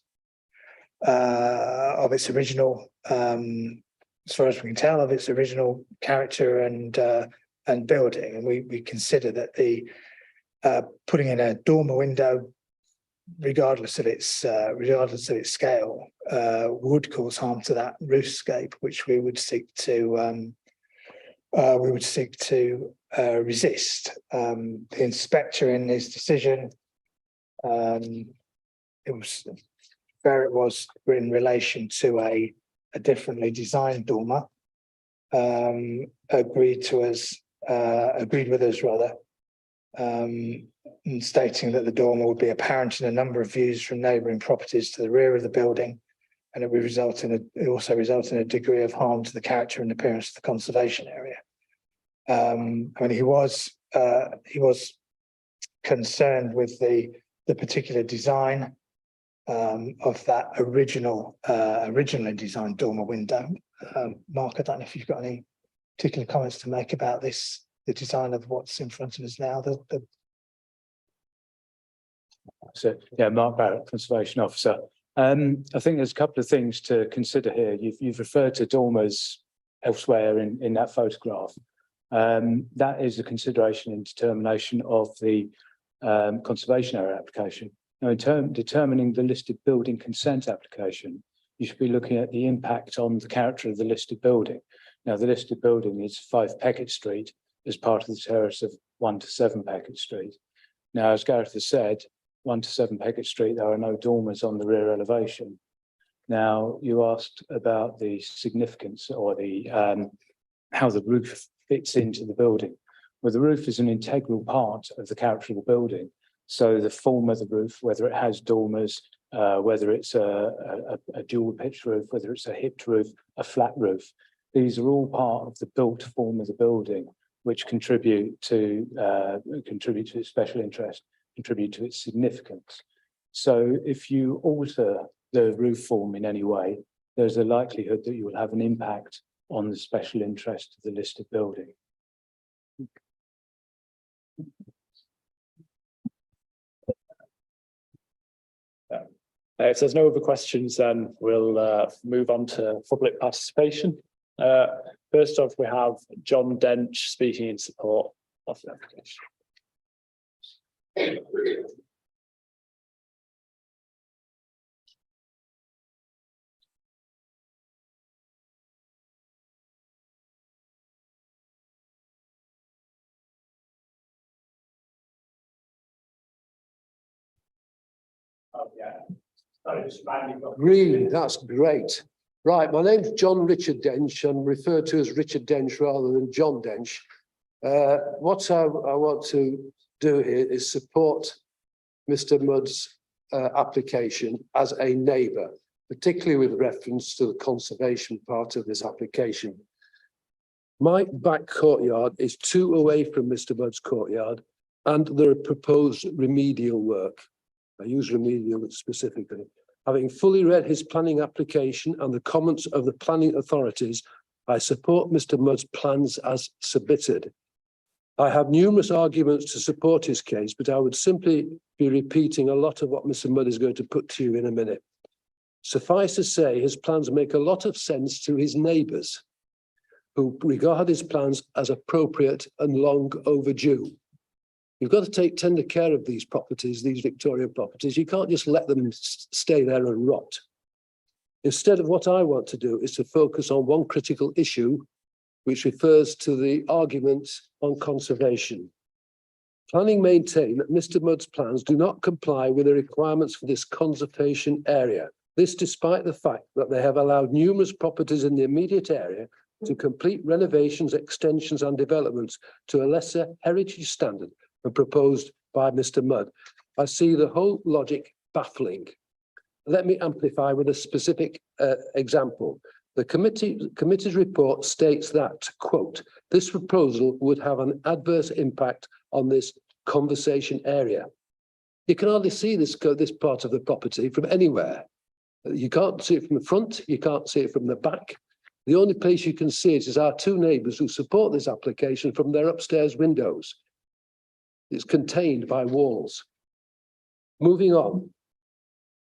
original, as far as we can tell, of its original character and building. And we consider that the putting in a dormer window, regardless of its scale, would cause harm to that roofscape, which we would seek to resist. The inspector in his decision, it was in relation to a differently designed dormer, agreed with us rather, stating that the dormer would be apparent in a number of views from neighbouring properties to the rear of the building and it also result in a degree of harm to the character and appearance of the conservation area. I mean, he was concerned with the particular design of that originally designed dormer window. Mark, I don't know if you've got any particular comments to make about this, the design of what's in front of us now. So, yeah, Mark Barrett, Conservation Officer. I think there's a couple of things to consider here. You've referred to dormers elsewhere in that photograph. That is a consideration in determination of the conservation area application. Now, in determining the listed building consent application, you should be looking at the impact on the character of the listed building. Now, the listed building is 5 Peckitt Street as part of the terrace of 1 to 7 Peckitt Street. Now, as Gareth has said, 1 to 7 Peckitt Street, there are no dormers on the rear elevation. Now, you asked about the significance or the how the roof fits into the building. Well, the roof is an integral part of the character of the building. So the form of the roof, whether it has dormers, whether it's a dual pitch roof, whether it's a hipped roof, a flat roof, these are all part of the built form of the building, which contribute to its special interest, contribute to its significance. So if you alter the roof form in any way, there's a likelihood that you will have an impact on the special interest of the listed building. If there's no other questions, then we'll move on to public participation. First off, we have John Dench speaking in support of the application. Oh, yeah. Really, that's great. Right, my name's John Richard Dench. I'm referred to as Richard Dench rather than John Dench. What I want to do here is support Mr. Mudd's application as a neighbour, particularly with reference to the conservation part of this application. My back courtyard is 2 away from Mr. Mudd's courtyard, and there are proposed remedial work. I use remedial specifically. Having fully read his planning application and the comments of the planning authorities, I support Mr. Mudd's plans as submitted. I have numerous arguments to support his case, but I would simply be repeating a lot of what Mr. Mudd is going to put to you in a minute. Suffice to say, his plans make a lot of sense to his neighbours, who regard his plans as appropriate and long overdue. You've got to take tender care of these properties, these Victorian properties. You can't just let them stay there and rot. Instead of what I want to do is to focus on one critical issue, which refers to the arguments on conservation. Planning maintain that Mr. Mudd's plans do not comply with the requirements for this conservation area. This despite the fact that they have allowed numerous properties in the immediate area to complete renovations, extensions and developments to a lesser heritage standard and proposed by Mr. Mudd. I see the whole logic baffling. Let me amplify with a specific example. The committee's report states that, quote, this proposal would have an adverse impact on this conservation area. You can hardly see this part of the property from anywhere. You can't see it from the front, you can't see it from the back. The only place you can see it is our 2 neighbours who support this application from their upstairs windows. It's contained by walls. Moving on.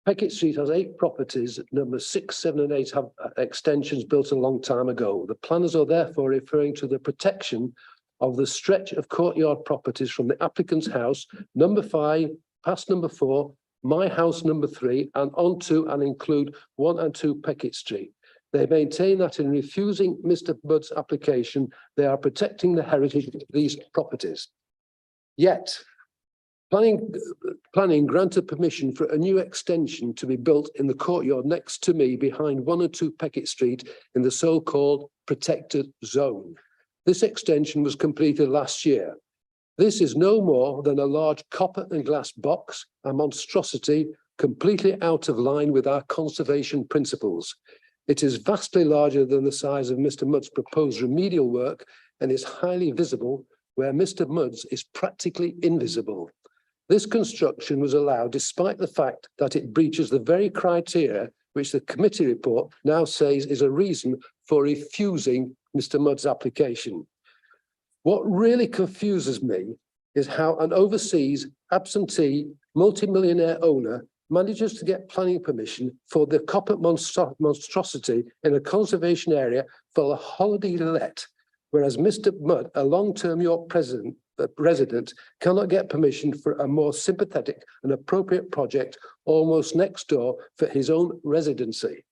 Peckitt Street has 8 properties. Numbers 6, 7 and 8 have extensions built a long time ago. The planners are therefore referring to the protection of the stretch of courtyard properties from the applicant's house, number 5, past number 4, my house number 3, and onto and include 1 and 2 Peckitt Street. They maintain that in refusing Mr. Mudd's application, they are protecting the heritage of these properties. Yet, planning granted permission for a new extension to be built in the courtyard next to me behind 1 and 2 Peckitt Street in the so-called protected zone. This extension was completed last year. This is no more than a large copper and glass box, a monstrosity completely out of line with our conservation principles. It is vastly larger than the size of Mr. Mudd's proposed remedial work and is highly visible where Mr. Mudd's is practically invisible. This construction was allowed despite the fact that it breaches the very criteria which the committee report now says is a reason for refusing Mr. Mudd's application. What really confuses me is how an overseas absentee multimillionaire owner manages to get planning permission for the copper monstrosity in a conservation area for a holiday let, whereas Mr. Mudd, a long-term York resident, cannot get permission for a more sympathetic and appropriate project almost next door for his own residency.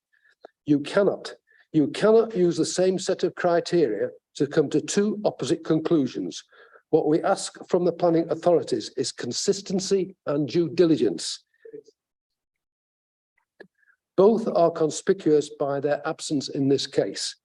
You cannot use the same set of criteria to come to two opposite conclusions. What we ask from the planning authorities is consistency and due diligence. Both are conspicuous by their absence in this case.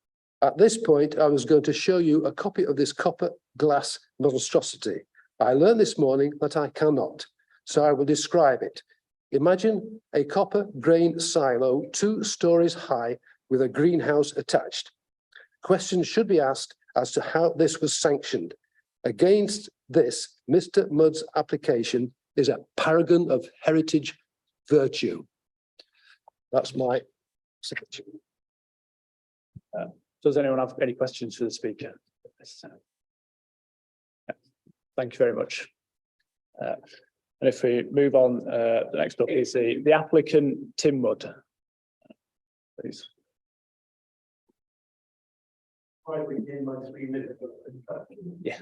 At this point, I was going to show you a copy of this copper glass monstrosity. I learned this morning that I cannot, so I will describe it. Imagine a copper grain silo 2 stories high with a greenhouse attached. Questions should be asked as to how this was sanctioned. Against this, Mr. Mudd's application is a paragon of heritage virtue. That's my signature. Does anyone have any questions for the speaker? Thank you very much. And if we move on, the next up is the applicant, Tim Mudd. Please. Yeah.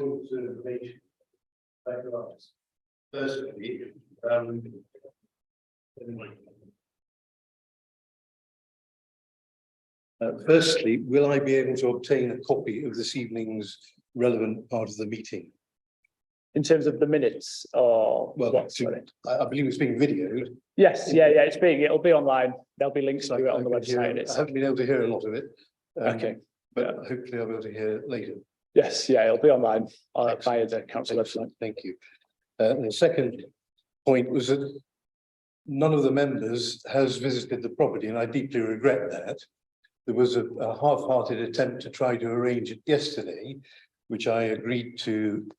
Firstly, will I be able to obtain a copy of this evening's relevant part of the meeting? In terms of the minutes, or well, what, sorry? I believe it's being videoed. Yes, yeah, it'll be online. There'll be links to it on the website. I haven't been able to hear a lot of it. Okay. But hopefully I'll be able to hear it later. Yes, yeah, it'll be online via the council website. Thank you. And the second point was that none of the members has visited the property, and I deeply regret that. There was a half-hearted attempt to try to arrange it yesterday, which I agreed to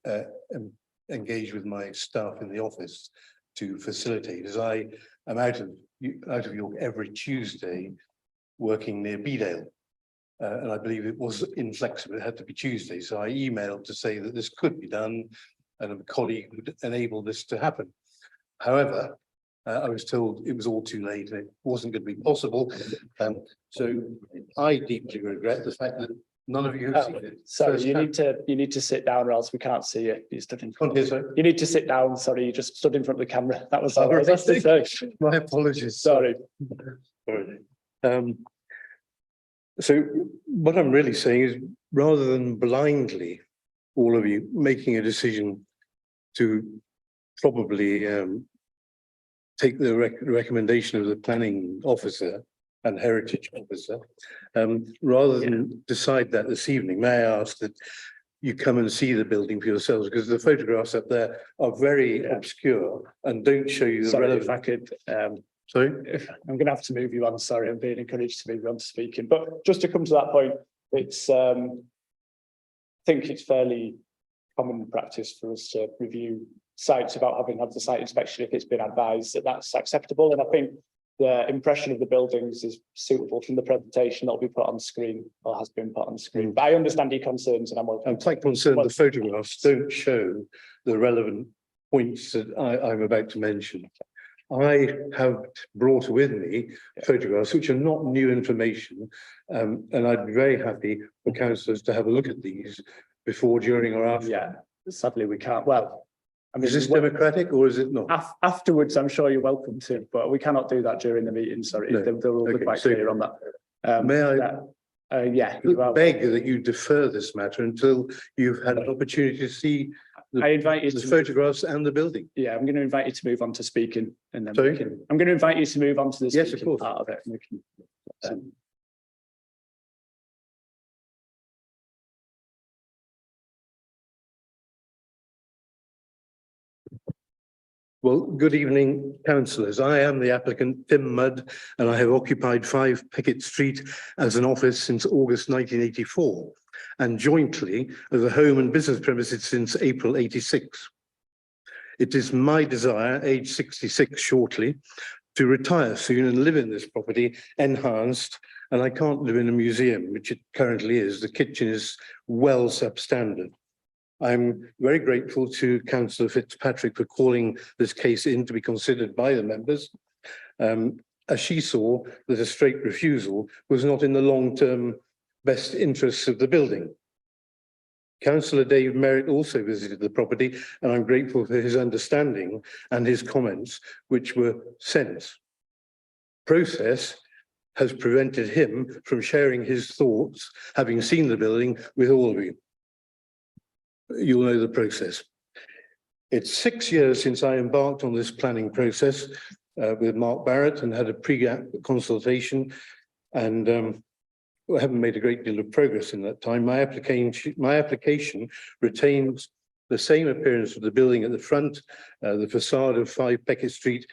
engage with my staff in the office to facilitate, as I am out of York every Tuesday working near Bedale. And I believe it was inflexible, it had to be Tuesday. So I emailed to say that this could be done and a colleague would enable this to happen. However, I was told it was all too late and it wasn't going to be possible. So I deeply regret the fact that none of you have seen it. Sorry, you need to sit down or else we can't see you. You stood in front. You need to sit down. Sorry, you just stood in front of the camera. That was all I was Right. asked to say. My apologies. Sorry. So what I'm really saying is, rather than blindly, all of you making a decision to probably take the recommendation of the planning officer and heritage officer, rather than decide that this evening, may I ask that you come and see the building for yourselves, because the photographs up there are very obscure and don't show you the relevant. If I could, sorry, I'm going to have to move you on. Sorry, I'm being encouraged to move you on to speaking. But just to come to that point, it's I think it's fairly common practice for us to review sites about having had the site inspection if it's been advised that that's acceptable. And I think the impression of the buildings is suitable from the presentation that'll be put on screen or has been put on screen. But I understand your concerns, and I'm quite concerned the photographs don't show the relevant points that I'm about to mention. I have brought with me photographs which are not new information, and I'd be very happy for councillors to have a look at these before, during, or after. Yeah, sadly we can't. Well, I mean, is this democratic or is it not? Afterwards, I'm sure you're welcome to, but we cannot do that during the meeting. Sorry, No. they're all quite clear on that. May I yeah, beg that you defer this matter until you've had an opportunity to see I invite you the to photographs and the building? Yeah, I'm going to invite you to move on to speaking, and then Sorry? I'm going to invite you to move on to the Yes, of speaking course. part of it. And we can, Well, good evening, councillors. I am the applicant, Tim Mudd, and I have occupied 5 Peckitt Street as an office since August 1984, and jointly as a home and business premises since April 86. It is my desire, age 66 shortly, to retire soon and live in this property enhanced, and I can't live in a museum, which it currently is. The kitchen is well substandard. I'm very grateful to Councillor Fitzpatrick for calling this case in to be considered by the members, as she saw that a straight refusal was not in the long-term best interests of the building. Councillor Dave Merritt also visited the property, and I'm grateful for his understanding and his comments, which were sent. Process has prevented him from sharing his thoughts, having seen the building, with all of you. You'll know the process. It's 6 years since I embarked on this planning process with Mark Barrett and had a pre-consultation, and I haven't made a great deal of progress in that time. My application retains the same appearance of the building at the front. The facade of 5 Peckitt Street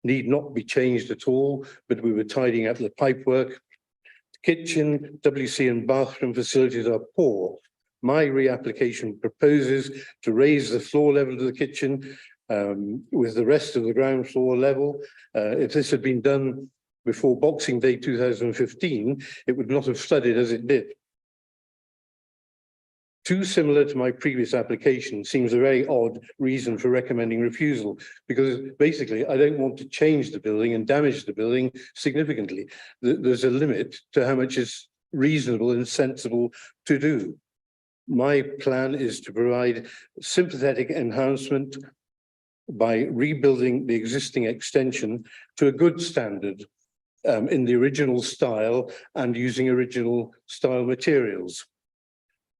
need not be changed at all, but we were tidying up the pipework. The kitchen, WC and bathroom facilities are poor. My reapplication proposes to raise the floor level of the kitchen with the rest of the ground floor level. If this had been done before Boxing Day 2015, it would not have flooded as it did. Too similar to my previous application seems a very odd reason for recommending refusal, because basically I don't want to change the building and damage the building significantly. There's a limit to how much is reasonable and sensible to do. My plan is to provide sympathetic enhancement by rebuilding the existing extension to a good standard in the original style and using original style materials.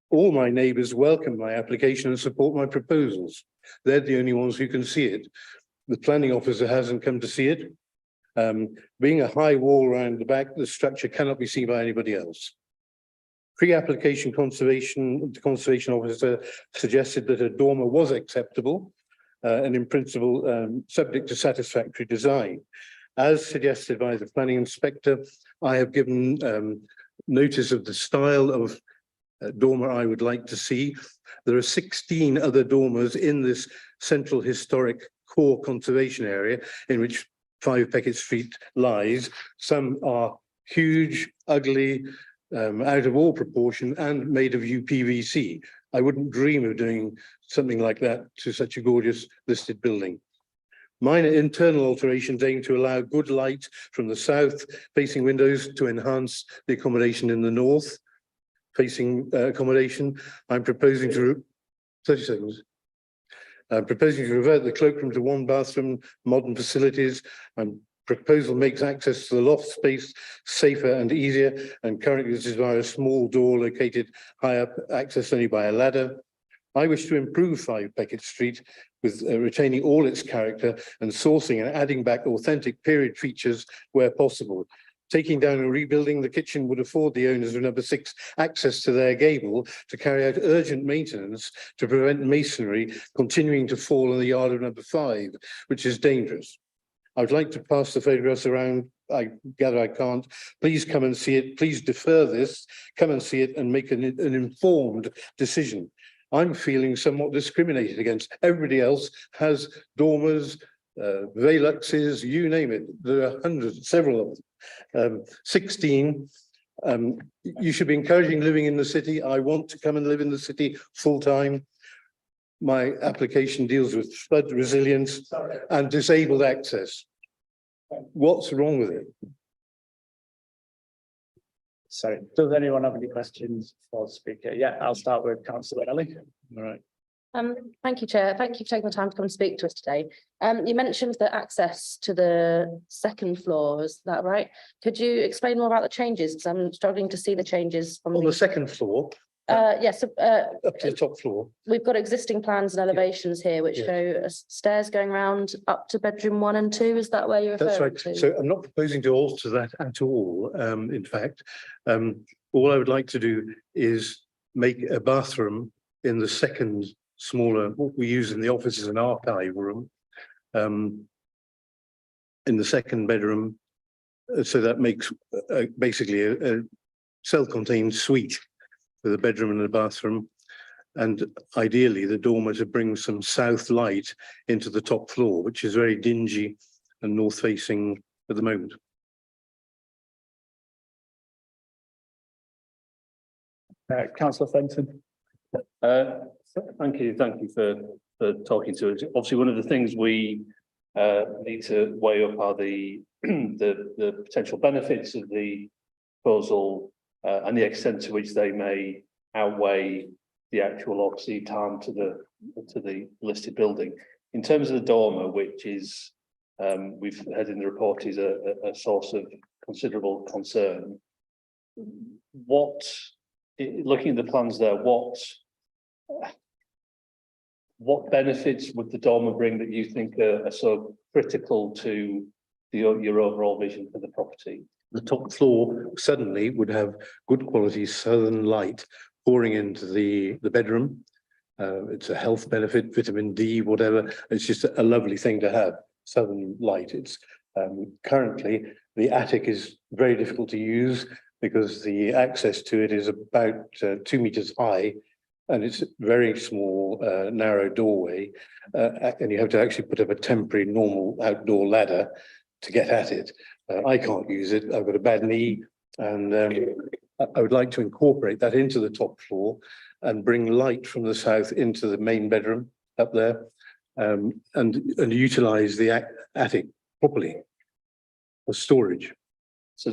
All my neighbours welcome my application and support my proposals. They're the only ones who can see it. The planning officer hasn't come to see it. Being a high wall around the back, the structure cannot be seen by anybody else. Pre-application the conservation officer suggested that a dormer was acceptable and in principle subject to satisfactory design. As suggested by the planning inspector, I have given notice of the style of dormer I would like to see. There are 16 other dormers in this central historic core conservation area in which 5 Peckitt Street lies. Some are huge, ugly, out of all proportion and made of UPVC. I wouldn't dream of doing something like that to such a gorgeous listed building. Minor internal alterations aim to allow good light from the south facing windows to enhance the accommodation in the north facing accommodation. I'm proposing to 30 seconds. I'm proposing to revert the cloakroom to 1 bathroom, modern facilities. Proposal makes access to the loft space safer and easier, and currently this is via a small door located high up, accessed only by a ladder. I wish to improve 5 Peckitt Street with retaining all its character and sourcing and adding back authentic period features where possible. Taking down and rebuilding the kitchen would afford the owners of number 6 access to their gable to carry out urgent maintenance to prevent masonry continuing to fall in the yard of number 5, which is dangerous. I would like to pass the photographs around. I gather I can't. Please come and see it. Please defer this, come and see it and make an informed decision. I'm feeling somewhat discriminated against. Everybody else has dormers, Veluxes, you name it. There are hundreds, several of them. 16. You should be encouraging living in the city. I want to come and live in the city full time. My application deals with flood resilience and disabled access. What's wrong with it? Sorry, does anyone have any questions for the speaker? Yeah, I'll start with Councillor Ellie. All right. Thank you, Chair. Thank you for taking the time to come and speak to us today. You mentioned the access to the 2nd floor, is that right? Could you explain more about the changes? Because I'm struggling to see the changes from On the 2nd floor? Yes. Up to the top floor. We've got existing plans and elevations here which show stairs going round up to bedroom 1 and 2. Is that where you're referring That's right. to? So I'm not proposing to alter that at all. In fact, all I would like to do is make a bathroom in the 2nd smaller, what we use in the office is an archive room. in the second bedroom. So that makes basically a self-contained suite with a bedroom and a bathroom. And ideally, the dormer to bring some south light into the top floor, which is very dingy and north-facing at the moment. Councillor Fenton. Thank you for talking to us. Obviously, one of the things we need to weigh up are the potential benefits of the proposal and the extent to which they may outweigh the actual obviously time to the listed building. In terms of the dormer, which is we've heard in the report is a source of considerable concern. Looking at the plans there, what benefits would the dormer bring that you think are so critical to your overall vision for the property? The top floor suddenly would have good quality southern light pouring into the bedroom. It's a health benefit, vitamin D, whatever. It's just a lovely thing to have, southern light. It's currently the attic is very difficult to use because the access to it is about 2 meters high, and it's a very small, narrow doorway, and you have to actually put up a temporary normal outdoor ladder to get at it. I can't use it. I've got a bad knee, and I would like to incorporate that into the top floor and bring light from the south into the main bedroom up there, and utilize the attic properly for storage. So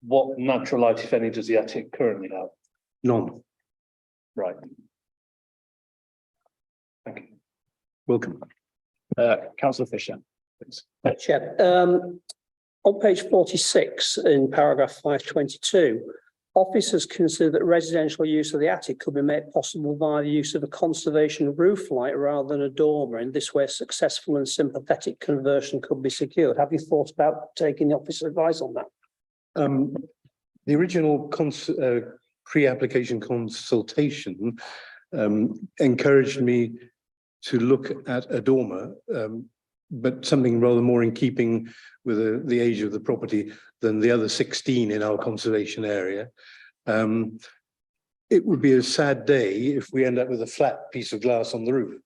what natural light, if any, does the attic currently have? None. Right. Thank you. Welcome. Councillor Fisher, please. Chair, on page 46 in paragraph 522, officers consider that residential use of the attic could be made possible via the use of a conservation roof light rather than a dormer. In this way, a successful and sympathetic conversion could be secured. Have you thought about taking the officer's advice on that? The original pre-application consultation encouraged me to look at a dormer, but something rather more in keeping with the age of the property than the other 16 in our conservation area. It would be a sad day if we end up with a flat piece of glass on the roof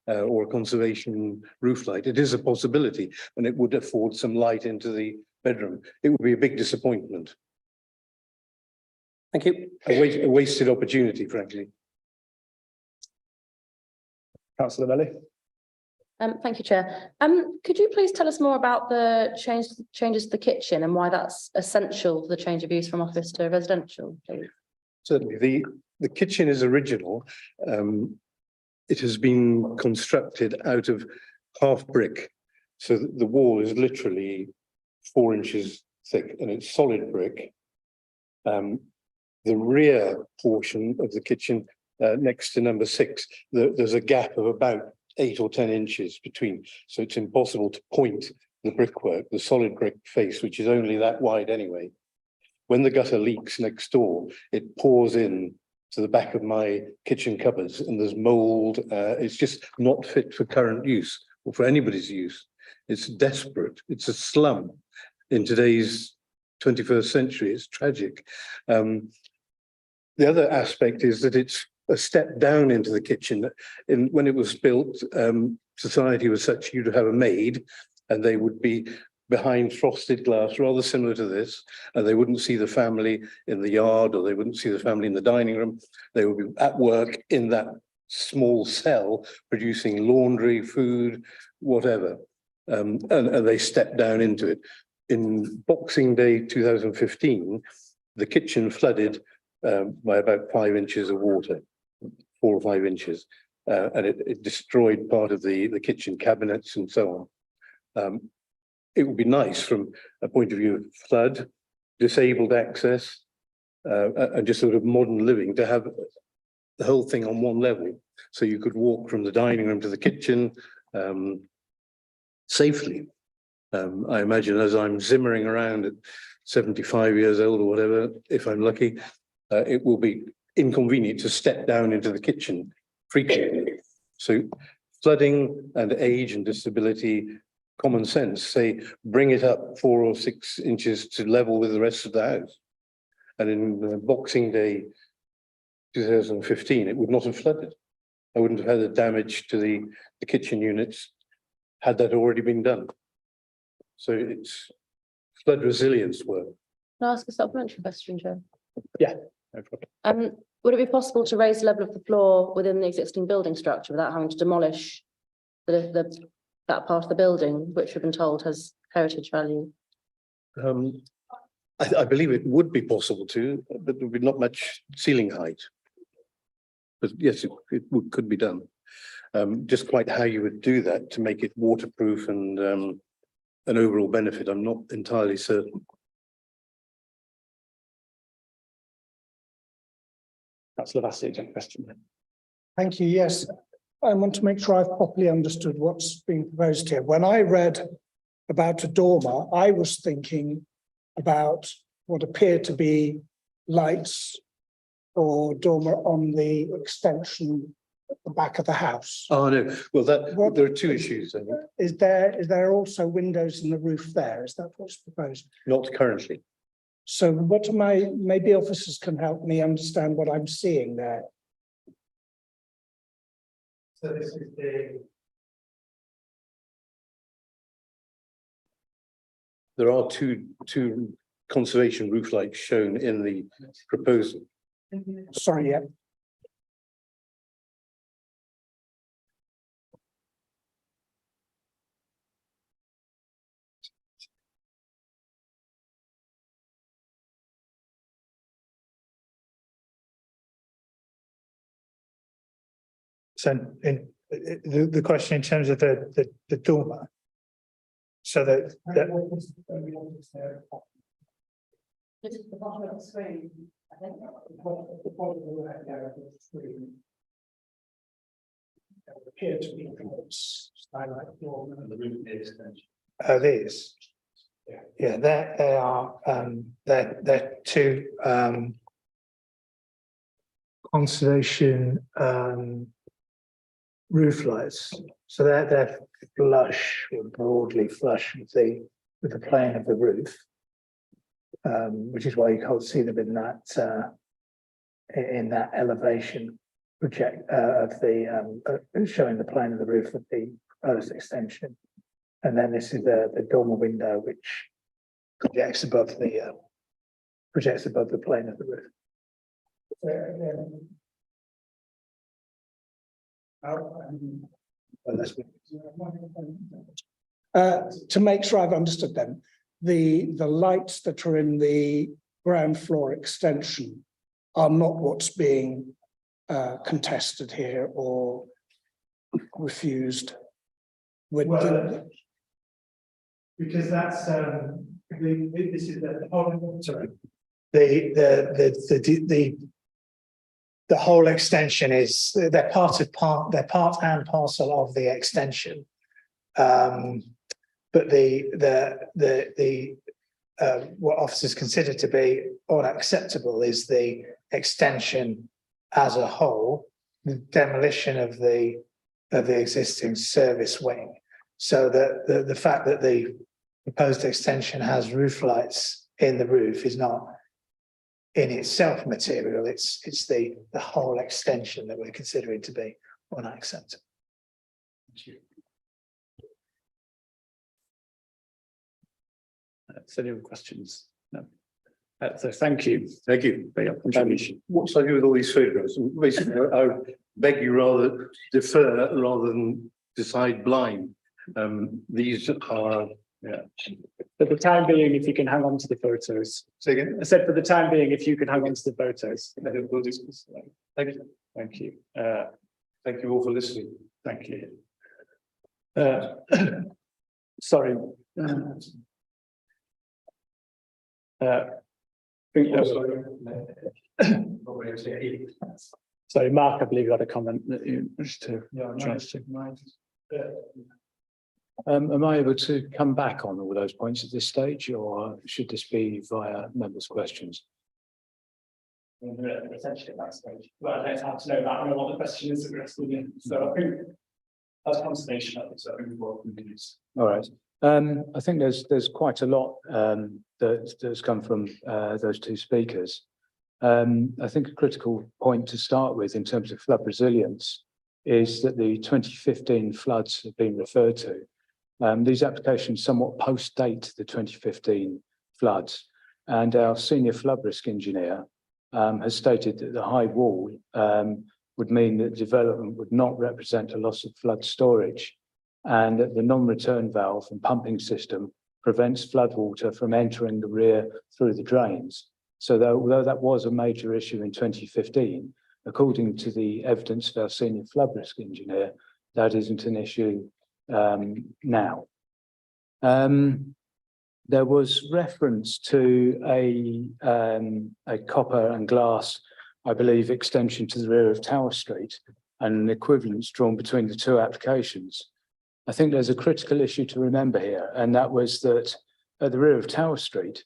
or a conservation roof light. It is a possibility, and it would afford some light into the bedroom. It would be a big disappointment. Thank you. A wasted opportunity, frankly. Councillor Belly. Thank you, Chair. Could you please tell us more about the changes to the kitchen and why that's essential for the change of use from office to residential, please? Certainly, the kitchen is original. It has been constructed out of half brick, so the wall is literally 4 inches thick, and it's solid brick. The rear portion of the kitchen, next to number 6, there's a gap of about 8 or 10 inches between, so it's impossible to point the brickwork, the solid brick face, which is only that wide anyway. When the gutter leaks next door, it pours in to the back of my kitchen cupboards, and there's mold. It's just not fit for current use or for anybody's use. It's desperate. It's a slum in today's 21st century. It's tragic. The other aspect is that it's a step down into the kitchen. When it was built, society was such you'd have a maid, and they would be behind frosted glass, rather similar to this, and they wouldn't see the family in the yard, or they wouldn't see the family in the dining room. They would be at work in that small cell, producing laundry, food, whatever, and they stepped down into it. In Boxing Day 2015, the kitchen flooded by about 5 inches of water, 4 or 5 inches, and it destroyed part of the kitchen cabinets and so on. It would be nice from a point of view of flood, disabled access, and just sort of modern living to have the whole thing on one level. So you could walk from the dining room to the kitchen safely. I imagine as I'm zimmering around at 75 years old or whatever, if I'm lucky, it will be inconvenient to step down into the kitchen frequently. So flooding and age and disability, common sense, say, bring it up 4 or 6 inches to level with the rest of the house. And in Boxing Day 2015, it would not have flooded. I wouldn't have had the damage to the kitchen units had that already been done. So it's flood resilience work. Can I ask a supplementary question, Joe? Yeah, no problem. Would it be possible to raise the level of the floor within the existing building structure without having to demolish that part of the building, which we've been told has heritage value? I believe it would be possible to, but there would be not much ceiling height. But yes, could be done. Just quite how you would do that to make it waterproof and an overall benefit, I'm not entirely certain. Councillor Bassett, question. Thank you. Yes, I want to make sure I've properly understood what's being proposed here. When I read about a dormer, I was thinking about what appeared to be lights or dormer on the extension at the back of the house. Oh, no. Well, there are two issues, I think. Is there also windows in the roof there? Is that what's proposed? Not currently. So what am I, maybe officers can help me understand what I'm seeing there. So this is There are two conservation roof lights shown in the proposal. Sorry, yeah. So the question in terms of the dormer. So that This is the bottom of the screen, I think. Appear to be skylight dormer. these. Yeah, they are they're two conservation roof lights. So they're flush, or broadly flush with the plane of the roof, which is why you can't see them in that elevation project of the showing the plane of the roof of the proposed extension. And then this is the dormer window, which projects above the plane of the roof. To make sure I've understood them, the lights that are in the ground floor extension are not what's being contested here or refused. Because that's this is the whole sorry. The whole extension is they're part and parcel of the extension. But what officers consider to be unacceptable is the extension as a whole, the demolition of the existing service wing. So that the fact that the proposed extension has roof lights in the roof is not in itself material. It's the whole extension that we're considering to be unacceptable. Thank you. Any other questions? No. So thank you. Thank you. For your contribution. What should I do with all these photographs? Basically, I beg you rather defer rather than decide blind. These are, yeah. For the time being, if you can hang on to the photos. Say again? I said for the time being, if you can hang on to the photos. Thank you. Thank you. Thank you all for listening. Thank you. Sorry. Sorry, Mark, I believe you had a comment that you wish to. Am I able to come back on all those points at this stage, or should this be via members' questions? Essentially at that stage. Well, I don't have to know that. I know what the question is that we're asking you. So I think As conservation, I think so. All right. I think there's quite a lot that's come from those two speakers. I think a critical point to start with in terms of flood resilience is that the 2015 floods have been referred to. These applications somewhat post-date the 2015 floods, and our senior flood risk engineer has stated that the high wall would mean that development would not represent a loss of flood storage, and that the non-return valve and pumping system prevents floodwater from entering the rear through the drains. So although that was a major issue in 2015, according to the evidence of our senior flood risk engineer, that isn't an issue now. There was reference to a copper and glass, I believe, extension to the rear of Tower Street and an equivalence drawn between the two applications. I think there's a critical issue to remember here, and that was that at the rear of Tower Street,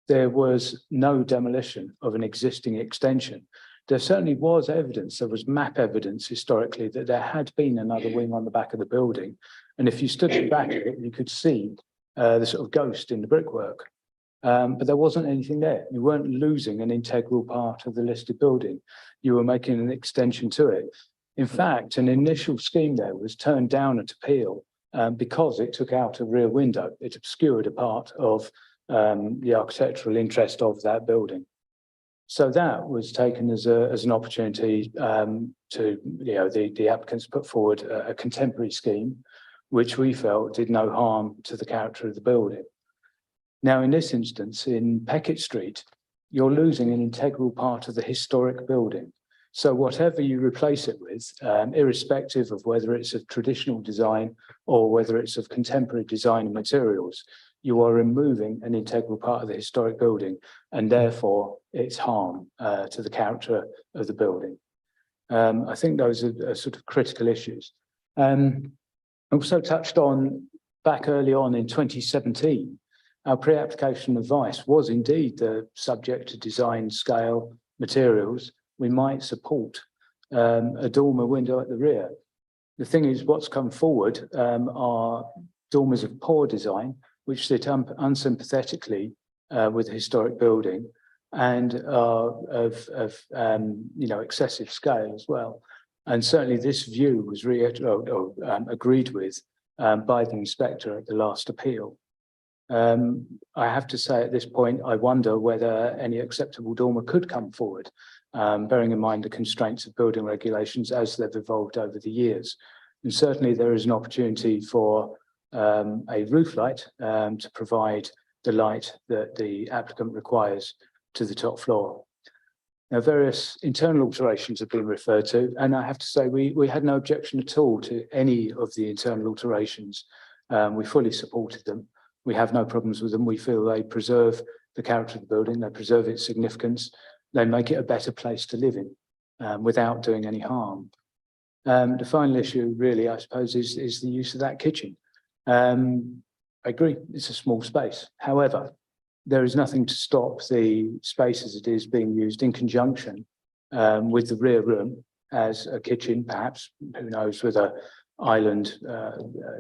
there was no demolition of an existing extension. There certainly was evidence, there was map evidence historically that there had been another wing on the back of the building. And if you stood at the back of it, you could see the sort of ghost in the brickwork. But there wasn't anything there. You weren't losing an integral part of the listed building. You were making an extension to it. In fact, an initial scheme there was turned down at appeal because it took out a rear window. It obscured a part of the architectural interest of that building. So that was taken as an opportunity the applicants put forward a contemporary scheme, which we felt did no harm to the character of the building. Now, in this instance, in Peckitt Street, you're losing an integral part of the historic building. So whatever you replace it with, irrespective of whether it's of traditional design or whether it's of contemporary design and materials, you are removing an integral part of the historic building, and therefore it's harm to the character of the building. I think those are sort of critical issues. Also touched on back early on in 2017, our pre-application advice was indeed the subject to design, scale, materials. We might support a dormer window at the rear. The thing is, what's come forward are dormers of poor design, which sit unsympathetically with the historic building and are of excessive scale as well. And certainly this view was agreed with by the inspector at the last appeal. I have to say at this point, I wonder whether any acceptable dormer could come forward, bearing in mind the constraints of building regulations as they've evolved over the years. And certainly there is an opportunity for a roof light to provide the light that the applicant requires to the top floor. Now, various internal alterations have been referred to, and I have to say we had no objection at all to any of the internal alterations. We fully supported them. We have no problems with them. We feel they preserve the character of the building, they preserve its significance, they make it a better place to live in without doing any harm. The final issue really, I suppose, is the use of that kitchen. I agree, it's a small space. However, there is nothing to stop the space as it is being used in conjunction with the rear room as a kitchen, perhaps, who knows, with an island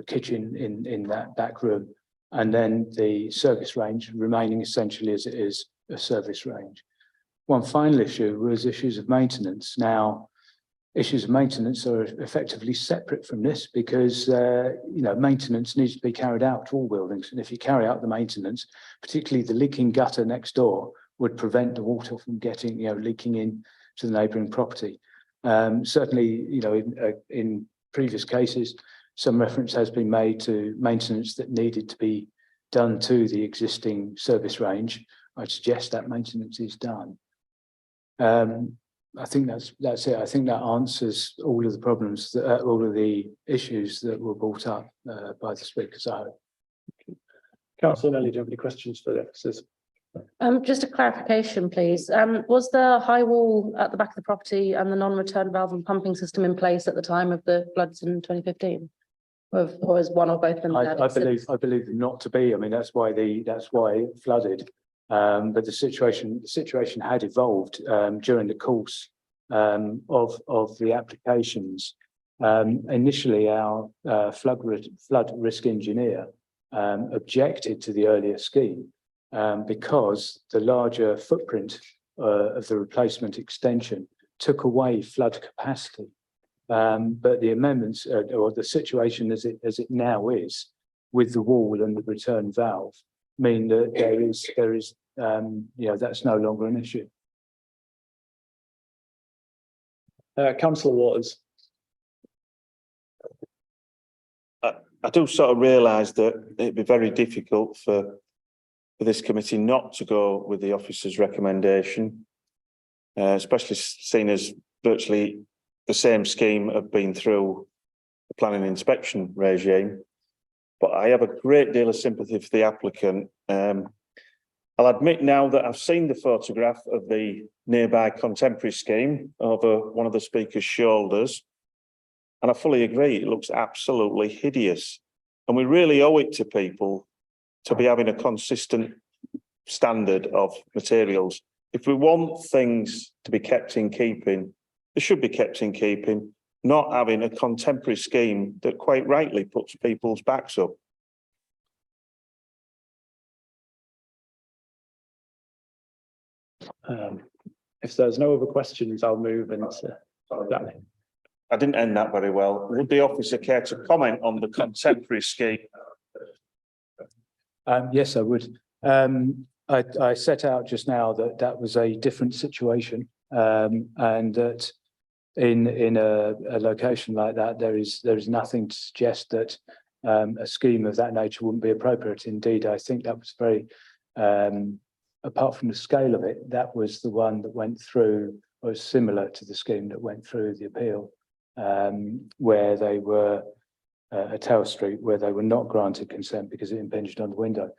kitchen in that back room, and then the service range remaining essentially as it is, a service range. One final issue was issues of maintenance. Now, issues of maintenance are effectively separate from this because maintenance needs to be carried out to all buildings, and if you carry out the maintenance, particularly the leaking gutter next door, would prevent the water from getting leaking in to the neighbouring property. Certainly, in previous cases, some reference has been made to maintenance that needed to be done to the existing service range. I'd suggest that maintenance is done. I think that's it. I think that answers all of the problems, all of the issues that were brought up by the speakers. Councillor Nelly, do you have any questions for this? Just a clarification, please. Was the high wall at the back of the property and the non-return valve and pumping system in place at the time of the floods in 2015? Or was one or both of them? I believe not to be. I mean, that's why it flooded. But the situation had evolved during the course of the applications. Initially, our flood risk engineer objected to the earlier scheme because the larger footprint of the replacement extension took away flood capacity. But the amendments or the situation as it now is with the wall and the return valve mean that there is that's no longer an issue. Councillor Waters. I do sort of realise that it'd be very difficult for this committee not to go with the officer's recommendation, especially seeing as virtually the same scheme have been through the planning inspection regime. But I have a great deal of sympathy for the applicant. I'll admit now that I've seen the photograph of the nearby contemporary scheme over one of the speaker's shoulders. And I fully agree, it looks absolutely hideous. And we really owe it to people to be having a consistent standard of materials. If we want things to be kept in keeping, they should be kept in keeping, not having a contemporary scheme that quite rightly puts people's backs up. If there's no other questions, I'll move into that. I didn't end that very well. Would the officer care to comment on the contemporary scheme? Yes, I would. I set out just now that was a different situation, and that in a location like that, there is nothing to suggest that a scheme of that nature wouldn't be appropriate. Indeed, I think that was very, apart from the scale of it, that was the one that went through, was similar to the scheme that went through the appeal, where they were at Tower Street, where they were not granted consent because it impinged on the window.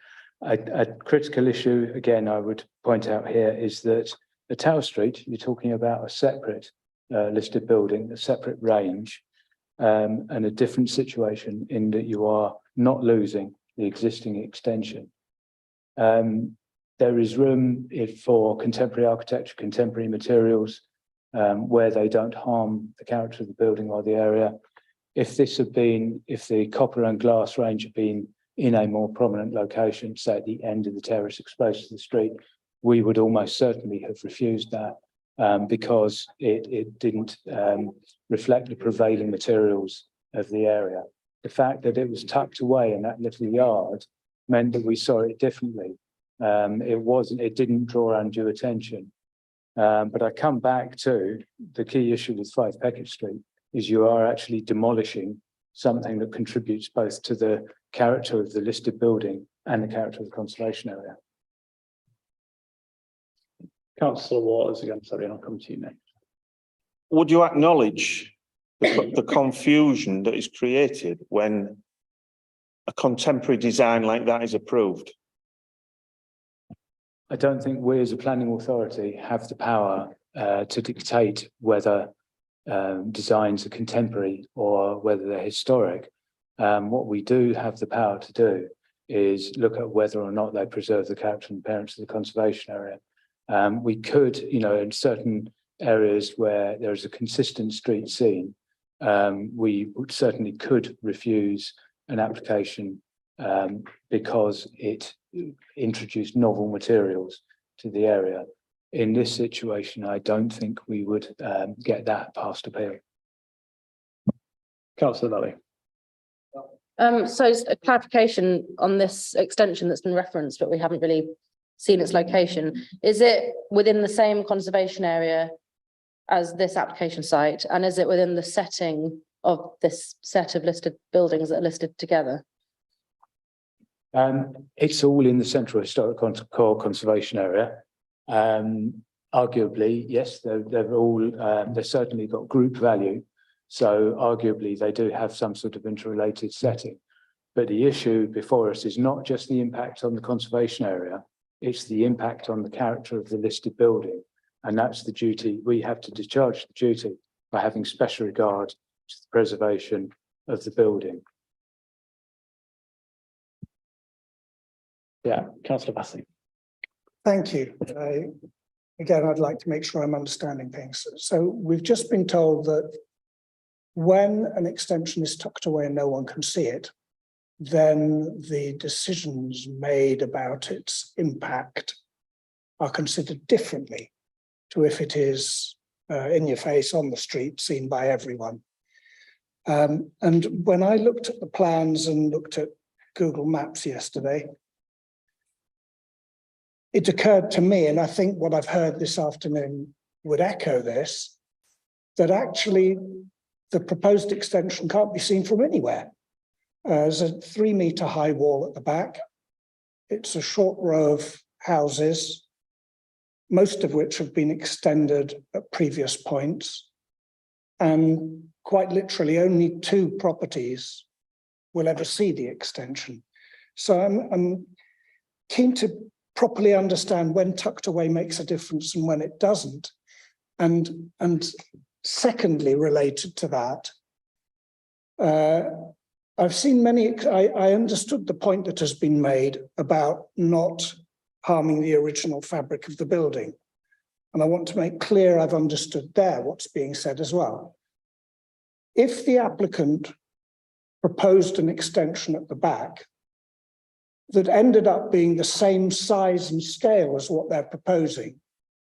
A critical issue, again, I would point out here, is that at Tower Street, you're talking about a separate listed building, a separate range, and a different situation in that you are not losing the existing extension. There is room for contemporary architecture, contemporary materials, where they don't harm the character of the building or the area. If the copper and glass range had been in a more prominent location, say at the end of the terrace exposed to the street, we would almost certainly have refused that because it didn't reflect the prevailing materials of the area. The fact that it was tucked away in that little yard meant that we saw it differently. It didn't draw undue attention. But I come back to the key issue with 5 Peckitt Street is you are actually demolishing something that contributes both to the character of the listed building and the character of the conservation area. Councillor Waters again, sorry, and I'll come to you next. Would you acknowledge the confusion that is created when a contemporary design like that is approved? I don't think we as a planning authority have the power to dictate whether designs are contemporary or whether they're historic. What we do have the power to do is look at whether or not they preserve the character and appearance of the conservation area. We could, in certain areas where there is a consistent street scene, we certainly could refuse an application because it introduced novel materials to the area. In this situation, I don't think we would get that past appeal. Councillor Valley. So a clarification on this extension that's been referenced, but we haven't really seen its location. Is it within the same conservation area as this application site? And is it within the setting of this set of listed buildings that are listed together? It's all in the Central Historic Core Conservation Area. Arguably, yes, they've certainly got group value. So arguably they do have some sort of interrelated setting. But the issue before us is not just the impact on the conservation area, it's the impact on the character of the listed building. And that's the duty. We have to discharge the duty by having special regard to the preservation of the building. Yeah, Councillor Bassing. Thank you. Again, I'd like to make sure I'm understanding things. So we've just been told that when an extension is tucked away and no one can see it, then the decisions made about its impact are considered differently to if it is in your face on the street, seen by everyone. And when I looked at the plans and looked at Google Maps yesterday, it occurred to me, and I think what I've heard this afternoon would echo this, that actually the proposed extension can't be seen from anywhere. There's a 3-meter high wall at the back. It's a short row of houses, most of which have been extended at previous points. And quite literally only 2 properties will ever see the extension. So I'm keen to properly understand when tucked away makes a difference and when it doesn't. And secondly, related to that, I've seen many, I understood the point that has been made about not harming the original fabric of the building. And I want to make clear I've understood there what's being said as well. If the applicant proposed an extension at the back that ended up being the same size and scale as what they're proposing,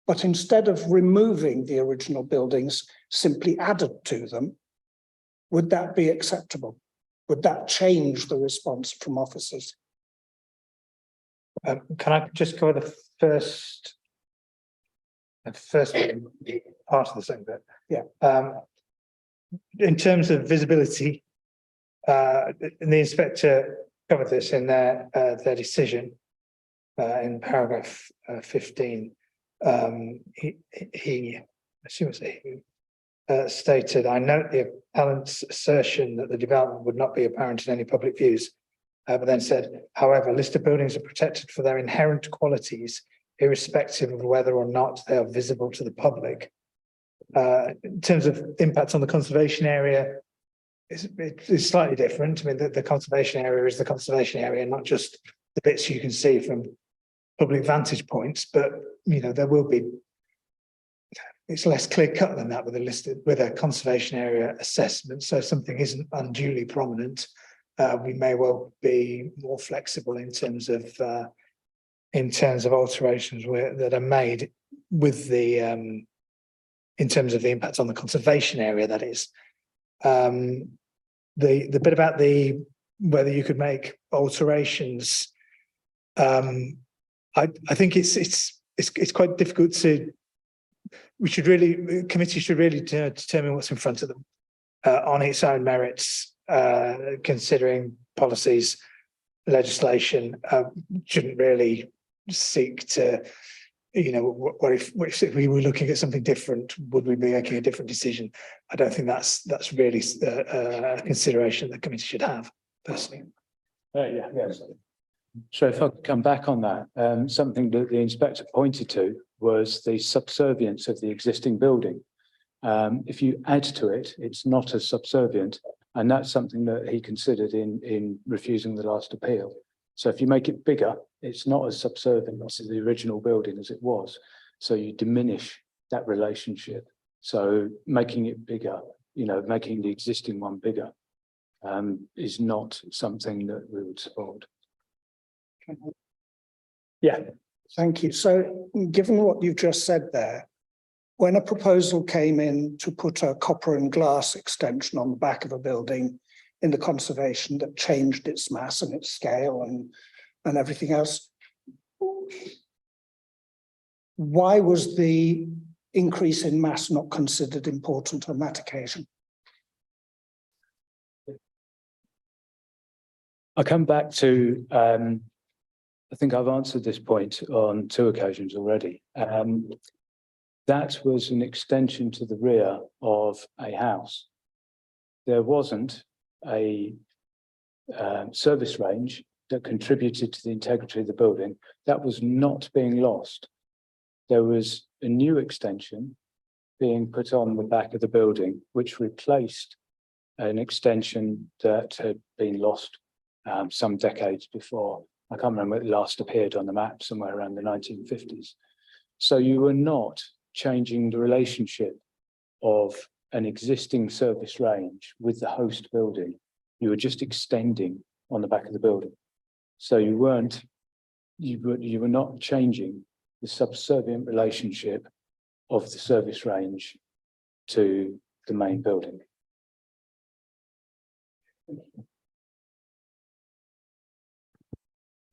but instead of removing the original buildings, simply added to them, would that be acceptable? Would that change the response from officers? Can I just cover the first part of the second bit? Yeah. In terms of visibility, the inspector covered this in their decision in paragraph 15. He stated, "I note the appellant's assertion that the development would not be apparent in any public views," but then said, "However, listed buildings are protected for their inherent qualities, irrespective of whether or not they are visible to the public." In terms of impact on the conservation area, it's slightly different. I mean, the conservation area is the conservation area, not just the bits you can see from public vantage points, but there will be. It's less clear cut than that with a conservation area assessment. So if something isn't unduly prominent, we may well be more flexible in terms of alterations that are made with the in terms of the impact on the conservation area. That is the bit about whether you could make alterations. I think it's quite difficult to. Committee should really determine what's in front of them on its own merits, considering policies, legislation. Shouldn't really seek to, what if we were looking at something different? Would we be making a different decision? I don't think that's really a consideration the committee should have, personally. Yes. So if I could come back on that, something that the inspector pointed to was the subservience of the existing building. If you add to it, it's not as subservient, and that's something that he considered in refusing the last appeal. So if you make it bigger, it's not as subservient to the original building as it was. So you diminish that relationship. So making it bigger, making the existing one bigger, is not something that we would support. Yeah, thank you. So given what you've just said there, when a proposal came in to put a copper and glass extension on the back of a building in the conservation that changed its mass and its scale and everything else, why was the increase in mass not considered important on that occasion? I come back to, I think I've answered this point on 2 occasions already. That was an extension to the rear of a house. There wasn't a service range that contributed to the integrity of the building. That was not being lost. There was a new extension being put on the back of the building, which replaced an extension that had been lost some decades before. I can't remember when it last appeared on the map, somewhere around the 1950s. So you were not changing the relationship of an existing service range with the host building. You were just extending on the back of the building. So you were not changing the subservient relationship of the service range to the main building.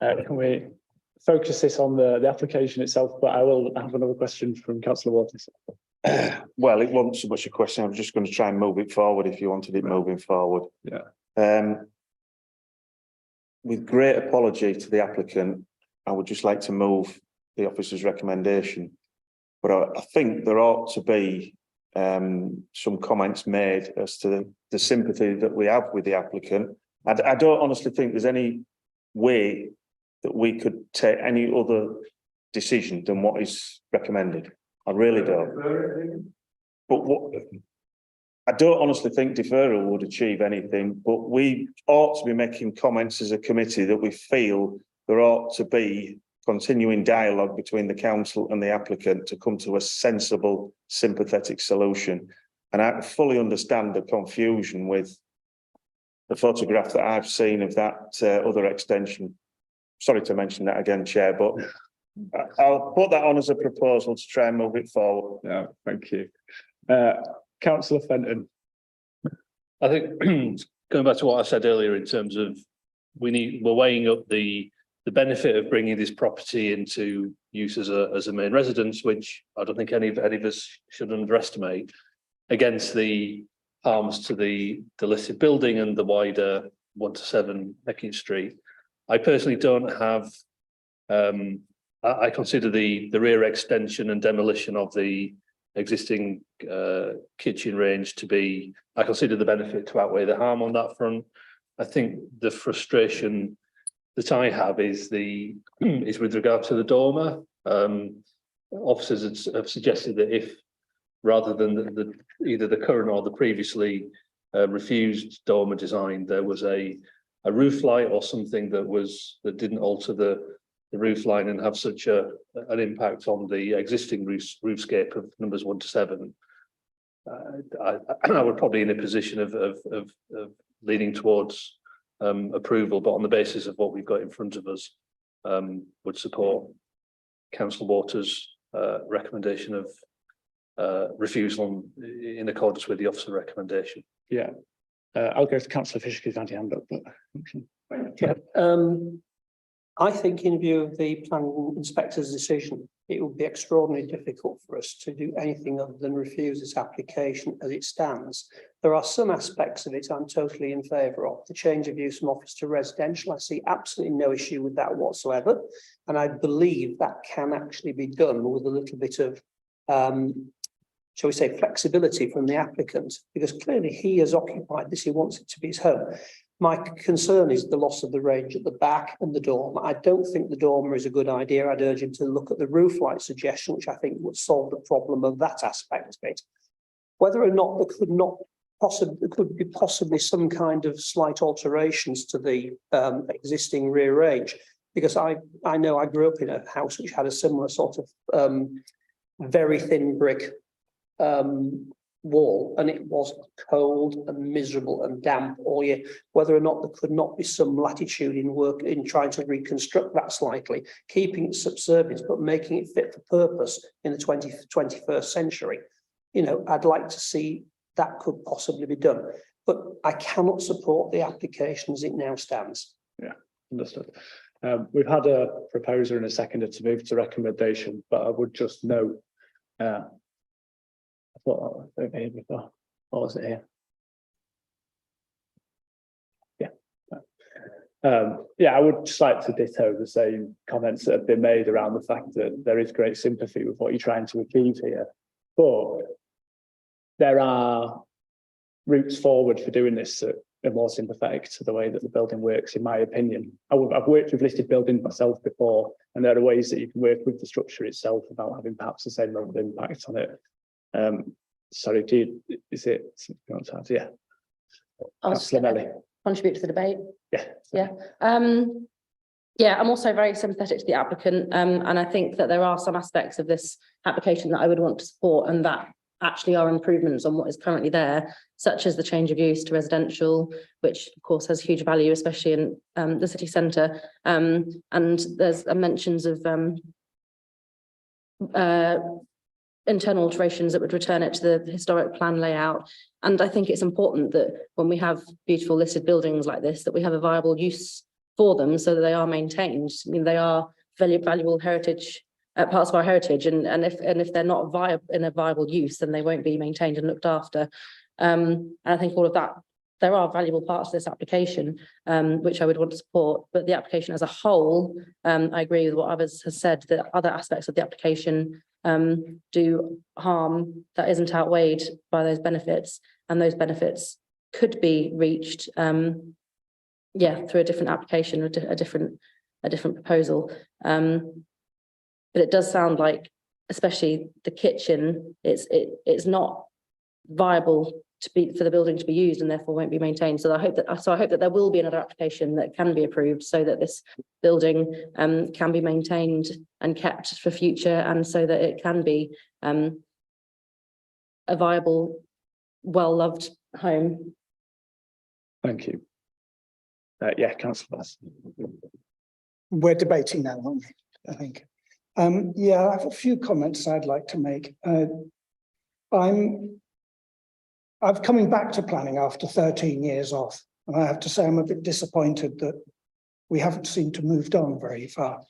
Can we focus this on the application itself? But I will have another question from Councillor Waters. Well, it wasn't so much a question. I was just going to try and move it forward if you wanted it moving forward. Yeah. With great apology to the applicant, I would just like to move the officer's recommendation. But I think there ought to be some comments made as to the sympathy that we have with the applicant. I don't honestly think there's any way that we could take any other decision than what is recommended. I really don't. But I don't honestly think deferral would achieve anything, but we ought to be making comments as a committee that we feel there ought to be continuing dialogue between the council and the applicant to come to a sensible, sympathetic solution. And I fully understand the confusion with the photograph that I've seen of that other extension. Sorry to mention that again, Chair, but I'll put that on as a proposal to try and move it forward. Yeah, thank you. Councillor Fenton. I think going back to what I said earlier in terms of we're weighing up the benefit of bringing this property into use as a main residence, which I don't think any of us should underestimate, against the harms to the listed building and the wider 1 to 7 Peckitt Street. I personally don't have. I consider the rear extension and demolition of the existing kitchen range to be. I consider the benefit to outweigh the harm on that front. I think the frustration that I have is with regard to the dormer. Officers have suggested that if rather than either the current or the previously refused dormer design, there was a roof light or something that didn't alter the roof line and have such an impact on the existing roofscape of numbers 1 to 7. I would probably in a position of leaning towards approval, but on the basis of what we've got in front of us, would support Councillor Waters' recommendation of refusal in accordance with the officer recommendation. Yeah, I'll go to Councillor Fisher because I've had hand up. Yeah. I think in view of the planning inspector's decision, it would be extraordinarily difficult for us to do anything other than refuse this application as it stands. There are some aspects of it I'm totally in favour of. The change of use from office to residential, I see absolutely no issue with that whatsoever. And I believe that can actually be done with a little bit of, shall we say, flexibility from the applicant, because clearly he has occupied this, he wants it to be his home. My concern is the loss of the range at the back and the dormer. I don't think the dormer is a good idea. I'd urge him to look at the roof light suggestion, which I think would solve the problem of that aspect of it. Whether or not there could be possibly some kind of slight alterations to the existing rear range, because I know I grew up in a house which had a similar sort of very thin brick wall, and it was cold and miserable and damp all year. Whether or not there could not be some latitude in trying to reconstruct that slightly, keeping it subservient but making it fit for purpose in the 21st century. You know, I'd like to see that could possibly be done, but I cannot support the application as it now stands. Yeah, understood. We've had a proposer and a seconder to move to recommendation, but I would just note I thought that was over here before. Or was it here? Yeah. Yeah, I would just like to ditto the same comments that have been made around the fact that there is great sympathy with what you're trying to achieve here. But there are routes forward for doing this that are more sympathetic to the way that the building works, in my opinion. I've worked with listed buildings myself before, and there are ways that you can work with the structure itself without having perhaps the same level of impact on it. Sorry, is it something you want to add? Yeah. Councillor Melly. Contribute to the debate. Yeah. Yeah. Yeah, I'm also very sympathetic to the applicant, and I think that there are some aspects of this application that I would want to support, and that actually are improvements on what is currently there, such as the change of use to residential, which of course has huge value, especially in the city centre. And there's mentions of internal alterations that would return it to the historic plan layout. And I think it's important that when we have beautiful listed buildings like this, that we have a viable use for them so that they are maintained. I mean, they are valuable heritage, parts of our heritage, and if they're not in a viable use, then they won't be maintained and looked after. And I think all of that, there are valuable parts of this application, which I would want to support, but the application as a whole, I agree with what others have said, that other aspects of the application do harm that isn't outweighed by those benefits, and those benefits could be reached through a different application, a different proposal. But it does sound like, especially the kitchen, it's not viable for the building to be used, and therefore won't be maintained. So I hope that there will be another application that can be approved so that this building can be maintained and kept for future, and so that it can be a viable, well-loved home. Thank you. Councillor. We're debating now, aren't we? I think. I have a few comments I'd like to make. I'm coming back to planning after 13 years off, and I have to say I'm a bit disappointed that we haven't seemed to moved on very far.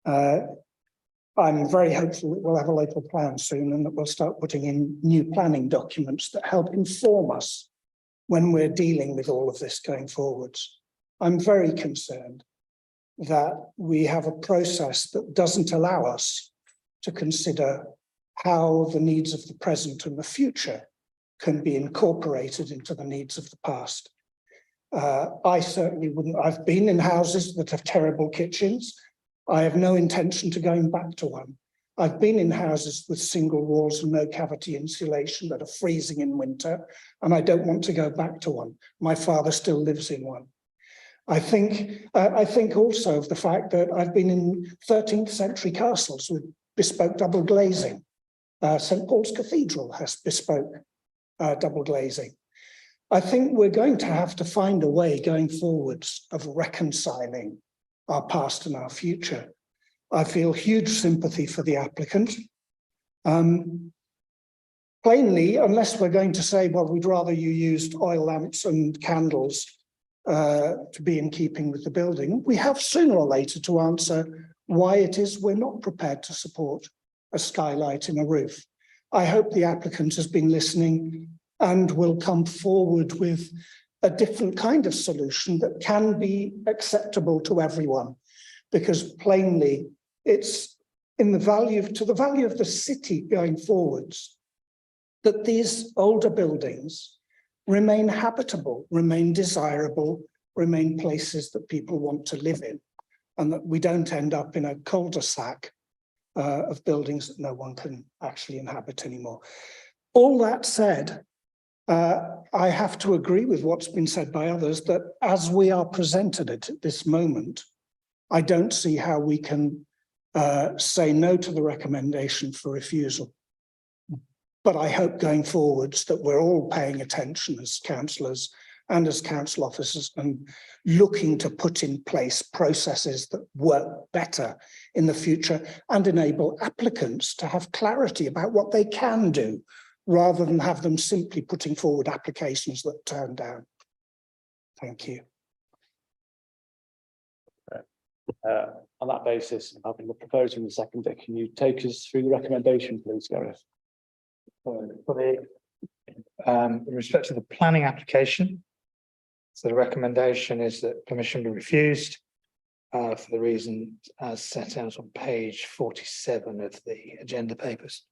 I'm very hopeful that we'll have a local plan soon, and that we'll start putting in new planning documents that help inform us when we're dealing with all of this going forwards. I'm very concerned that we have a process that doesn't allow us to consider how the needs of the present and the future can be incorporated into the needs of the past. I certainly wouldn't. I've been in houses that have terrible kitchens. I have no intention to going back to one. I've been in houses with single walls and no cavity insulation that are freezing in winter, and I don't want to go back to one. My father still lives in one. I think also of the fact that I've been in 13th century castles with bespoke double glazing. St. Paul's Cathedral has bespoke double glazing. I think we're going to have to find a way going forwards of reconciling our past and our future. I feel huge sympathy for the applicant. Plainly, unless we're going to say, well, we'd rather you used oil lamps and candles to be in keeping with the building, we have sooner or later to answer why it is we're not prepared to support a skylight in a roof. I hope the applicant has been listening and will come forward with a different kind of solution that can be acceptable to everyone, because plainly it's in the value of the city going forwards that these older buildings remain habitable, remain desirable, remain places that people want to live in, and that we don't end up in a cul-de-sac of buildings that no one can actually inhabit anymore. All that said, I have to agree with what's been said by others, that as we are presented at this moment, I don't see how we can say no to the recommendation for refusal. But I hope going forwards that we're all paying attention as councillors and as council officers and looking to put in place processes that work better in the future and enable applicants to have clarity about what they can do, rather than have them simply putting forward applications that turn down. Thank you. On that basis, having the proposal in the second, can you take us through the recommendation, please, Gareth? In respect to the planning application, so the recommendation is that permission be refused for the reason as set out on page 47 of the agenda papers.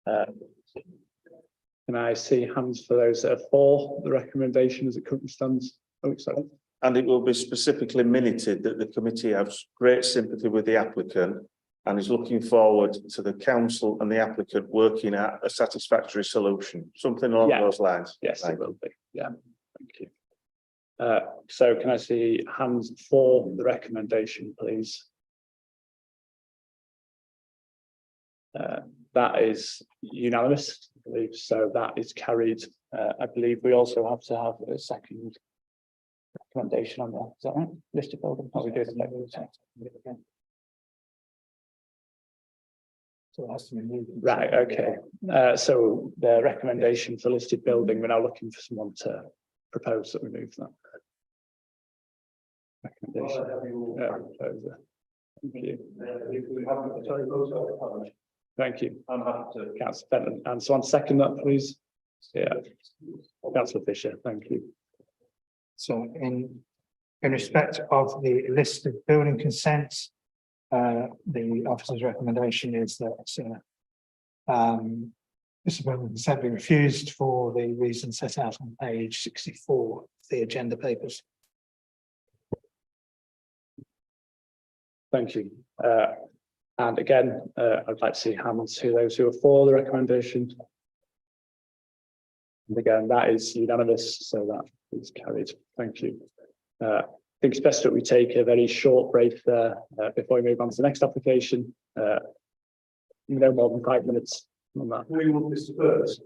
Can I see hands for those that are for the recommendation as it currently stands? Oh, sorry. And it will be specifically minuted that the committee has great sympathy with the applicant and is looking forward to the council and the applicant working at a satisfactory solution, something along those lines. Yes, it will be. Yeah, thank you. So can I see hands for the recommendation, please? That is unanimous, I believe, so that is carried. I believe we also have to have a second recommendation on that, is that right? Listed building. Oh, we do the So it has to be moved. right, okay. So the recommendation for listed building, we're now looking for someone to propose that we move that. Recommendation. Proposer. Thank you. Thank you. I'm happy to. Councillor Fenton, and so on second that, please. Yeah. Councillor Fisher, thank you. So in respect of the list of building consents, the officer's recommendation is that this building consent be refused for the reasons set out on page 64 of the agenda papers. Thank you. And again, I'd like to see hands to those who are for the recommendation. And again, that is unanimous, so that is carried. Thank you. I think it's best that we take a very short break there before we move on to the next application. No more than 5 minutes on that. We want this first.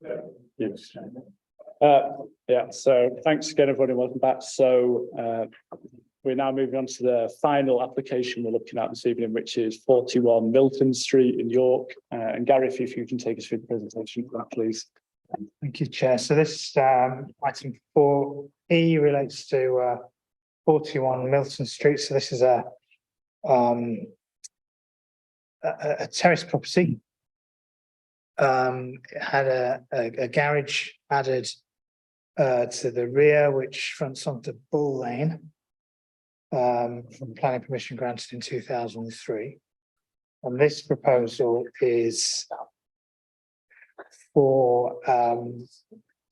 Yes. Yeah, so thanks again, everybody. Welcome back. So we're now moving on to the final application we're looking at this evening, which is 41 Milton Street in York. And Gary, if you can take us through the presentation, please. Thank you, Chair. So this item 4E relates to 41 Milton Street. So this is a terrace property. It had a garage added to the rear, which fronts onto Bull Lane, from planning permission granted in 2003. And this proposal is for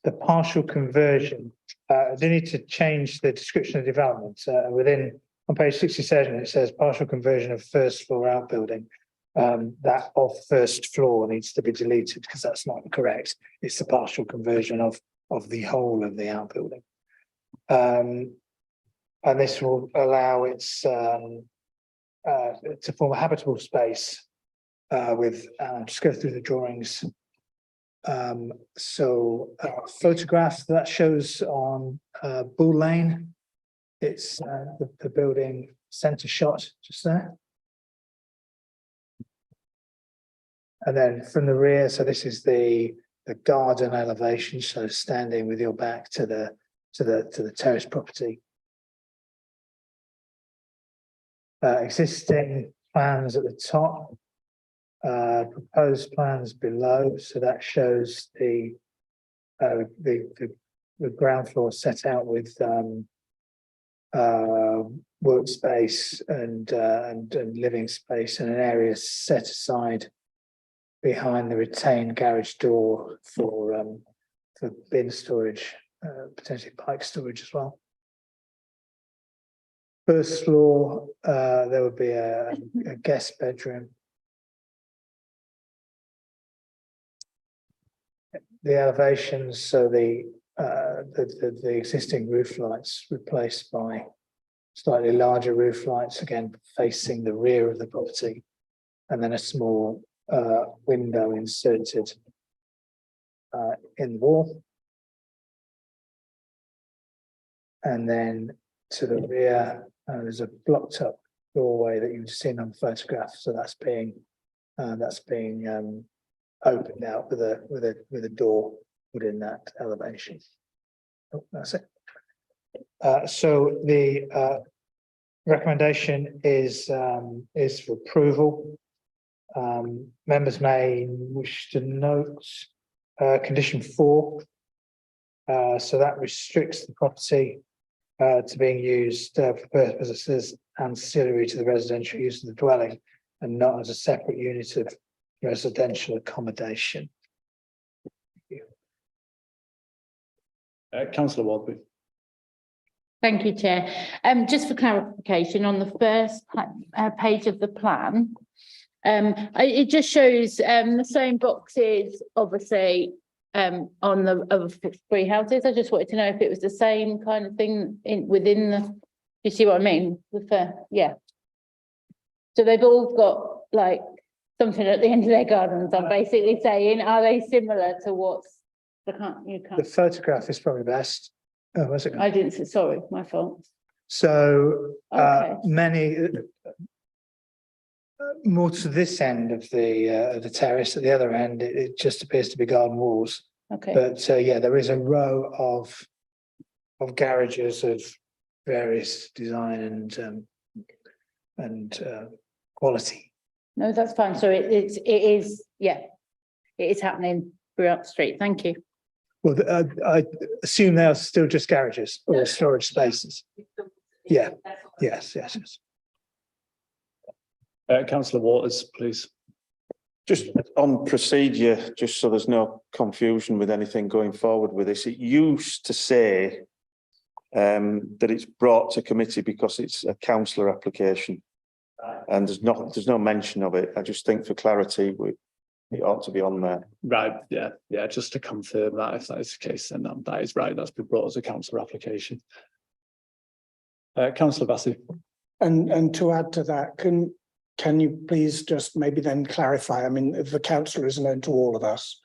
the partial conversion. I do need to change the description of development on page 67. It says partial conversion of first floor outbuilding. That of first floor needs to be deleted because that's not correct. It's the partial conversion of the whole of the outbuilding. And this will allow it to form a habitable space with, just go through the drawings. Photograph that shows on Bull Lane. It's the building centre shot just there. And then from the rear, so this is the garden elevation, so standing with your back to the terrace property. Existing plans at the top, proposed plans below, so that shows the ground floor set out with workspace and living space, and an area set aside behind the retained garage door for bin storage, potentially bike storage as well. First floor, there would be a guest bedroom. The elevations, so the existing roof lights replaced by slightly larger roof lights, again facing the rear of the property, and then a small window inserted in the wall. And then to the rear, there's a blocked up doorway that you've seen on the photograph. So that's being opened out with a door within that elevation. Oh, that's it. So the recommendation is for approval. Members may wish to note condition 4. So that restricts the property to being used for purposes ancillary to the residential use of the dwelling and not as a separate unit of residential accommodation. Councillor Wardby. Thank you, Chair. Just for clarification, on the first page of the plan, it just shows the same boxes, obviously, on the other 3 houses. I just wanted to know if it was the same kind of thing within the. You see what I mean? Yeah. So they've all got like something at the end of their gardens. I'm basically saying, are they similar to what's the photograph is probably best. Oh, where's it gone? I didn't say, sorry, my fault. So Okay. many more to this end of the terrace. At the other end, it just appears to be garden walls. Okay. But yeah, there is a row of garages of various design and quality. No, that's fine. So it is, yeah, it is happening throughout the street. Thank you. Well, I assume they are still just garages or storage spaces. Yeah. Yes. Councillor Waters, please. Just on procedure, just so there's no confusion with anything going forward with this, it used to say that it's brought to committee because it's a councillor application, and there's no mention of it. I just think for clarity, it ought to be on there. Right, yeah, just to confirm that, if that is the case, then that is right. That's been brought as a councillor application. Councillor Bassey. And to add to that, can you please just maybe then clarify? I mean, if the councillor is known to all of us,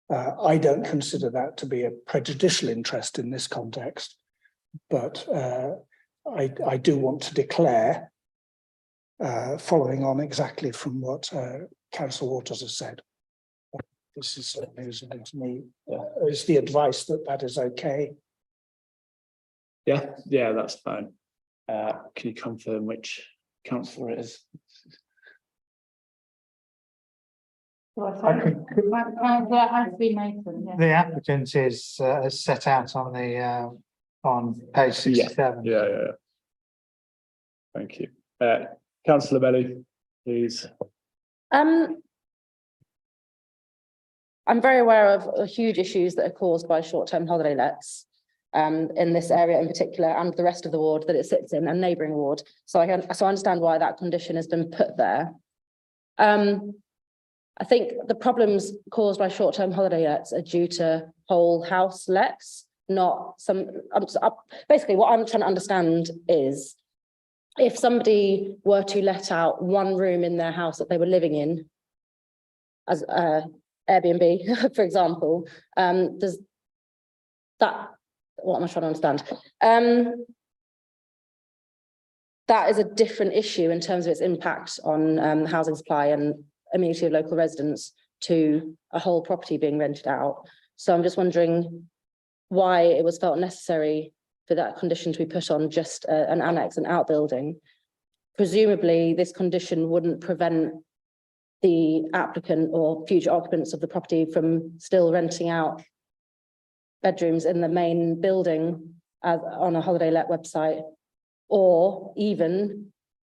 I don't consider that to be a prejudicial interest in this context, but I do want to declare, following on exactly from what Councillor Waters has said. This is news to me. Is the advice that that is okay? Yeah, that's fine. Can you confirm which councillor it is? The applicant is set out on the on page 67. Yeah. Thank you. Councillor Belly, please. I'm very aware of huge issues that are caused by short-term holiday lets in this area in particular, and the rest of the ward that it sits in and neighbouring ward. So I understand why that condition has been put there. I think the problems caused by short-term holiday lets are due to whole house lets, not some. Basically, what I'm trying to understand is if somebody were to let out one room in their house that they were living in as Airbnb, for example, does that, what am I trying to understand? That is a different issue in terms of its impact on housing supply and amenity of local residents to a whole property being rented out. So I'm just wondering why it was felt necessary for that condition to be put on just an annex, an outbuilding. Presumably, this condition wouldn't prevent the applicant or future occupants of the property from still renting out bedrooms in the main building on a holiday let website, or even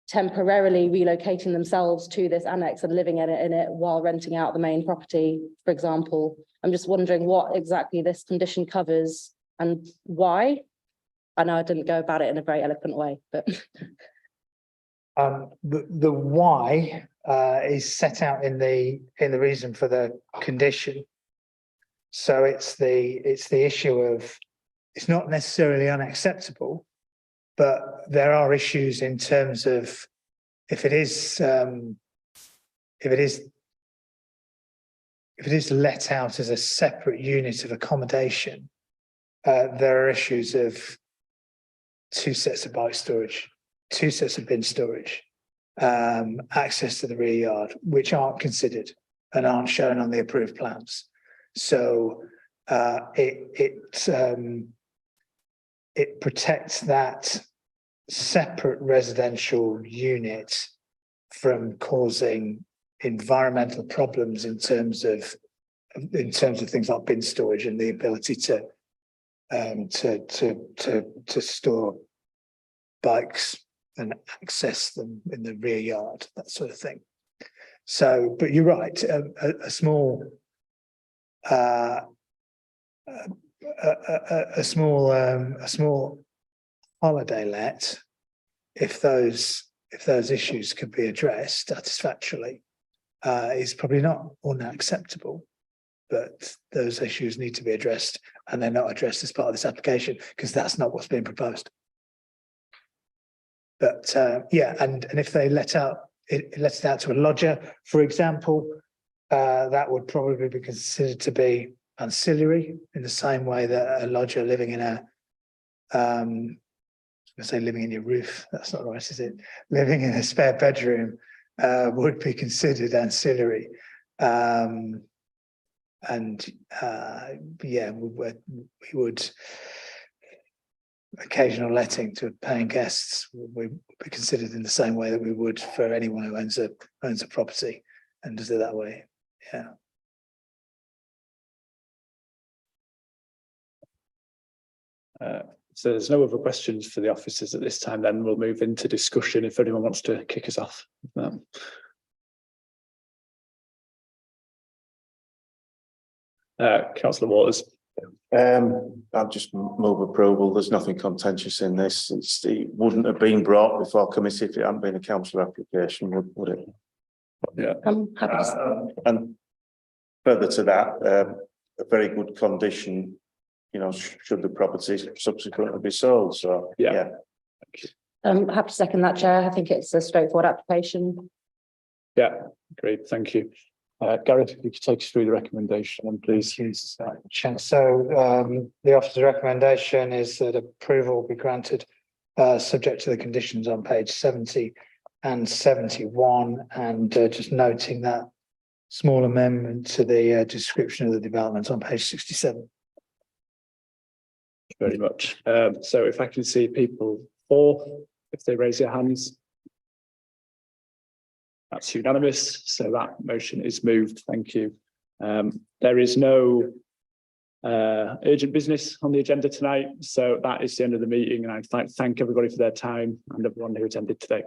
temporarily relocating themselves to this annex and living in it while renting out the main property, for example. I'm just wondering what exactly this condition covers and why. I know I didn't go about it in a very eloquent way, but the why is set out in the reason for the condition. So it's the issue of, it's not necessarily unacceptable, but there are issues in terms of if it is let out as a separate unit of accommodation, there are issues of 2 sets of bike storage, 2 sets of bin storage, access to the rear yard, which aren't considered and aren't shown on the approved plans. So it protects that separate residential unit from causing environmental problems in terms of things like bin storage and the ability to store bikes and access them in the rear yard, that sort of thing. So, but you're right, a small holiday let, if those issues could be addressed satisfactorily, is probably not unacceptable, but those issues need to be addressed, and they're not addressed as part of this application because that's not what's being proposed. But yeah, and if they let it out to a lodger, for example, that would probably be considered to be ancillary in the same way that a lodger living in a I say living in your roof, that's not right, is it? Living in a spare bedroom would be considered ancillary. Yeah, we would occasional letting to paying guests would be considered in the same way that we would for anyone who owns a property and does it that way. Yeah. So there's no other questions for the officers at this time, then we'll move into discussion if anyone wants to kick us off. Councillor Waters. I'll just move approval. There's nothing contentious in this. It wouldn't have been brought before committee if it hadn't been a councillor application, would it? Yeah. I'm happy to. And further to that, a very good condition, you know, should the property subsequently be sold. So yeah. I'm happy to second that, Chair. I think it's a straightforward application. Yeah, great, thank you. Gareth, if you could take us through the recommendation and please. So the officer's recommendation is that approval be granted subject to the conditions on page 70 and 71, and just noting that small amendment to the description of the development on page 67. Very much. So if I can see people for, if they raise their hands. That's unanimous, so that motion is moved. Thank you. There is no urgent business on the agenda tonight, so that is the end of the meeting, and I'd like to thank everybody for their time and everyone who attended today.